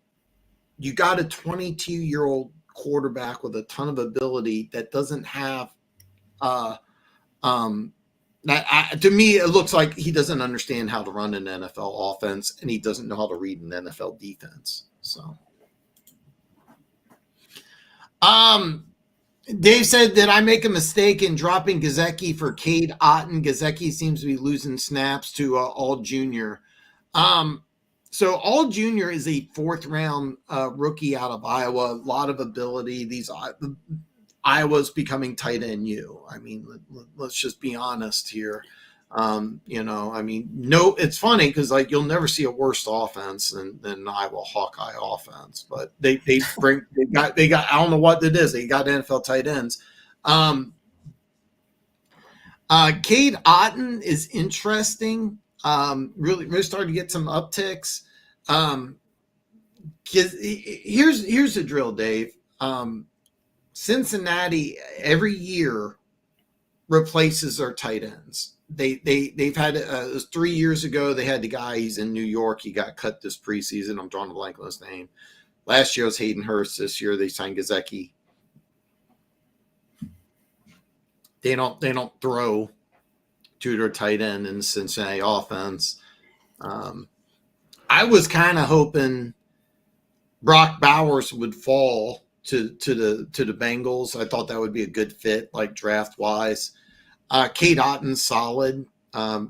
You got a 22-year-old quarterback with a ton of ability that doesn't have to me, it looks like he doesn't understand how to run an NFL offense, and he doesn't know how to read an NFL defense. So, Dave said, did I make a mistake in dropping Gesicki for Cade Otton? Gesicki seems to be losing snaps to All Junior. So All Junior is a 4th-round rookie out of Iowa. A lot of ability. Iowa's becoming tight end U. I mean, let's just be honest here. It's funny because you'll never see a worse offense than Iowa Hawkeye offense, but they got I don't know what it is. They got NFL tight ends. Cade Otton is interesting. Really starting to get some upticks. Here's the drill, Dave. Cincinnati every year replaces their tight ends. They've had it was 3 years ago. They had the guy. He's in New York. He got cut this preseason. I'm drawing a blank on his name. Last year was Hayden Hurst. This year they signed Gesicki. They don't throw to their tight end in the Cincinnati offense. I was kind of hoping Brock Bowers would fall to the Bengals. I thought that would be a good fit, draft wise. Cade Otton's solid. The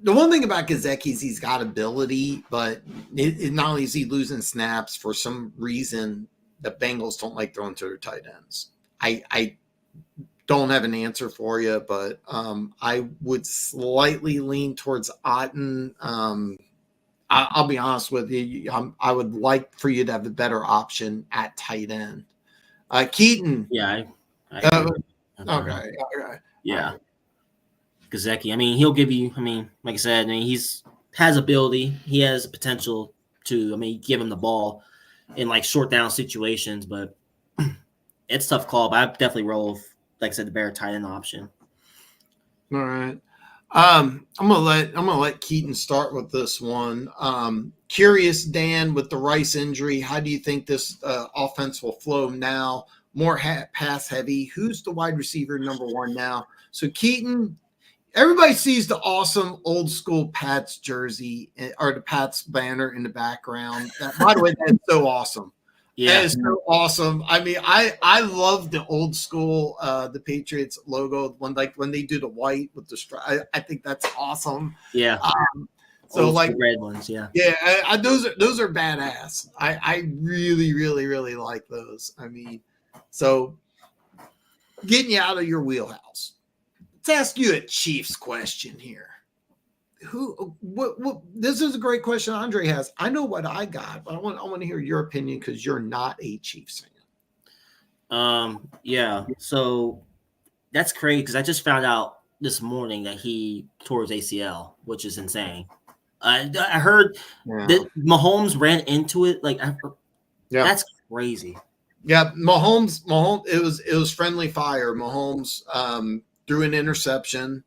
one thing about Gesicki is he's got ability, but not only is he losing snaps, for some reason the Bengals don't like throwing to their tight ends. I don't have an answer for you, but I would slightly lean towards Otton. I'll be honest with you. I would like for you to have a better option at tight end. Keaton. Yeah. Okay. Yeah. Gesicki. I mean, he'll give you, like I said, he's has ability. He has potential to, give him the ball in short down situations, but it's a tough call. But I definitely roll with, like I said, the better tight end option. All right. I'm gonna let Keaton start with this one. Curious, Dan, with the Rice injury, how do you think this offense will flow now? More pass heavy. Who's the wide receiver number 1 now? So Keaton, everybody sees the awesome old school Pats jersey or the Pats banner in the background. By the way, that's so awesome. Yeah, that is so awesome. I love the old school, the Patriots logo when they do the white with the stripe. I think that's awesome. Yeah. So red ones, yeah. Yeah, those are badass. I really, really, really like those. So getting you out of your wheelhouse. Let's ask you a Chiefs question here. What this is a great question Andre has. I know what I got, but I want to hear your opinion because you're not a Chiefs fan. Yeah. So that's crazy because I just found out this morning that he tore his ACL, which is insane. I heard that Mahomes ran into it. That's crazy. Yeah, Mahomes. It was friendly fire. Mahomes threw an interception.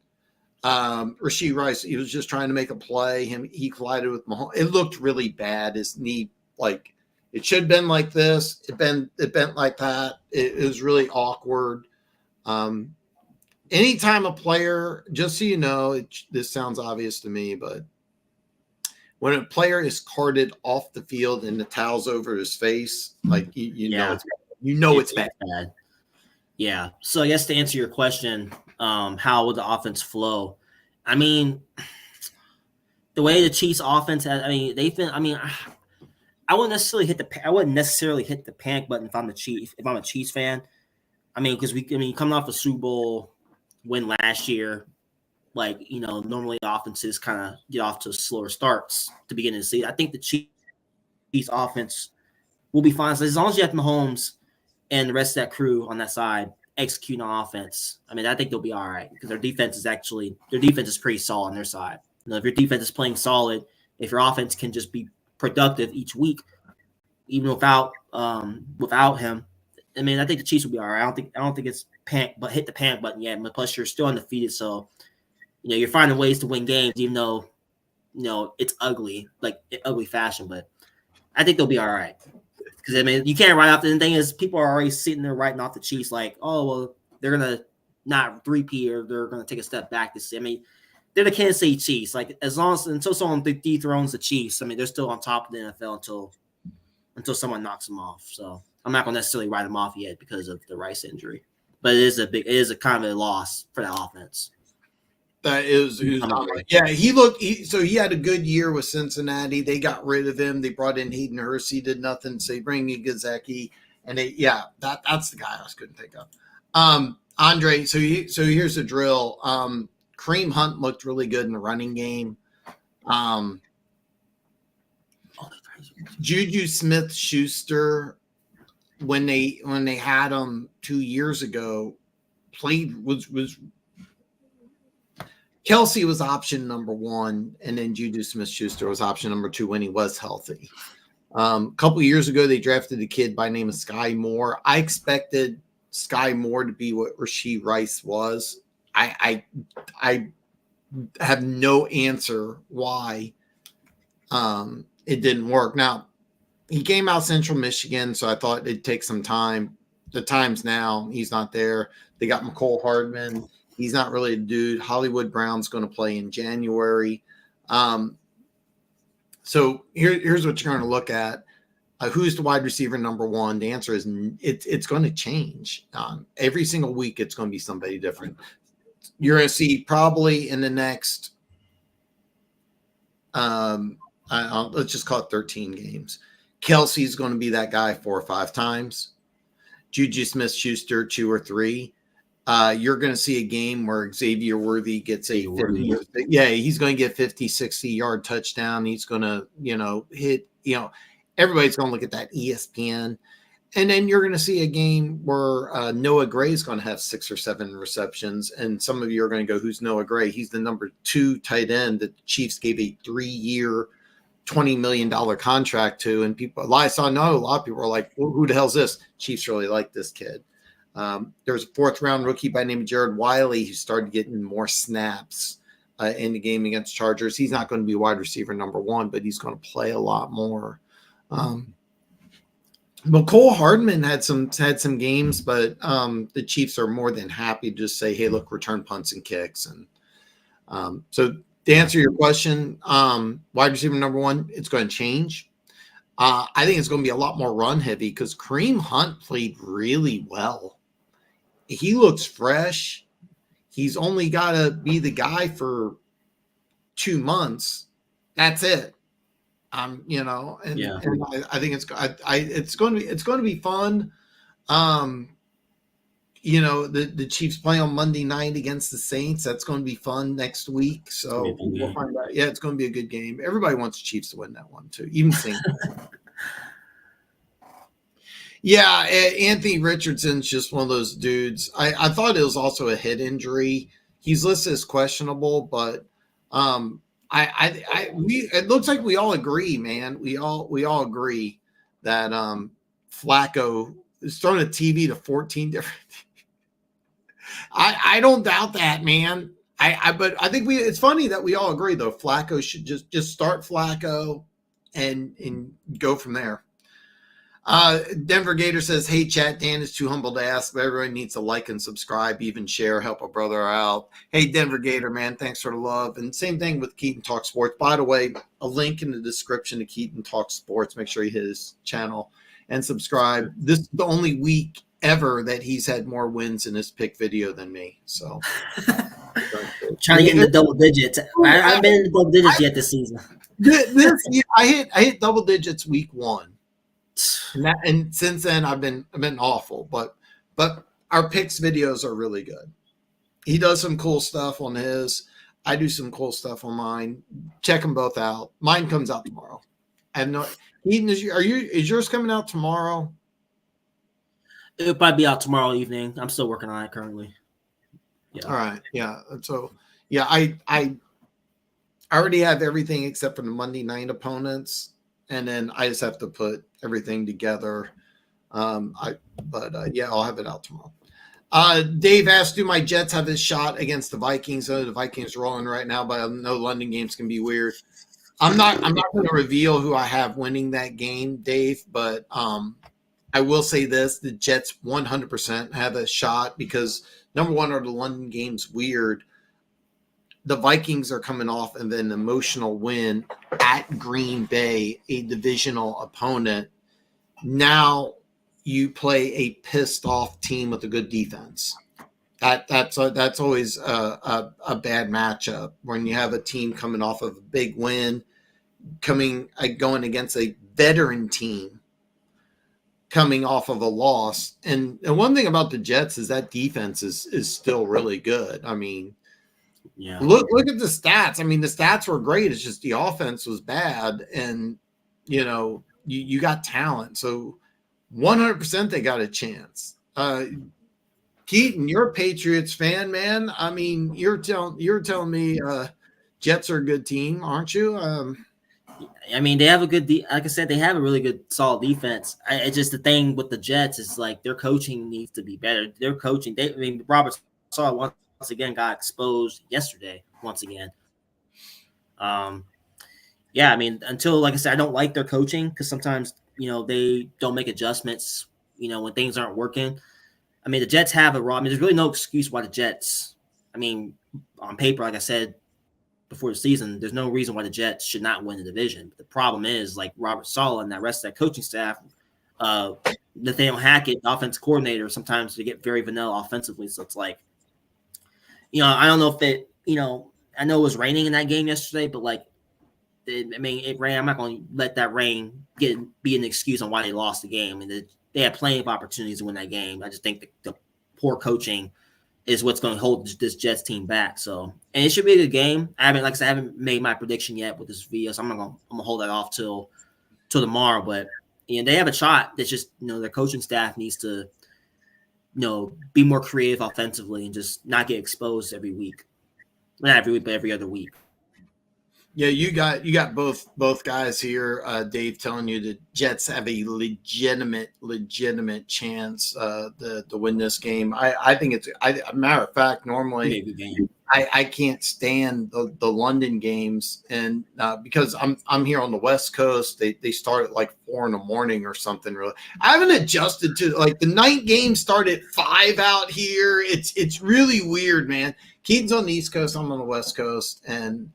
Rashee Rice, he was just trying to make a play. He collided with Mahomes. It looked really bad. His knee, it should have been like this. It bent like that. It was really awkward. Anytime a player, just so you know, this sounds obvious to me, but when a player is carted off the field and the towel's over his face, know it's bad. Yeah. So I guess to answer your question, how would the offense flow? The way the Chiefs offense has, they've been. I wouldn't necessarily hit the panic button if I'm a Chiefs fan. Because coming off a Super Bowl win last year, normally offenses kind of get off to slower starts to begin to see. I think the Chiefs offense will be fine. So as long as you have Mahomes and the rest of that crew on that side executing on offense, I think they'll be all right because their defense is pretty solid on their side. If your defense is playing solid, if your offense can just be productive each week, even without him. I mean, I think the Chiefs will be all right. I don't think it's hit the panic button yet. But plus, you're still undefeated, so you're finding ways to win games, even though it's ugly, like ugly fashion. But I think they'll be all right. Because I mean, you can't write off. The thing is, people are already sitting there writing off the Chiefs, like, oh well, they're gonna not three-peat or they're gonna take a step back this year. I mean, they're the Kansas City Chiefs. Like until someone dethrones the Chiefs, I mean, they're still on top of the NFL until someone knocks them off. So I'm not gonna necessarily write them off yet because of the Rice injury. But it is a kind of a loss for that offense. That is, yeah. He had a good year with Cincinnati. They got rid of him. They brought in Hayden Hurst. He did nothing. So they bring in Gesicki, and that's the guy I couldn't think of. Andre. So here's the drill. Kareem Hunt looked really good in the running game. Juju Smith-Schuster, when they had him 2 years ago, was Kelsey was option number 1, and then Juju Smith-Schuster was option number 2 when he was healthy. A couple of years ago, they drafted a kid by the name of Sky Moore. I expected Sky Moore to be what Rashee Rice was. I have no answer why it didn't work. Now, he came out Central Michigan, so I thought it'd take some time. The time's now. He's not there. They got McCole Hardman. He's not really a dude. Hollywood Brown's going to play in January. So here's what you're going to look at. Who's the wide receiver number 1? The answer is it's going to change. Every single week, it's going to be somebody different. You're going to see probably in the next, let's just call it 13 games. Kelsey's going to be that guy 4 or 5 times. Juju Smith-Schuster 2 or 3. You're going to see a game where Xavier Worthy gets he's going to get 50, 60-yard touchdown. He's going to, hit, everybody's going to look at that ESPN. And then you're going to see a game where Noah Gray is going to have 6 or 7 receptions. And some of you are going to go, who's Noah Gray? He's the number 2 tight end that the Chiefs gave a 3-year, $20 million contract to. And a lot of people are like, well, who the hell's this? Chiefs really like this kid. There's a 4th-round rookie by the name of Jared Wiley who started getting more snaps in the game against Chargers. He's not going to be wide receiver number 1, but he's going to play a lot more. McCole Hardman had some games, but the Chiefs are more than happy to just say, hey, look, return punts and kicks. And so to answer your question, wide receiver number 1, it's going to change. I think it's going to be a lot more run heavy because Kareem Hunt played really well. He looks fresh. He's only got to be the guy for 2 months. That's it. I think it's going to be fun. The Chiefs play on Monday night against the Saints. That's going to be fun next week. So we'll find out. Yeah, it's going to be a good game. Everybody wants the Chiefs to win that one too, even Saints. Yeah, Anthony Richardson's just one of those dudes. I thought it was also a head injury. He's listed as questionable, but it looks like we all agree, man. We all agree that Flacco is throwing a TV to 14 different. I don't doubt that, man. But I think it's funny that we all agree though. Flacco should just start Flacco and go from there. Denver Gator says, hey, chat, Dan is too humble to ask, but everybody needs to like and subscribe, even share, help a brother out. Hey, Denver Gator, man, thanks for the love. And same thing with Keaton Talk Sports. By the way, a link in the description to Keaton Talk Sports. Make sure you hit his channel and subscribe. This is the only week ever that he's had more wins in his pick video than me. So trying to get in the double digits. I haven't been in the double digits yet this season. This year, I hit double digits week 1. And since then I've been awful, but our picks videos are really good. He does some cool stuff on his. I do some cool stuff on mine. Check them both out. Mine comes out tomorrow. I have no. Keaton, is yours coming out tomorrow? It'll probably be out tomorrow evening. I'm still working on it currently. Yeah. All right. Yeah. So yeah, I already have everything except for the Monday night opponents. and then I just have to put everything together. Yeah, I'll have it out tomorrow. Dave asked, do my Jets have this shot against the Vikings? The Vikings are rolling right now, but I know London games can be weird. I'm not going to reveal who I have winning that game, Dave, but I will say this: the Jets 100% have a shot because number one, are the London games weird? The Vikings are coming off of an emotional win at Green Bay, a divisional opponent. Now you play a pissed off team with a good defense. That's always a bad matchup when you have a team coming off of a big win, going against a veteran team coming off of a loss. And one thing about the Jets is that defense is still really good. I mean, yeah. Look at the stats. I mean, the stats were great. It's just the offense was bad, and you got talent. So 100% they got a chance. Keaton, you're a Patriots fan, man. I mean, you're telling me Jets are a good team, aren't you? I mean, they have a good, like I said, they have a really good, solid defense. It's just the thing with the Jets is like their coaching needs to be better. Their coaching, Robert Saleh once again got exposed yesterday. Once again, yeah. I mean, until like I said, I don't like their coaching because sometimes they don't make adjustments. When things aren't working. I mean, the Jets have a raw. I mean, there's really no excuse why the Jets. I mean, on paper, like I said before the season, there's no reason why the Jets should not win the division. But the problem is, like Robert Saleh and that rest of that coaching staff, Nathaniel Hackett, offensive coordinator, sometimes they get very vanilla offensively. So it's like, I don't know if they, I know it was raining in that game yesterday, but like, it rained. I'm not going to let that rain be an excuse on why they lost the game. I mean, they had plenty of opportunities to win that game. I just think the poor coaching is what's going to hold this Jets team back. So, and it should be a good game. I haven't made my prediction yet with this video, so I'm gonna hold that off till tomorrow. But they have a shot. That's just their coaching staff needs to be more creative offensively and just not get exposed every week. Not every week, but every other week. Yeah, you got both guys here. Dave telling you the Jets have a legitimate chance to win this game. I think it's a matter of fact. Normally, I can't stand the London games, and because I'm here on the West Coast, they start at like 4 a.m. or something. Really, I haven't adjusted to like the night game start at 5 out here. It's really weird, man. Keaton's on the East Coast, I'm on the West Coast, and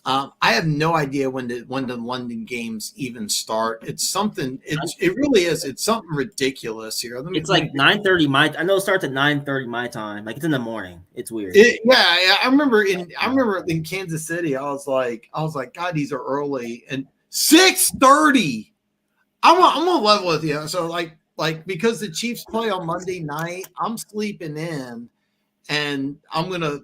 I have no idea when the London games even start. It's something. It really is. It's something ridiculous here. It's like 9:30 my. I know it starts at 9:30 my time. Like it's in the morning. It's weird. I remember in Kansas City. I was like, God, these are early. And 6:30. I'm gonna level with you. So like because the Chiefs play on Monday night, I'm sleeping in. And I'm going to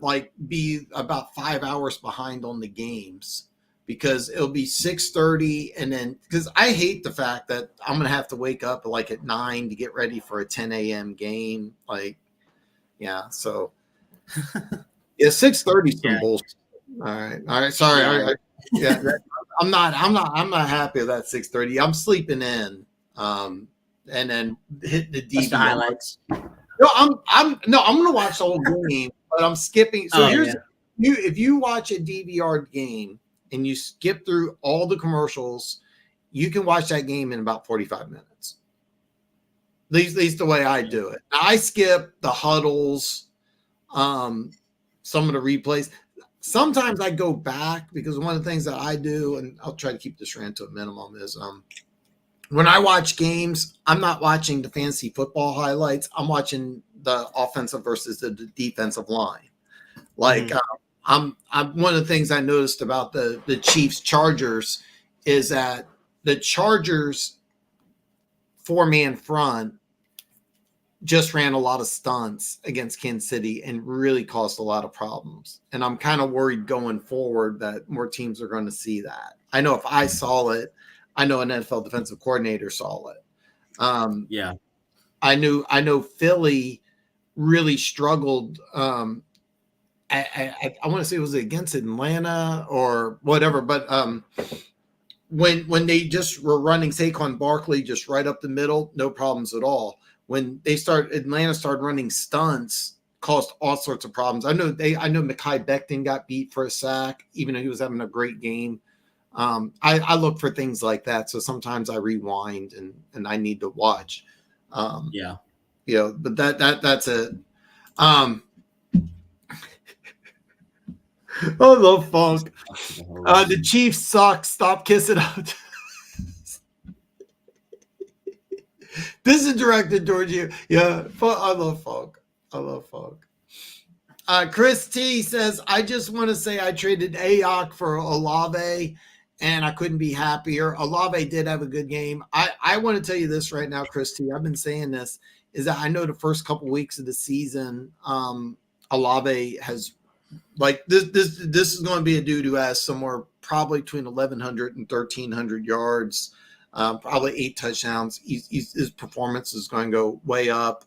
be about 5 hours behind on the games because it'll be 6:30. And then because I hate the fact that I'm going to have to wake up at 9 to get ready for a 10 a.m. game. So yeah, 6:30 is some bullshit. All right. Sorry. I'm not happy with that 6:30. I'm sleeping in. And then hitting the DVR. The highlights. No, I'm gonna watch the whole game, but I'm skipping. So if you watch a DVR game and you skip through all the commercials, you can watch that game in about 45 minutes. At least the way I do it. Now, I skip the huddles, some of the replays. Sometimes I go back because one of the things that I do, and I'll try to keep this rant to a minimum, is when I watch games, I'm not watching the fantasy football highlights. I'm watching the offensive versus the defensive line. I'm one of the things I noticed about the Chiefs Chargers is that the Chargers 4-man front just ran a lot of stunts against Kansas City and really caused a lot of problems. And I'm kind of worried going forward that more teams are going to see that. I know if I saw it, I know an NFL defensive coordinator saw it. I know Philly really struggled. I want to say it was against Atlanta or whatever, but when they just were running Saquon Barkley just right up the middle, no problems at all. When Atlanta started running stunts, caused all sorts of problems. I know Mekhi Becton got beat for a sack, even though he was having a great game. I look for things like that. So sometimes I rewind and I need to watch. But that's it. Oh, the funk. The Chiefs suck. Stop kissing up. This is directed towards you. Yeah, I love funk. Chris T says, I just want to say I traded Ayuk for Olave, and I couldn't be happier. Olave did have a good game. I want to tell you this right now, Chris T. I've been saying this, is that I know the first couple weeks of the season, Olave has – like this is going to be a dude who has somewhere probably between 1,100 and 1,300 yards, probably 8 touchdowns. His performance is going to go way up.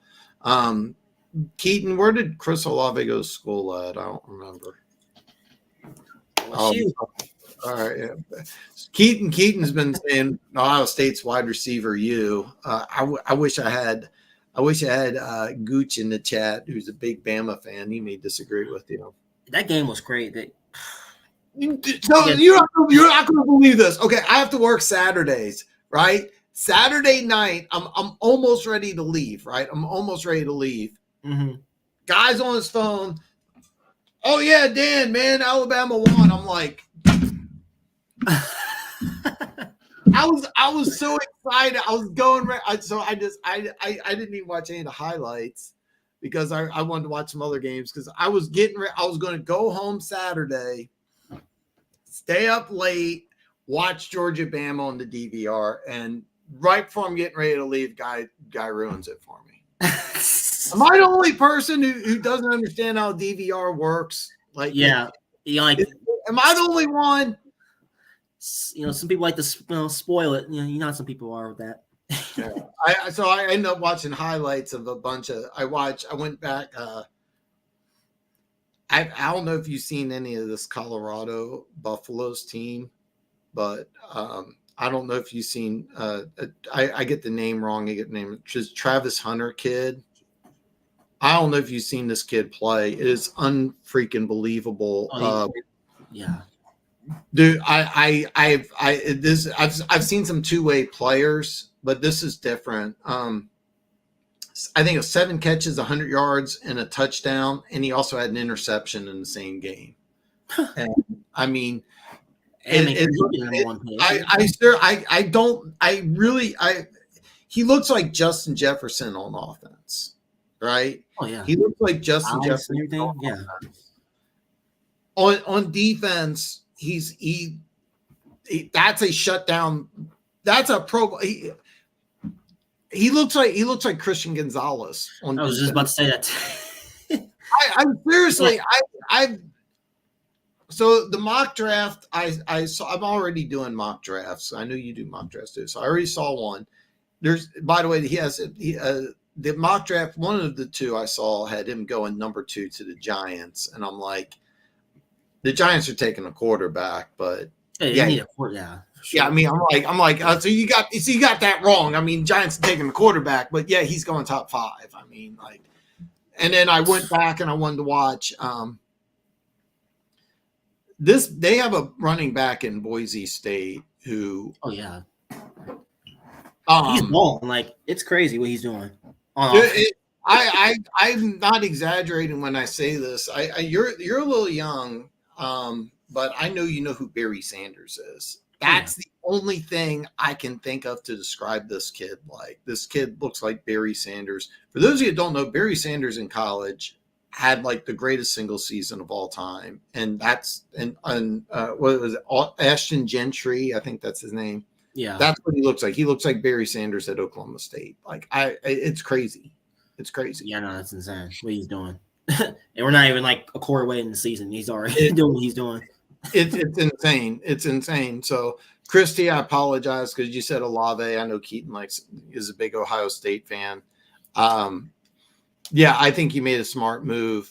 Keaton, where did Chris Olave go to school at? I don't remember. All right. Yeah. Keaton's been saying Ohio State's wide receiver. I wish I had Gooch in the chat, who's a big Bama fan. He may disagree with you. That game was great. So you're not going to believe this. Okay, I have to work Saturdays, right? Saturday night, I'm almost ready to leave, right? Mm-hmm. Guy's on his phone. Oh yeah, Dan, man, Alabama won. I'm like, I was so excited. I was going right. So I didn't even watch any of the highlights because I wanted to watch some other games because I was going to go home Saturday, stay up late, watch Georgia Bama on the DVR, and right before I'm getting ready to leave, guy ruins it for me. Am I the only person who doesn't understand how DVR works? Am I the only one? Some people like to spoil it. Some people are with that. Yeah. I ended up watching highlights of a bunch of. I went back. I don't know if you've seen any of this Colorado Buffaloes team, but I don't know if you've seen. I get the name wrong. I get the name. Just Travis Hunter kid. I don't know if you've seen this kid play. It is unfreaking believable. Yeah. Dude, I've seen some two-way players, but this is different. I think it was 7 catches, 100 yards, and a touchdown, and he also had an interception in the same game. And I mean, he looks like Justin Jefferson on offense, right? Oh yeah, he looks like Justin Jefferson. Yeah. On defense, that's a shutdown. That's a pro. He looks like Christian Gonzalez. I was just about to say that. I'm seriously. So the mock draft, I saw. I'm already doing mock drafts. I know you do mock drafts too. So I already saw one. By the way, the mock draft. One of the two I saw had him going number 2 to the Giants, and I'm like, the Giants are taking a quarterback, but need a quarterback. Sure. Yeah, I mean, I'm like, so you got that wrong. I mean, Giants are taking the quarterback, but yeah, he's going top 5. I mean, like, and then I went back and I wanted to watch this. They have a running back in Boise State who. Oh yeah. He's balling. Like, it's crazy what he's doing. I'm not exaggerating when I say this. You're a little young, but I know you know who Barry Sanders is. That's the only thing I can think of to describe this kid. Like, this kid looks like Barry Sanders. For those of you who don't know, Barry Sanders in college had like the greatest single season of all time, and that's what was it? Ashton Gentry, I think that's his name. Yeah, that's what he looks like. He looks like Barry Sanders at Oklahoma State. Like, it's crazy. It's crazy. Yeah, no, that's insane what he's doing. And we're not even like a quarter way in the season. He's already doing what he's doing. It's insane. It's insane. So, Christy, I apologize because you said Olave. I know Keaton is a big Ohio State fan. Yeah, I think you made a smart move.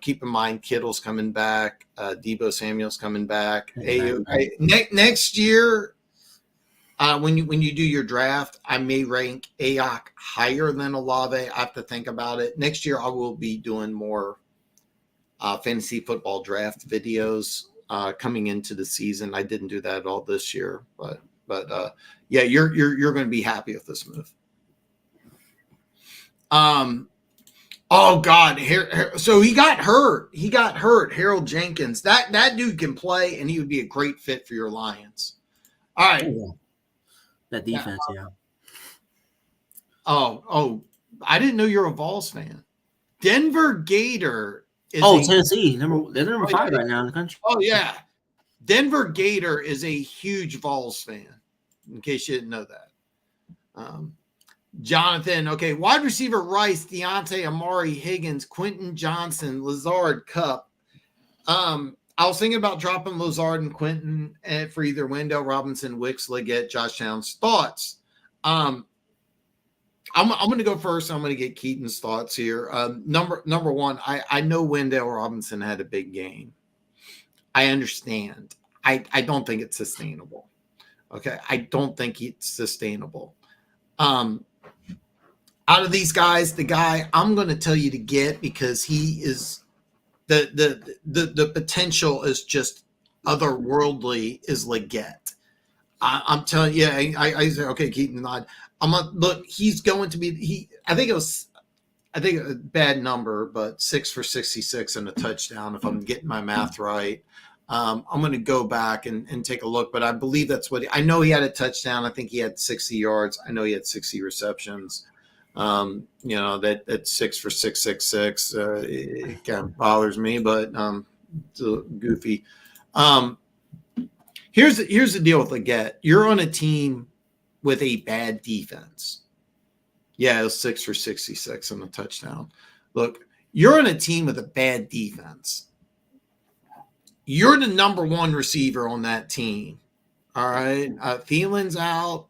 Keep in mind Kittle's coming back, Deebo Samuel's coming back. Exactly. Next year, when you do your draft, I may rank Ayuk higher than Olave. I have to think about it. Next year, I will be doing more fantasy football draft videos coming into the season. I didn't do that at all this year, but yeah, you're going to be happy with this move. Oh God, so he got hurt. Harold Jenkins. That dude can play, and he would be a great fit for your Lions. All right. Oh, yeah. That defense, yeah. Oh, I didn't know you're a Vols fan. Denver Gator is Tennessee. They're number 5 right now in the country. Oh yeah. Denver Gator is a huge Vols fan, in case you didn't know that. Jonathan, okay, wide receiver Rice, Deontay, Amari, Higgins, Quentin Johnson, Lazard, Cup. I was thinking about dropping Lazard and Quentin for either Wendell Robinson, Wicks, Leggett, Josh Downs. Thoughts? I'm going to go first. I'm going to get Keaton's thoughts here. Number one, I know Wendell Robinson had a big game. I understand. I don't think it's sustainable. Okay, I don't think it's sustainable. Out of these guys, the guy I'm going to tell you to get, because he is the potential is just otherworldly, is Leggett. I'm telling you, I say, okay, Keaton, look, he's going to be, I think a bad number, but 6 for 66 and a touchdown, if I'm getting my math right. I'm going to go back and take a look, but I believe that's what I know. He had a touchdown. I think he had 60 yards. I know he had 60 receptions. That 6 for 666, it kind of bothers me, but it's a goofy. Here's the deal with Leggett. You're on a team with a bad defense. Yeah, it was 6 for 66 and a touchdown. Look, you're on a team with a bad defense. You're the number one receiver on that team. All right. Thielen's out.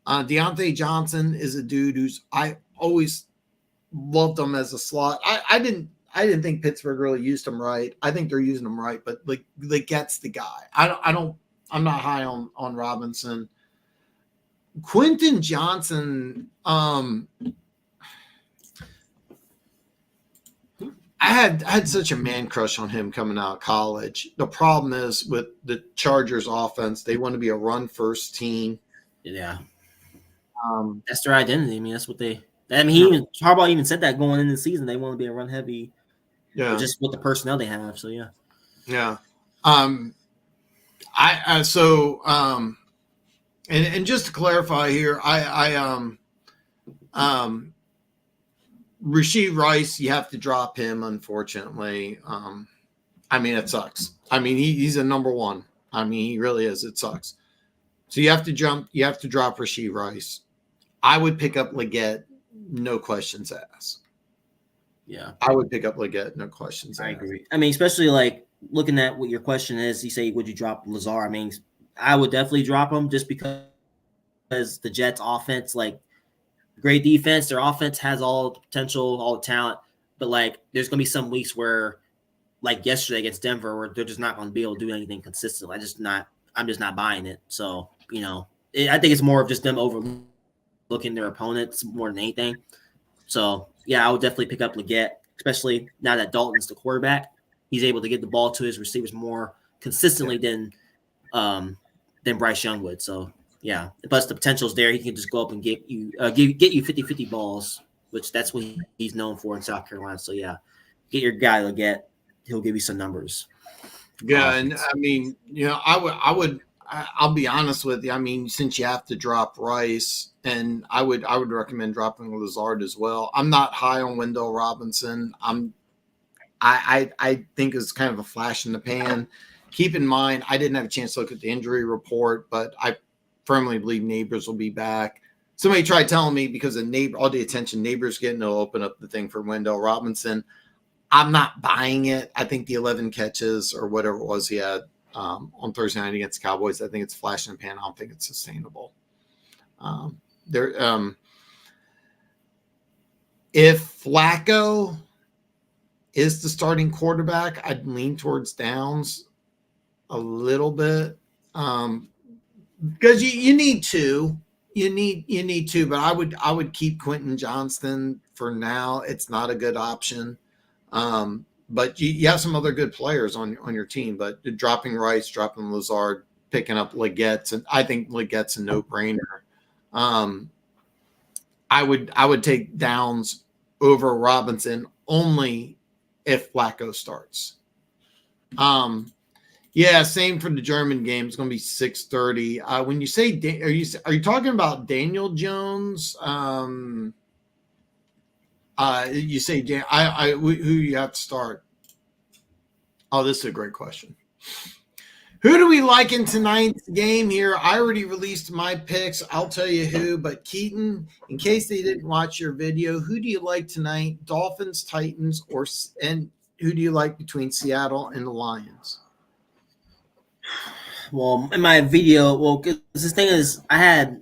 Deontay Johnson is a dude who's, I always loved him as a slot. I didn't think Pittsburgh really used him right. I think they're using him right, but Leggett's the guy. I'm not high on Robinson. Quentin Johnson, I had such a man crush on him coming out of college. The problem is with the Chargers offense, they want to be a run first team. Yeah. That's their identity. I mean, that's what they. Harbaugh even said that going into the season. They want to be a run heavy. Yeah. Just with the personnel they have. So yeah. Yeah. And just to clarify here, Rashee Rice, you have to drop him, unfortunately. It sucks. He's a number one. He really is. It sucks. So you have to drop Rashee Rice. I would pick up Leggett, no questions asked. Yeah. I would pick up Leggett, no questions asked. I agree. Especially like looking at what your question is, you say, would you drop Lazard? I would definitely drop him just because the Jets offense, like, great defense. Their offense has all the potential, all the talent, but like there's gonna be some weeks where, like yesterday against Denver, where they're just not gonna be able to do anything consistent. I'm just not buying it. So I think it's more of just them overlooking their opponents more than anything. So yeah, I would definitely pick up Leggett, especially now that Dalton's the quarterback. He's able to get the ball to his receivers more consistently than Bryce Young would. So. Yeah, plus the potential's there. He can just go up and get you 50-50 balls, which that's what he's known for in South Carolina. So yeah, get your guy Leggett. He'll give you some numbers. Yeah, and I'll be honest with you. Since you have to drop Rice, and I would recommend dropping Lazard as well. I'm not high on Wendell Robinson. I think it's kind of a flash in the pan. Keep in mind, I didn't have a chance to look at the injury report, but I firmly believe Neighbors will be back. Somebody tried telling me because of all the attention Neighbors getting, they'll open up the thing for Wendell Robinson. I'm not buying it. I think the 11 catches or whatever it was he had on Thursday night against the Cowboys, I think it's flash in the pan. I don't think it's If Flacco is the starting quarterback, I'd lean towards Downs a little bit. Because you need to. You need to, but I would keep Quentin Johnston for now. It's not a good option. But you have some other good players on your team, but dropping Rice, dropping Lazard, picking up Leggett's, and I think Leggett's a no-brainer. I would take Downs over Robinson only if Flacco starts. Yeah, same for the German game. It's going to be 6:30. When you say, are you talking about Daniel Jones? You say, who you have to start? Oh, this is a great question. Who do we like in tonight's game here? I already released my picks. I'll tell you who, but Keaton, in case they didn't watch your video, who do you like tonight? Dolphins, Titans, and who do you like between Seattle and the Lions? Well, in my video, because this thing is, I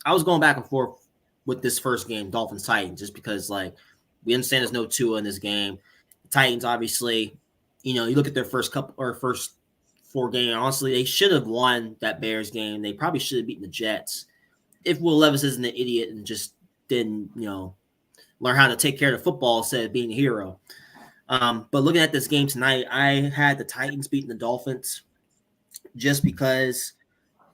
was going back and forth with this first game, Dolphins Titans, just because like we understand there's no Tua in this game. The Titans, obviously, you look at their first 4 games. Honestly, they should have won that Bears game. They probably should have beaten the Jets. If Will Levis isn't an idiot and just didn't, learn how to take care of the football instead of being a hero. But looking at this game tonight, I had the Titans beating the Dolphins just because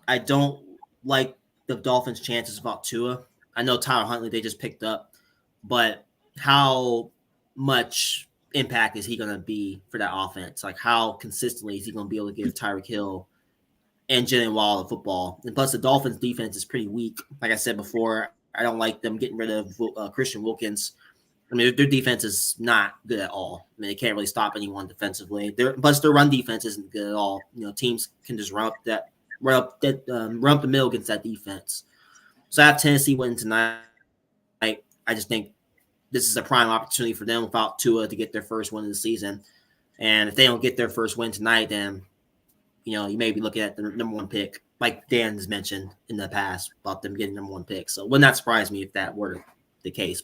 I don't like the Dolphins' chances about Tua. I know Tyler Huntley they just picked up, but how much impact is he going to be for that offense? Like, how consistently is he going to be able to give Tyreek Hill and Jalen Waddle the football? And plus, the Dolphins' defense is pretty weak. Like I said before, I don't like them getting rid of Christian Wilkins. I mean, their defense is not good at all. I mean, they can't really stop anyone defensively. Plus, their run defense isn't good at all. Teams can just run up the middle against that defense. So I have Tennessee winning tonight. I just think this is a prime opportunity for them without Tua to get their first win of the season. And if they don't get their first win tonight, then you may be looking at the number 1 pick, like Dan has mentioned in the past about them getting number 1 pick. So it would not surprise me if that were the case.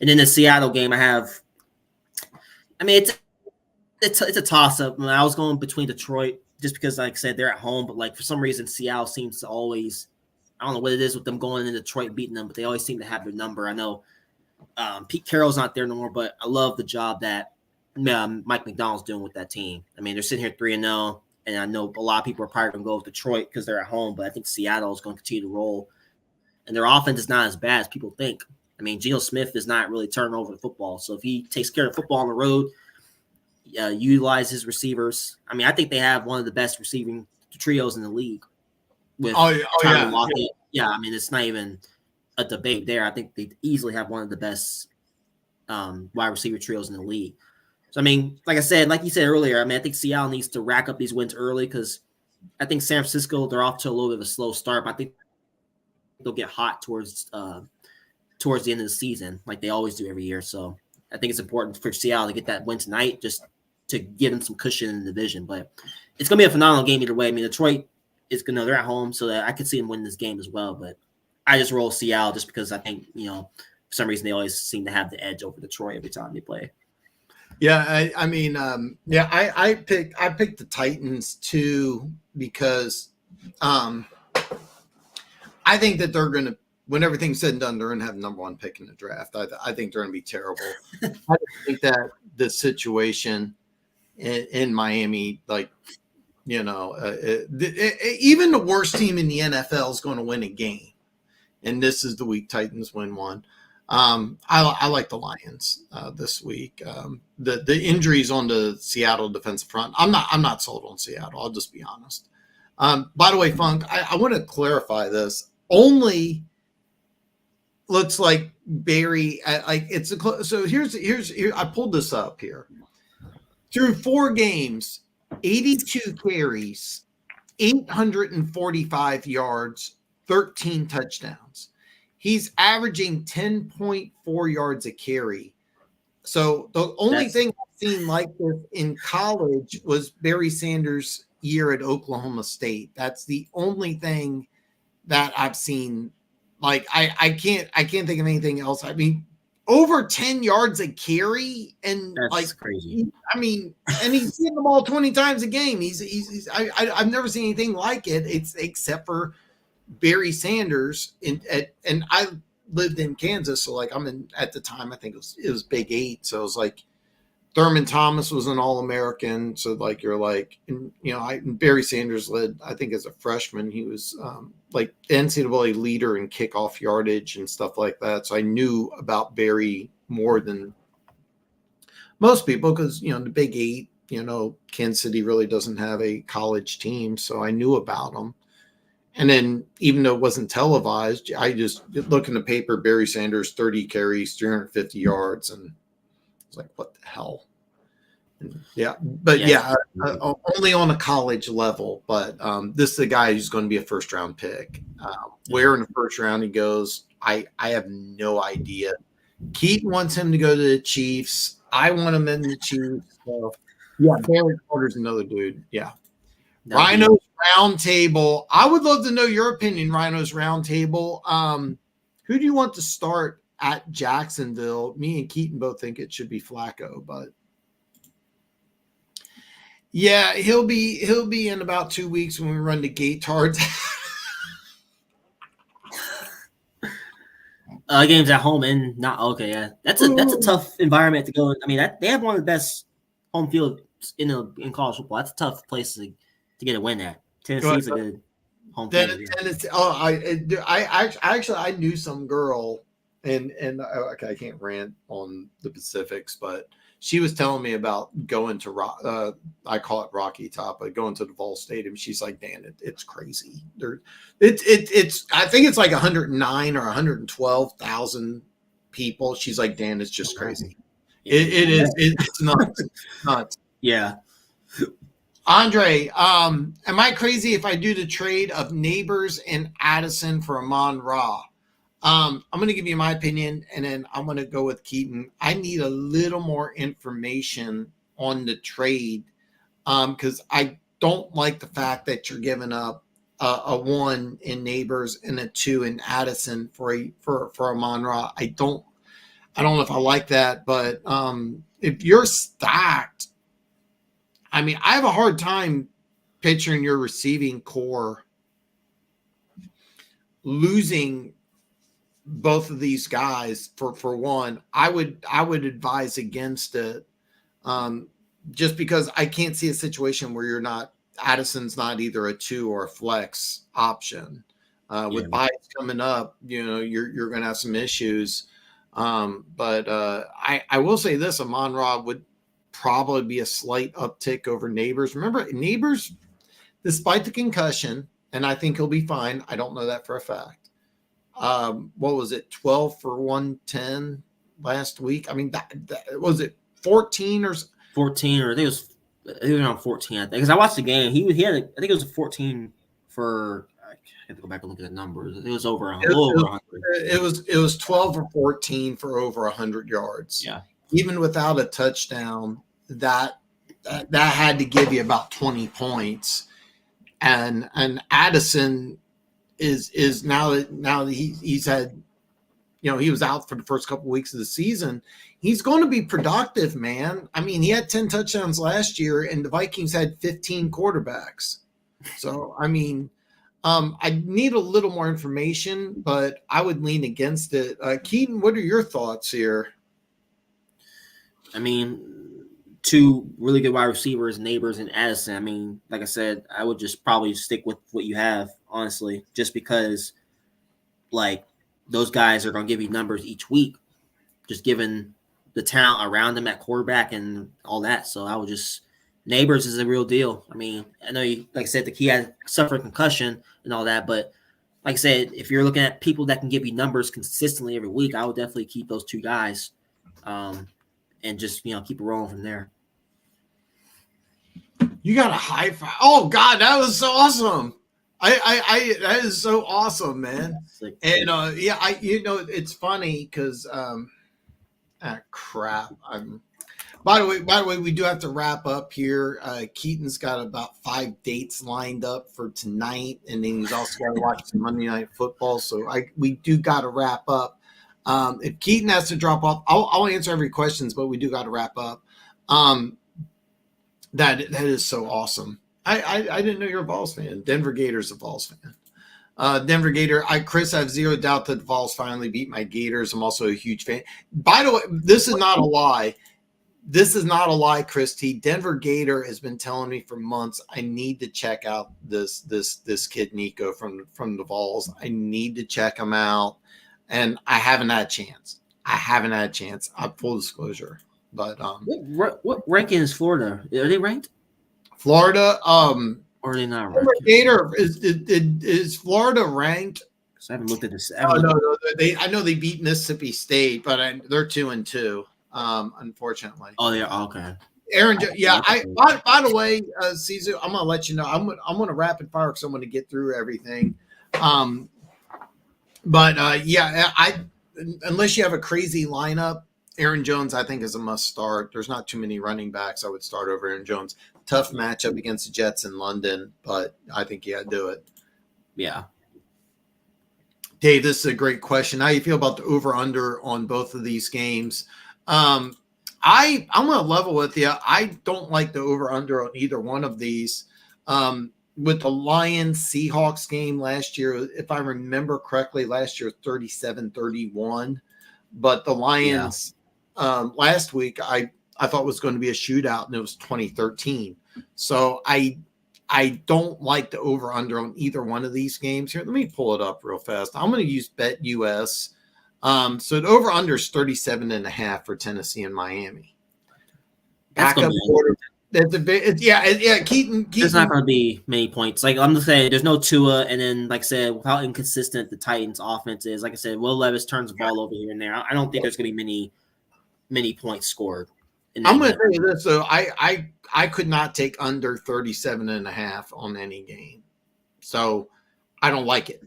And then the Seattle game, it's a toss-up. I was going between Detroit just because, like I said, they're at home. But, like, for some reason, Seattle seems to always – I don't know what it is with them going into Detroit and beating them, but they always seem to have their number. I know Pete Carroll's not there no more, but I love the job that Mike McDonald's doing with that team. I mean, they're sitting here 3-0, and I know a lot of people are probably going to go with Detroit because they're at home, but I think Seattle is going to continue to roll. And their offense is not as bad as people think. I mean, Geno Smith is not really turning over the football. So if he takes care of football on the road, utilize his receivers. I mean, I think they have one of the best receiving trios in the league. With Tyler Lockett. Yeah, I mean, it's not even a debate there. I think they easily have one of the best wide receiver trios in the league. So, I mean, like I said, like you said earlier, I think Seattle needs to rack up these wins early because I think San Francisco, they're off to a little bit of a slow start, but I think they'll get hot towards the end of the season like they always do every year. So I think it's important for Seattle to get that win tonight just to give them some cushion in the division. But it's going to be a phenomenal game either way. I mean, Detroit is going to – they're at home, so that I could see them win this game as well. But I just roll Seattle just because I think, for some reason they always seem to have the edge over Detroit every time they play. Yeah, I picked the Titans too because I think that they're going to, when everything's said and done, they're going to have number 1 pick in the draft. I think they're going to be terrible. I think that the situation in Miami, like, even the worst team in the NFL is going to win a game. And this is the week Titans win one. I like the Lions this week. The injuries on the Seattle defensive front. I'm not sold on Seattle. I'll just be honest. By the way, Funk, I want to clarify this. Only looks like Barry. So here's I pulled this up here. Through 4 games, 82 carries, 845 yards, 13 touchdowns. He's averaging 10.4 yards a carry. So the only thing I've seen like this in college was Barry Sanders' year at Oklahoma State. That's the only thing that I've seen. Like I can't think of anything else. I mean, over 10 yards a carry, and That's crazy. I mean, and he's hitting the ball 20 times a game. I've never seen anything like it. It's except for Barry Sanders and I lived in Kansas, so like at the time I think it was Big 8, so it was like Thurman Thomas was an All-American, so like you're like, and, Barry Sanders led, I think as a freshman, he was like the NCAA leader in kickoff yardage and stuff like that. So I knew about Barry more than most people because the Big 8, Kansas City really doesn't have a college team, so I knew about him. And then even though it wasn't televised, I just look in the paper, Barry Sanders, 30 carries, 350 yards, and it's like, what the hell? Yeah, but only on a college level. But this is a guy who's going to be a first round pick. Where in the first round he goes, I have no idea. Keaton wants him to go to the Chiefs. I want him in the Chiefs. So yeah, Barry Porter's another dude. Yeah. Rhinos Roundtable. I would love to know your opinion, Rhinos Roundtable. Who do you want to start at Jacksonville? Me and Keaton both think it should be Flacco, but yeah, he'll be in about 2 weeks when we run the Gatards. Games at home and not okay. Yeah, that's a tough environment to go in. I mean, they have one of the best home fields in college football. That's a tough place to get a win at. Tennessee's a good home field. Tennessee. Oh, I knew some girl, and okay, I can't rant on the Pacifics, but she was telling me about going to I call it Rocky Top, but going to the Vol Stadium. She's like, Dan, it's crazy. It's I think it's like 109 or 112,000 people. She's like, Dan, it's just crazy. It's nuts. Yeah. Andre, am I crazy if I do the trade of Neighbors and Addison for Amon-Ra? I'm going to give you my opinion, and then I'm going to go with Keaton. I need a little more information on the trade because I don't like the fact that you're giving up a 1 in Neighbors and a 2 in Addison for Amon-Ra. I don't know if I like that, but if you're stacked, I mean, I have a hard time picturing your receiving core losing both of these guys for one. I would advise against it, just because I can't see a situation where Addison's not either a 2 or a flex option. With buys coming up, you're going to have some issues. But I will say this: Amon-Ra would probably be a slight uptick over Neighbors. Remember, Neighbors, despite the concussion, and I think he'll be fine. I don't know that for a fact. What was it? 12 for 110 last week. I mean, that was it 14 or 14, or I think it was around 14. I think because I watched the game. He had I think it was a 14 for. I have to go back and look at the numbers. It was over 100. It was 12 or 14 for over 100 yards. Yeah. Even without a touchdown, that had to give you about 20 points. And Addison is now that he's had, he was out for the first couple of weeks of the season. He's going to be productive, man. I mean, he had 10 touchdowns last year, and the Vikings had 15 quarterbacks. So, I mean, I need a little more information, but I would lean against it. Keaton, what are your thoughts here? I mean, 2 really good wide receivers, Neighbors and Addison. I mean, like I said, I would just probably stick with what you have, honestly, just because, like, those guys are going to give you numbers each week, just given the talent around them at quarterback and all that. So I would just – Neighbors is a real deal. I mean, I know, like I said, he had suffered concussion and all that, but like I said, if you're looking at people that can give you numbers consistently every week, I would definitely keep those 2 guys. And just, keep it rolling from there. You got a high five. Oh God, that was so awesome. I that is so awesome, man. And it's funny because crap. By the way, we do have to wrap up here. Keaton's got about 5 dates lined up for tonight, and then he's also got to watch some Monday Night Football. So we do got to wrap up. If Keaton has to drop off, I'll answer every questions, but we do got to wrap up. That is so awesome. I didn't know you're a Vols fan. Denver Gators a Vols fan. Denver Gator. Chris, I have zero doubt that the Vols finally beat my Gators. I'm also a huge fan. By the way, this is not a lie. This is not a lie, Chris T. Denver Gator has been telling me for months I need to check out this kid Nico from the Vols. I need to check him out, and I haven't had a chance. Full disclosure, but what ranking is Florida? Are they ranked? Florida, or are they not ranked? Gator is Florida ranked? I haven't looked at this. No. I know they beat Mississippi State, but they're 2-2. Unfortunately. Oh, they are okay. Aaron, yeah. By the way, Caesar, I'm gonna let you know. I'm gonna rapid fire because I'm gonna get through everything. Unless you have a crazy lineup, Aaron Jones I think is a must start. There's not too many running backs I would start over Aaron Jones. Tough matchup against the Jets in London, but I think you got to do it. Yeah. Dave, this is a great question. How do you feel about the over/under on both of these games? I'm going to level with you. I don't like the over/under on either one of these. With the Lions Seahawks game last year, if I remember correctly, last year 37-31. But the Lions last week, I thought was going to be a shootout, and it was 2013. So I don't like the over/under on either one of these games. Here, let me pull it up real fast. I'm going to use BetUS. So the over/under is 37.5 for Tennessee and Miami. Backup quarter. Keaton. There's not going to be many points. Like I'm just saying, there's no Tua, and then like I said, how inconsistent the Titans' offense is. Like I said, Will Levis turns the ball over here and there. I don't think there's going to be many points scored. I'm going to tell you this though. I could not take under 37.5 on any game, so I don't like it.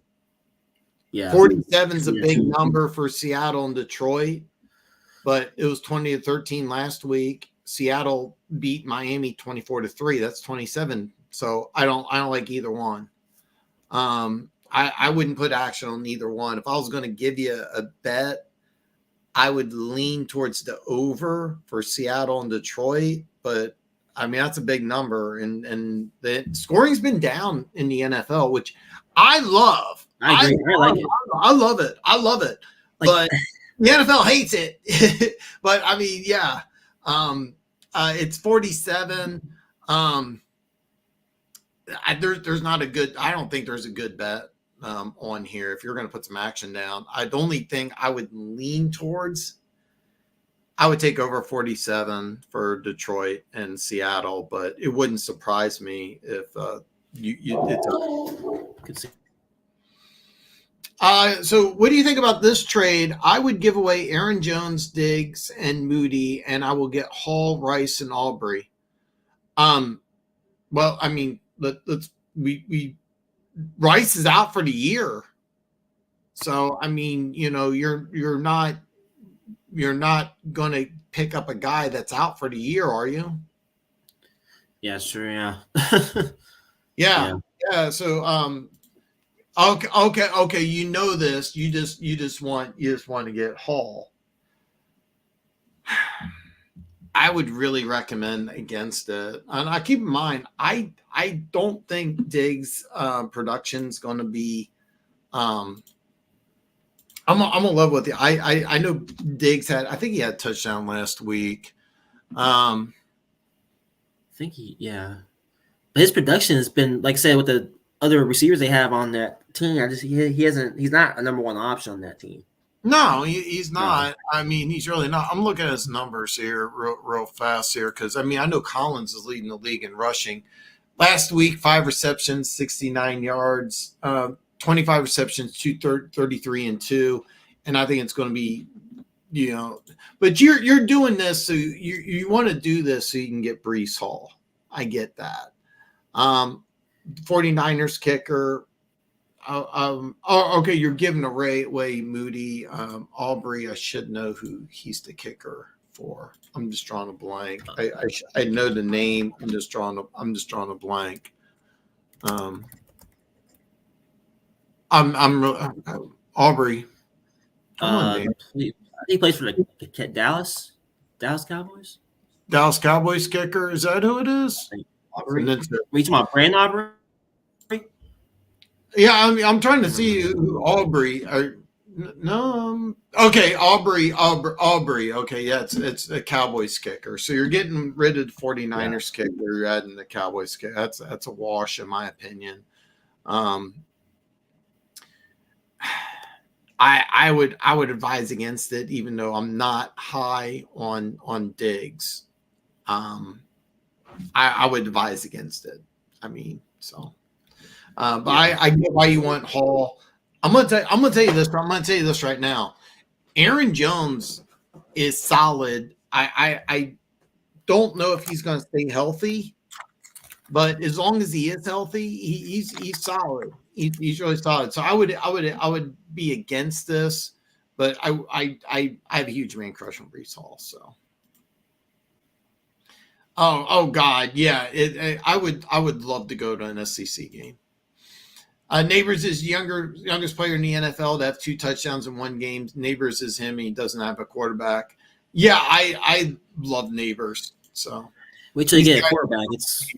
Yeah, 47 is a big number for Seattle and Detroit, but it was 20-13 last week. Seattle beat Miami 24-3. That's 27. So I don't like either one. I wouldn't put action on either one. If I was going to give you a bet, I would lean towards the over for Seattle and Detroit. But I mean, that's a big number, and the scoring's been down in the NFL, which I love. I agree. I like it. I love it. But the NFL hates it. But I mean, yeah. It's 47. There's not a good. I don't think there's a good bet on here. If you're going to put some action down, the only thing I would lean towards, I would take over 47 for Detroit and Seattle, but it wouldn't surprise me if so what do you think about this trade? I would give away Aaron Jones, Diggs, and Moody, and I will get Hall, Rice, and Aubrey. Well, I mean, Rice is out for the year. So, I mean, you're not going to pick up a guy that's out for the year, are you? Yeah, sure. Yeah. Yeah. So, Okay. You know this. You just want to get Hall. I would really recommend against it. And I keep in mind, I don't think Diggs' production is going to be. I'm gonna love with you. I know Diggs I think he had a touchdown last week. I think but his production has been, like I said, with the other receivers they have on that team. He's not a number one option on that team. No, he's not. No. I mean, he's really not. I'm looking at his numbers here real fast here because, I mean, I know Collins is leading the league in rushing. Last week, 5 receptions, 69 yards, 25 receptions, 33 and 2. And I think it's going to be, but you're doing this so you want to do this so you can get Breece Hall. I get that. 49ers kicker. Okay, you're giving away Moody. Aubrey, I should know who he's the kicker for. I'm just drawing a blank. I know the name. I'm just drawing a blank. I'm Aubrey. Come on, man. He plays for the Dallas Cowboys. Dallas Cowboys kicker. Is that who it is? Aubrey. Are you talking about Brandon Aubrey? Yeah, I'm trying to see who Aubrey. Okay, Aubrey. Okay, yeah, it's a Cowboys kicker. So you're getting rid of the 49ers kicker. You're adding the Cowboys kicker. That's a wash in my opinion. I would advise against it, even though I'm not high on Diggs. I would advise against it. I mean, so. But I get why you want Hall. I'm gonna tell you this. I'm gonna tell you this right now. Aaron Jones is solid. I don't know if he's gonna stay healthy, but as long as he is healthy, he's solid. He's really solid. So I would be against this, but I have a huge man crush on Breece Hall. So. Oh God, yeah. I would love to go to an SEC game. Neighbors is youngest player in the NFL to have 2 touchdowns in one game. Neighbors is him. He doesn't have a quarterback. Yeah, I love Neighbors. So wait till you get a quarterback. It's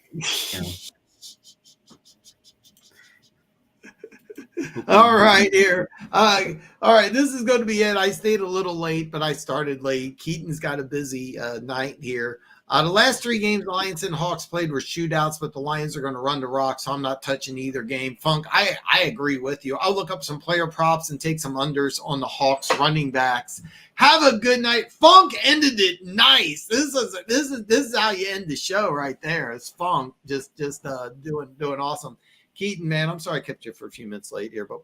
all right here. All right, this is going to be it. I stayed a little late, but I started late. Keaton's got a busy night here. The last 3 games the Lions and Hawks played were shootouts, but the Lions are going to run the rock, so I'm not touching either game. Funk, I agree with you. I'll look up some player props and take some unders on the Hawks running backs. Have a good night. Funk ended it nice. This is how you end the show right there. It's Funk just doing awesome. Keaton, man, I'm sorry I kept you for a few minutes late here, but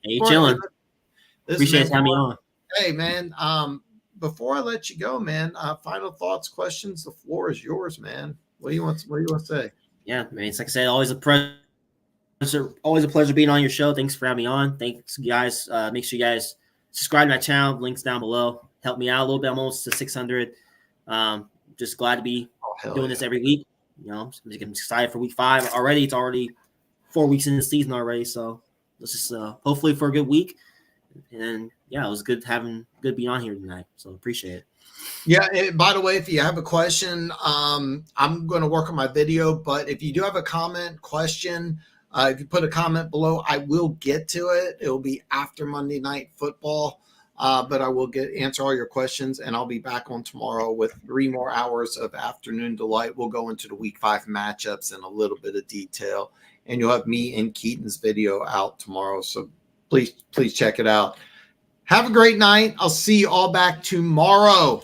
hey, chilling. Appreciate having me on. Hey, man. Before I let you go, man, final thoughts, questions. The floor is yours, man. What do you want to say? Yeah, man. It's like I said, always a pleasure. Always a pleasure being on your show. Thanks for having me on. Thanks, guys. Make sure you guys subscribe to my channel. Links down below. Help me out a little bit. I'm almost to 600. Just glad to be doing this every week. You know, I'm excited for week 5 already. It's already 4 weeks in the season already. So let's just hopefully for a good week. And yeah, it was good being on here tonight. So appreciate it. Yeah. By the way, if you have a question, I'm going to work on my video, but if you do have a comment, question, if you put a comment below, I will get to it. It will be after Monday Night Football, but I will answer all your questions, and I'll be back on tomorrow with 3 more hours of afternoon delight. We'll go into the week 5 matchups in a little bit of detail, and you'll have me and Keaton's video out tomorrow. So please check it out. Have a great night. I'll see you all back tomorrow.